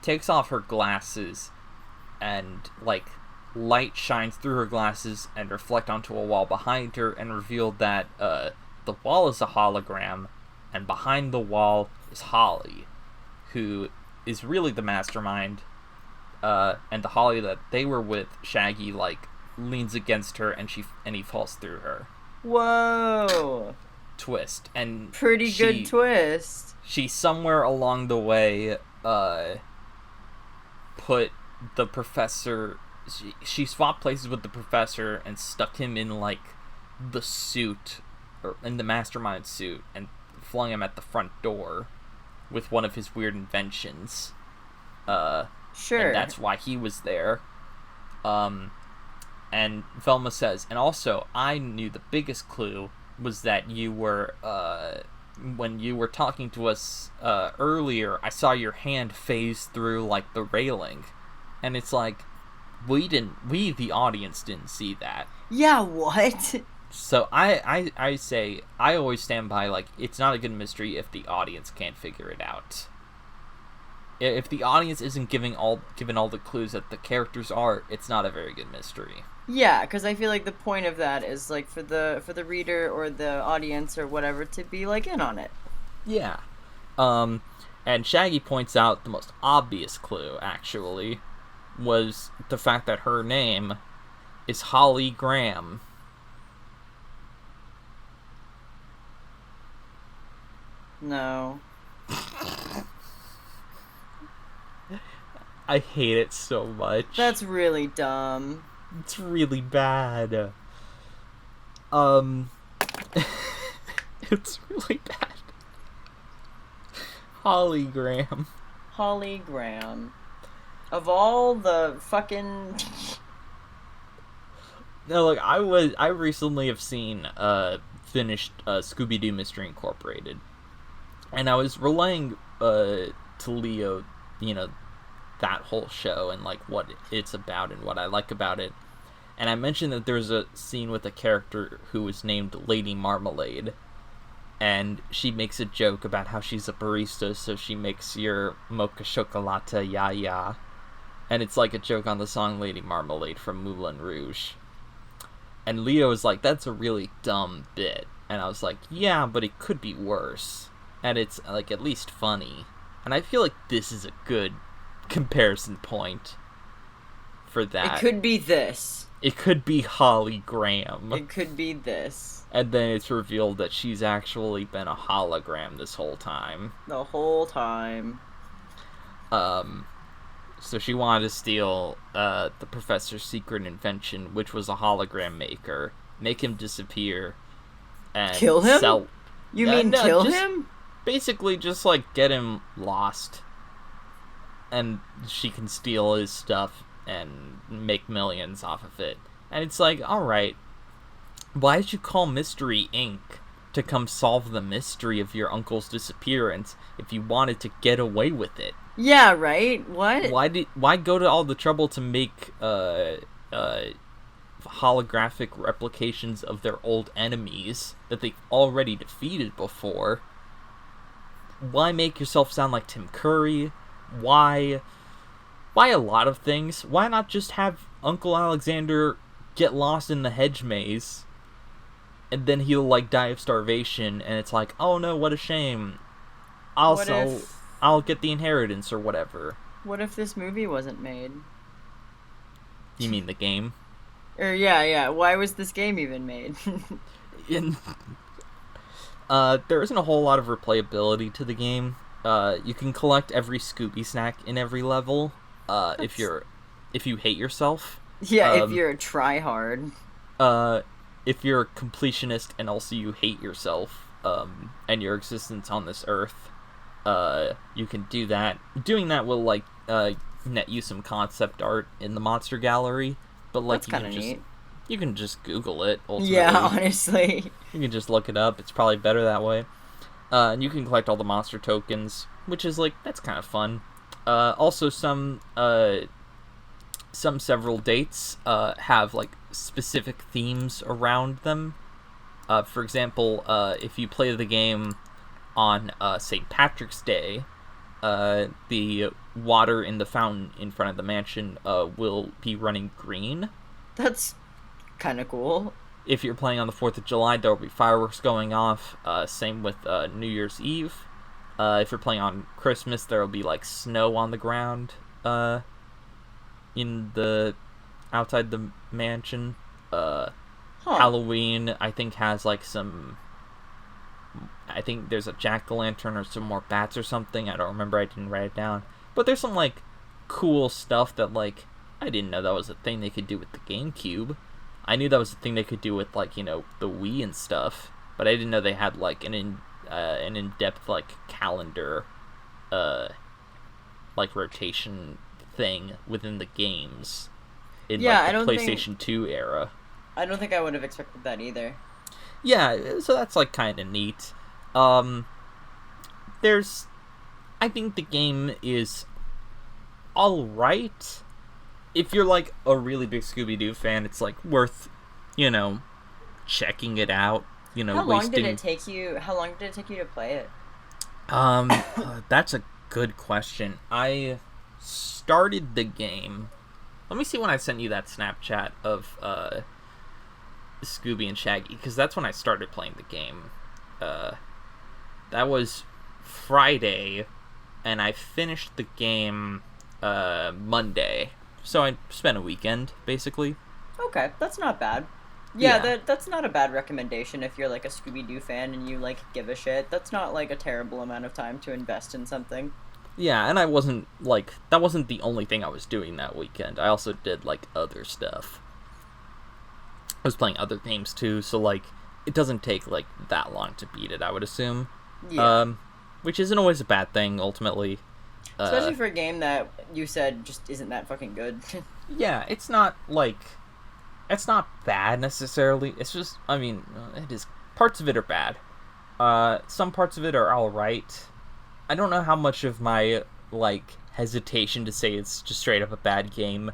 Speaker 1: takes off her glasses, and, like, light shines through her glasses and reflect onto a wall behind her, and reveal that, the wall is a hologram, and behind the wall is Holly, who is really the mastermind, and the Holly that they were with, Shaggy, like, leans against her, and he falls through her.
Speaker 2: Whoa!
Speaker 1: Twist. And
Speaker 2: pretty good twist.
Speaker 1: She somewhere along the way, put the professor... She swapped places with the professor and stuck him in, like, the suit... or in the mastermind suit, and flung him at the front door with one of his weird inventions.
Speaker 2: Sure.
Speaker 1: And that's why he was there. And Velma says, and also, I knew the biggest clue was that you were, when you were talking to us, earlier, I saw your hand phase through, like, the railing. And it's like, we, the audience, didn't see that.
Speaker 2: Yeah, what?
Speaker 1: So I say, I always stand by, like, it's not a good mystery if the audience can't figure it out. If the audience isn't given all the clues that the characters are, it's not a very good mystery.
Speaker 2: Yeah, because I feel like the point of that is, like, for the reader or the audience or whatever to be, like, in on it.
Speaker 1: Yeah. And Shaggy points out the most obvious clue, actually, was the fact that her name is Holly Graham.
Speaker 2: No.
Speaker 1: I hate it so much.
Speaker 2: That's really dumb.
Speaker 1: It's really bad. It's really bad. Holly Graham.
Speaker 2: Holly Graham. Of all the fucking...
Speaker 1: No, like, I recently have seen, finished, Scooby-Doo Mystery Incorporated. And I was relaying, to Leo, you know, that whole show and, like, what it's about and what I like about it. And I mentioned that there's a scene with a character who is named Lady Marmalade. And she makes a joke about how she's a barista, so she makes your mocha chocolate ya. And it's like a joke on the song Lady Marmalade from Moulin Rouge. And Leo was like, that's a really dumb bit. And I was like, yeah, but it could be worse. And it's, like, at least funny. And I feel like this is a good comparison point for that.
Speaker 2: It could be this.
Speaker 1: It could be Holly Graham.
Speaker 2: It could be this.
Speaker 1: And then it's revealed that she's actually been a hologram this whole time.
Speaker 2: The whole time.
Speaker 1: So she wanted to steal the professor's secret invention, which was a hologram maker, make him disappear, and
Speaker 2: kill him.
Speaker 1: Sell...
Speaker 2: You mean kill him?
Speaker 1: Basically, just like get him lost, and she can steal his stuff and make millions off of it. And it's like, all right, why did you call Mystery Inc. to come solve the mystery of your uncle's disappearance if you wanted to get away with it?
Speaker 2: Yeah, right? What?
Speaker 1: Why go to all the trouble to make holographic replications of their old enemies that they've already defeated before? Why make yourself sound like Tim Curry? Why a lot of things? Why not just have Uncle Alexander get lost in the hedge maze, and then he'll like die of starvation, and it's like, oh no, what a shame. I'll get the inheritance or whatever.
Speaker 2: What if this movie wasn't made?
Speaker 1: You mean the game?
Speaker 2: Yeah. Why was this game even made?
Speaker 1: There isn't a whole lot of replayability to the game. You can collect every Scooby snack in every level. If you hate yourself.
Speaker 2: Yeah, if you're a tryhard.
Speaker 1: If you're a completionist and also you hate yourself, and your existence on this earth, you can do that. Doing that will like net you some concept art in the monster gallery, but like
Speaker 2: that's kind of neat.
Speaker 1: You can just Google it, ultimately.
Speaker 2: Yeah, honestly.
Speaker 1: You can just look it up. It's probably better that way. And you can collect all the monster tokens, which is, like, that's kind of fun. Also, some several dates have, like, specific themes around them. For example, if you play the game on St. Patrick's Day, the water in the fountain in front of the mansion will be running green.
Speaker 2: That's kind of cool.
Speaker 1: If you're playing on the 4th of July, there will be fireworks going off. Same with New Year's Eve. If you're playing on Christmas, there will be like snow on the ground outside the mansion. Halloween, I think, has like some. I think there's a jack-o'-lantern or some more bats or something. I don't remember. I didn't write it down. But there's some like cool stuff that like I didn't know that was a thing they could do with the GameCube. I knew that was a thing they could do with, like, you know, the Wii and stuff, but I didn't know they had, like, an in-depth, like, calendar, like, rotation thing within the games in, like, the PlayStation 2 era.
Speaker 2: I don't think I would have expected that either.
Speaker 1: Yeah, so that's, like, kind of neat. I think the game is alright. If you're, like, a really big Scooby-Doo fan, it's, like, worth, you know, checking it out, you know,
Speaker 2: How long did it take you to play it?
Speaker 1: That's a good question. I started the game... Let me see when I sent you that Snapchat of, Scooby and Shaggy, because that's when I started playing the game. That was Friday, and I finished the game, Monday. So I spent a weekend, basically.
Speaker 2: Okay, that's not bad. Yeah. That's not a bad recommendation if you're, like, a Scooby-Doo fan and you, like, give a shit. That's not, like, a terrible amount of time to invest in something.
Speaker 1: Yeah, and I wasn't, like, that wasn't the only thing I was doing that weekend. I also did, like, other stuff. I was playing other games, too, so, like, it doesn't take, like, that long to beat it, I would assume.
Speaker 2: Yeah.
Speaker 1: Which isn't always a bad thing, ultimately.
Speaker 2: Especially for a game that you said just isn't that fucking good.
Speaker 1: Yeah, it's not, like... It's not bad, necessarily. It's just, I mean, it is... Parts of it are bad. Some parts of it are alright. I don't know how much of my, like, hesitation to say it's just straight up a bad game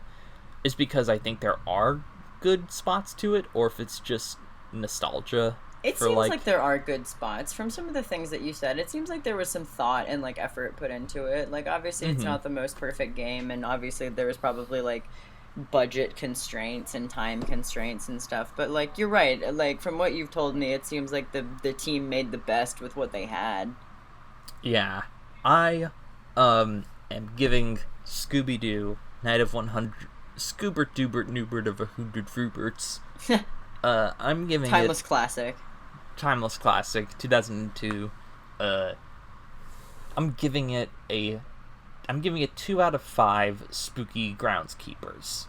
Speaker 1: is because I think there are good spots to it, or if it's just nostalgia.
Speaker 2: It seems like there are good spots. From some of the things that you said, it seems like there was some thought and, like, effort put into it. Like, obviously, it's not the most perfect game, and obviously there was probably, like, budget constraints and time constraints and stuff. But, like, you're right. Like, from what you've told me, it seems like the team made the best with what they had. Yeah.
Speaker 1: I am giving Scooby-Doo Night of 100... Scoobert-Doobert Noobert of A-Hoondrud Frooberts. I'm giving
Speaker 2: Timeless
Speaker 1: it...
Speaker 2: classic.
Speaker 1: Timeless classic, 2002. I'm giving it a I'm giving it 2 out of 5 spooky groundskeepers.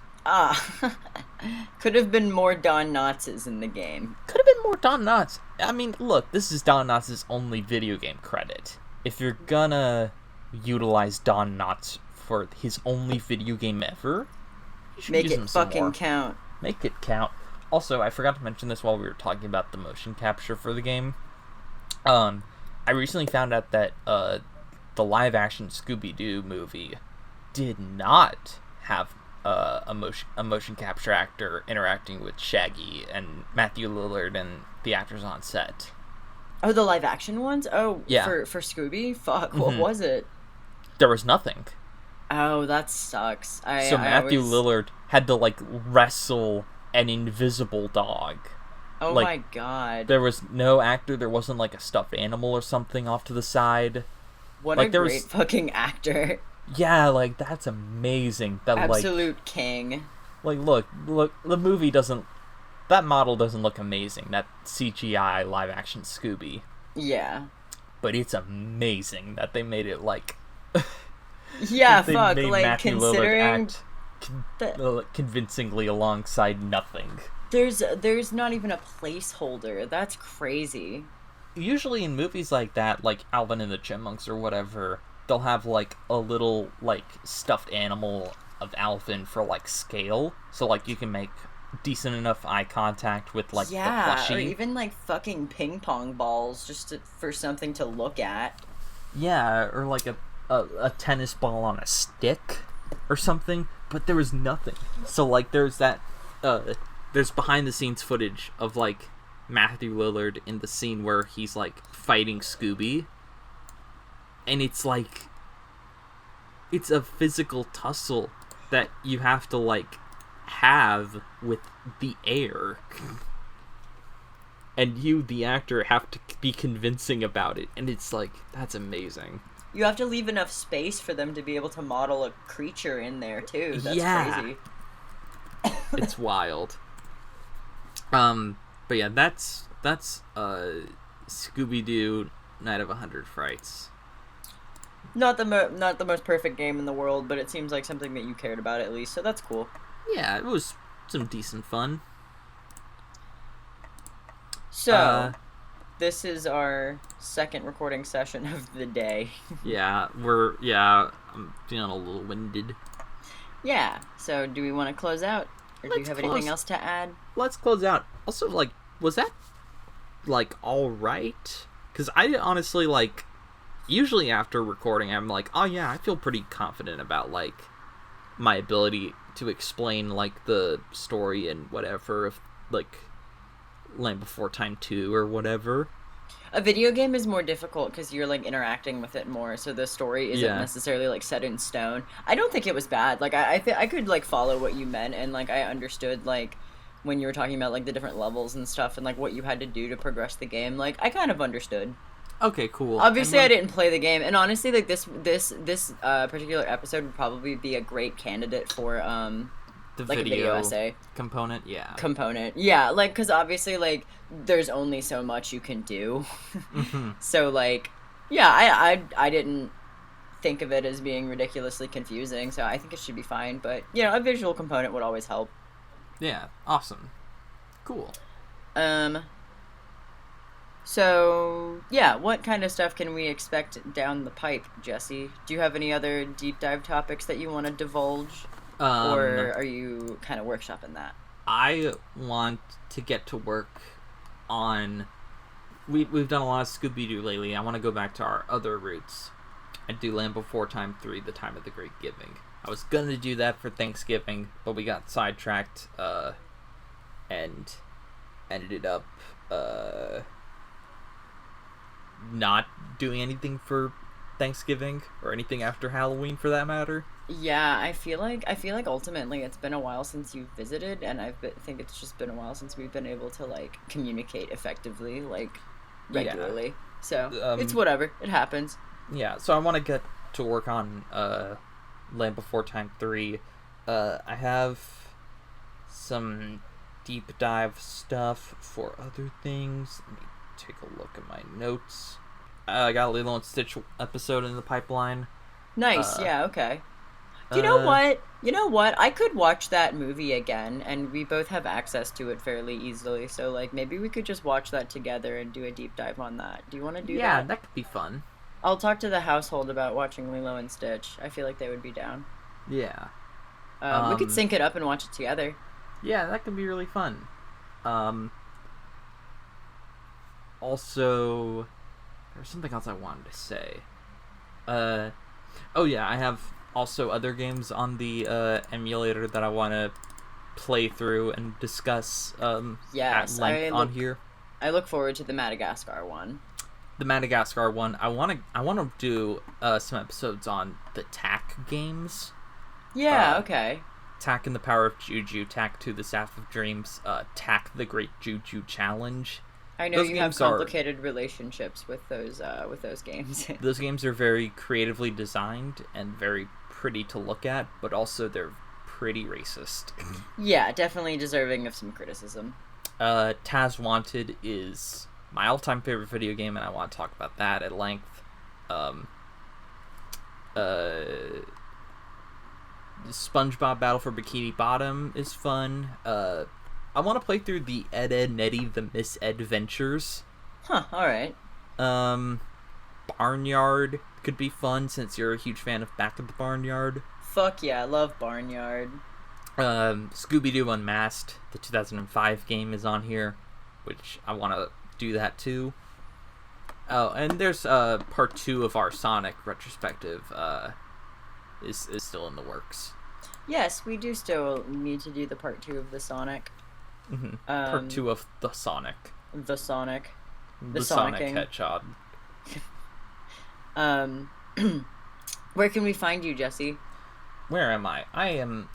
Speaker 2: Could have been more Don Knottses in the game.
Speaker 1: Could have been more Don Knotts. I mean, look, this is Don Knotts' only video game credit. If you're gonna utilize Don Knotts for his only video game ever, you should use him some more.
Speaker 2: Count.
Speaker 1: Make it count. Also, I forgot to mention this while we were talking about the motion capture for the game. I recently found out that the live-action Scooby-Doo movie did not have a motion capture actor interacting with Shaggy and Matthew Lillard and the actors on set.
Speaker 2: Oh, the live-action ones? Oh,
Speaker 1: yeah.
Speaker 2: For Scooby? Fuck, what was it?
Speaker 1: There was nothing.
Speaker 2: Oh, that sucks.
Speaker 1: Matthew Lillard had to, like, wrestle an invisible dog.
Speaker 2: Oh
Speaker 1: like,
Speaker 2: my god.
Speaker 1: There was no actor, there wasn't, like, a stuffed animal or something off to the side.
Speaker 2: What a great fucking actor.
Speaker 1: Yeah, like, that's amazing. That
Speaker 2: Absolute king.
Speaker 1: Like, look, the movie doesn't... That model doesn't look amazing, that CGI live-action Scooby.
Speaker 2: Yeah.
Speaker 1: But it's amazing that they made it, like...
Speaker 2: yeah, fuck, like,
Speaker 1: Matthew
Speaker 2: considering...
Speaker 1: convincingly alongside nothing.
Speaker 2: There's not even a placeholder. That's crazy.
Speaker 1: Usually in movies like that, like Alvin and the Chipmunks or whatever, they'll have, like, a little, like, stuffed animal of Alvin for, like, scale. So, like, you can make decent enough eye contact with, like, the plushie.
Speaker 2: Or even, like, fucking ping pong balls just for something to look at.
Speaker 1: Yeah, or, like, a tennis ball on a stick or something. But there was nothing. So, like, there's that, there's behind-the-scenes footage of, like, Matthew Lillard in the scene where he's, like, fighting Scooby. And it's, like, it's a physical tussle that you have to, like, have with the air. And you, the actor, have to be convincing about it. And it's, like, that's amazing.
Speaker 2: You have to leave enough space for them to be able to model a creature in there, too. That's crazy.
Speaker 1: It's wild. But yeah, that's Scooby-Doo Night of 100 Frights.
Speaker 2: Not the most perfect game in the world, but it seems like something that you cared about at least, so that's cool.
Speaker 1: Yeah, it was some decent fun.
Speaker 2: So, this is our second recording session of the day.
Speaker 1: I'm feeling a little winded.
Speaker 2: Yeah, so do we want to close out? Or do you have anything else to add?
Speaker 1: Let's close out. Also, like, was that, like, alright? Because I honestly, like, usually after recording, I'm like, oh yeah, I feel pretty confident about, like, my ability to explain, like, the story and whatever of, like, Land Before Time 2 or whatever.
Speaker 2: A video game is more difficult because you're, like, interacting with it more, so the story isn't necessarily, like, set in stone. I don't think it was bad. Like, I could, like, follow what you meant, and, like, I understood, like, when you were talking about, like, the different levels and stuff, and, like, what you had to do to progress the game. Like, I kind of understood.
Speaker 1: Okay, cool.
Speaker 2: Obviously, I didn't play the game, and honestly, like, this particular episode would probably be a great candidate for,
Speaker 1: the
Speaker 2: like, a video essay.
Speaker 1: Component, yeah.
Speaker 2: Yeah, like, because obviously, like, there's only so much you can do.
Speaker 1: Mm-hmm.
Speaker 2: So, like, yeah, I didn't think of it as being ridiculously confusing, so I think it should be fine, but, you know, a visual component would always help.
Speaker 1: Yeah, awesome. Cool.
Speaker 2: So, yeah, what kind of stuff can we expect down the pipe, Jessie? Do you have any other deep dive topics that you want to divulge? Or are you kind of workshopping that?
Speaker 1: I want to get to work on... We've done a lot of Scooby-Doo lately. I want to go back to our other roots and do Land Before Time 3, The Time of the Great Giving. I was going to do that for Thanksgiving, but we got sidetracked and ended up not doing anything for Thanksgiving or anything after Halloween for that matter.
Speaker 2: Yeah, I feel like ultimately it's been a while since you've visited, and I think it's just been a while since we've been able to, like, communicate effectively, like, regularly. Yeah. So it's whatever, it happens.
Speaker 1: Yeah, so I want to get to work on Land Before Time 3. I have some deep dive stuff for other things. Let me take a look at my notes. I got a Lilo and Stitch episode in the pipeline.
Speaker 2: Nice. Yeah. Okay. You know what? You know what? I could watch that movie again, and we both have access to it fairly easily. So, like, maybe we could just watch that together and do a deep dive on that. Do you want to do
Speaker 1: Yeah,
Speaker 2: that?
Speaker 1: that could be fun.
Speaker 2: I'll talk to the household about watching Lilo and Stitch. I feel like they would be down.
Speaker 1: Yeah.
Speaker 2: We could sync it up and watch it together.
Speaker 1: Yeah, that could be really fun. Also, there was something else I wanted to say. Oh yeah, I have also other games on the emulator that I want to play through and discuss
Speaker 2: Yes,
Speaker 1: at length on here.
Speaker 2: I look forward to the Madagascar one.
Speaker 1: The Madagascar one, I want to do some episodes on the TAC games.
Speaker 2: Yeah, okay.
Speaker 1: TAC and the Power of Juju, TAC 2 the Staff of Dreams, TAC the Great Juju Challenge.
Speaker 2: I know you have complicated relationships with those games.
Speaker 1: Those games are very creatively designed and very pretty to look at, but also they're pretty racist.
Speaker 2: Yeah, definitely deserving of some criticism.
Speaker 1: Taz Wanted is my all-time favorite video game, and I want to talk about that at length. SpongeBob Battle for Bikini Bottom is fun. I want to play through the Ed, Edd n Eddy the Misadventures.
Speaker 2: Huh, alright.
Speaker 1: Barnyard could be fun since you're a huge fan of Back at the Barnyard.
Speaker 2: Fuck yeah, I love Barnyard.
Speaker 1: Scooby-Doo Unmasked, the 2005 game, is on here, which I want to do that too. Oh, and there's part 2 of our Sonic retrospective is still in the works.
Speaker 2: Yes, we do still need to do the part 2 of the Sonic.
Speaker 1: Mm-hmm. Part 2 of the Sonic.
Speaker 2: The Sonic.
Speaker 1: The Sonic Hedgehog.
Speaker 2: Where can we find you, Jesse?
Speaker 1: Where am I? I am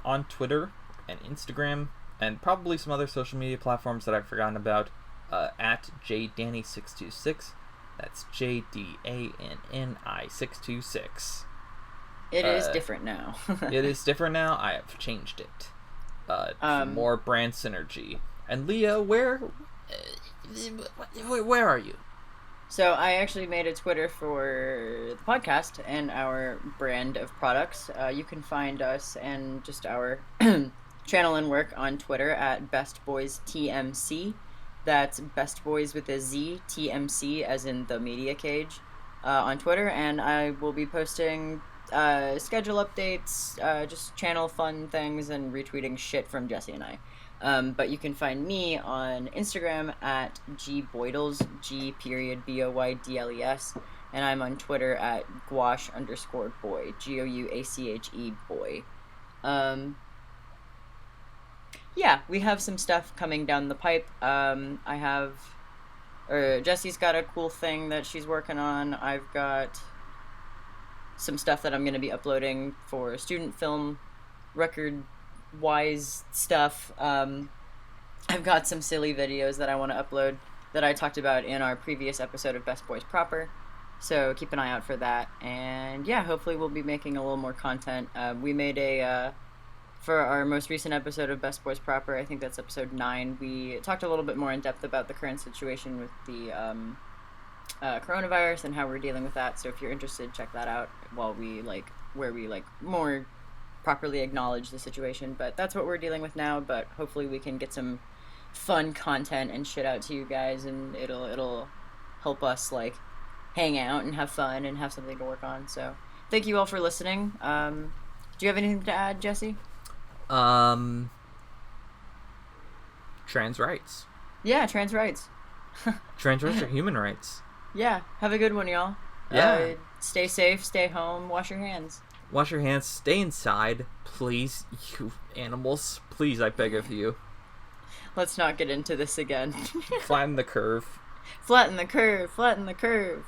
Speaker 1: on Twitter and Instagram and probably some other social media platforms that I've forgotten about. At JDanny626. That's JDANNI626.
Speaker 2: It is different now.
Speaker 1: It is different now. I have changed it. For more brand synergy. And Leah, where are you?
Speaker 2: So I actually made a Twitter for the podcast and our brand of products. You can find us and just our channel and work on Twitter at Best Boys TMC. That's Best Boys with a Z, TMC as in the media cage, on Twitter. And I will be posting schedule updates, just channel fun things, and retweeting shit from Jessie and I. But you can find me on Instagram at gboydles, G.Boydles, and I'm on Twitter at gouache_boy, GOUACHE boy. Yeah, we have some stuff coming down the pipe. Jessie's got a cool thing that she's working on. I've got some stuff that I'm going to be uploading for student film record-wise stuff. I've got some silly videos that I want to upload that I talked about in our previous episode of Best Boys Proper. So keep an eye out for that. And yeah, hopefully we'll be making a little more content. We made for our most recent episode of Best Boys Proper, I think that's episode 9, we talked a little bit more in depth about the current situation with the coronavirus and how we're dealing with that. So if you're interested, check that out where we more properly acknowledge the situation. But that's what we're dealing with now. But hopefully we can get some fun content and shit out to you guys, and it'll help us like hang out and have fun and have something to work on. So thank you all for listening. Do you have anything to add, Jesse?
Speaker 1: Trans rights.
Speaker 2: Yeah, trans rights.
Speaker 1: Trans rights are human rights.
Speaker 2: Yeah, have a good one, y'all.
Speaker 1: Yeah.
Speaker 2: Stay safe, stay home, wash your hands.
Speaker 1: Wash your hands, stay inside, please, you animals. Please, I beg of you.
Speaker 2: Let's not get into this again.
Speaker 1: Flatten the curve.
Speaker 2: Flatten the curve, flatten the curve.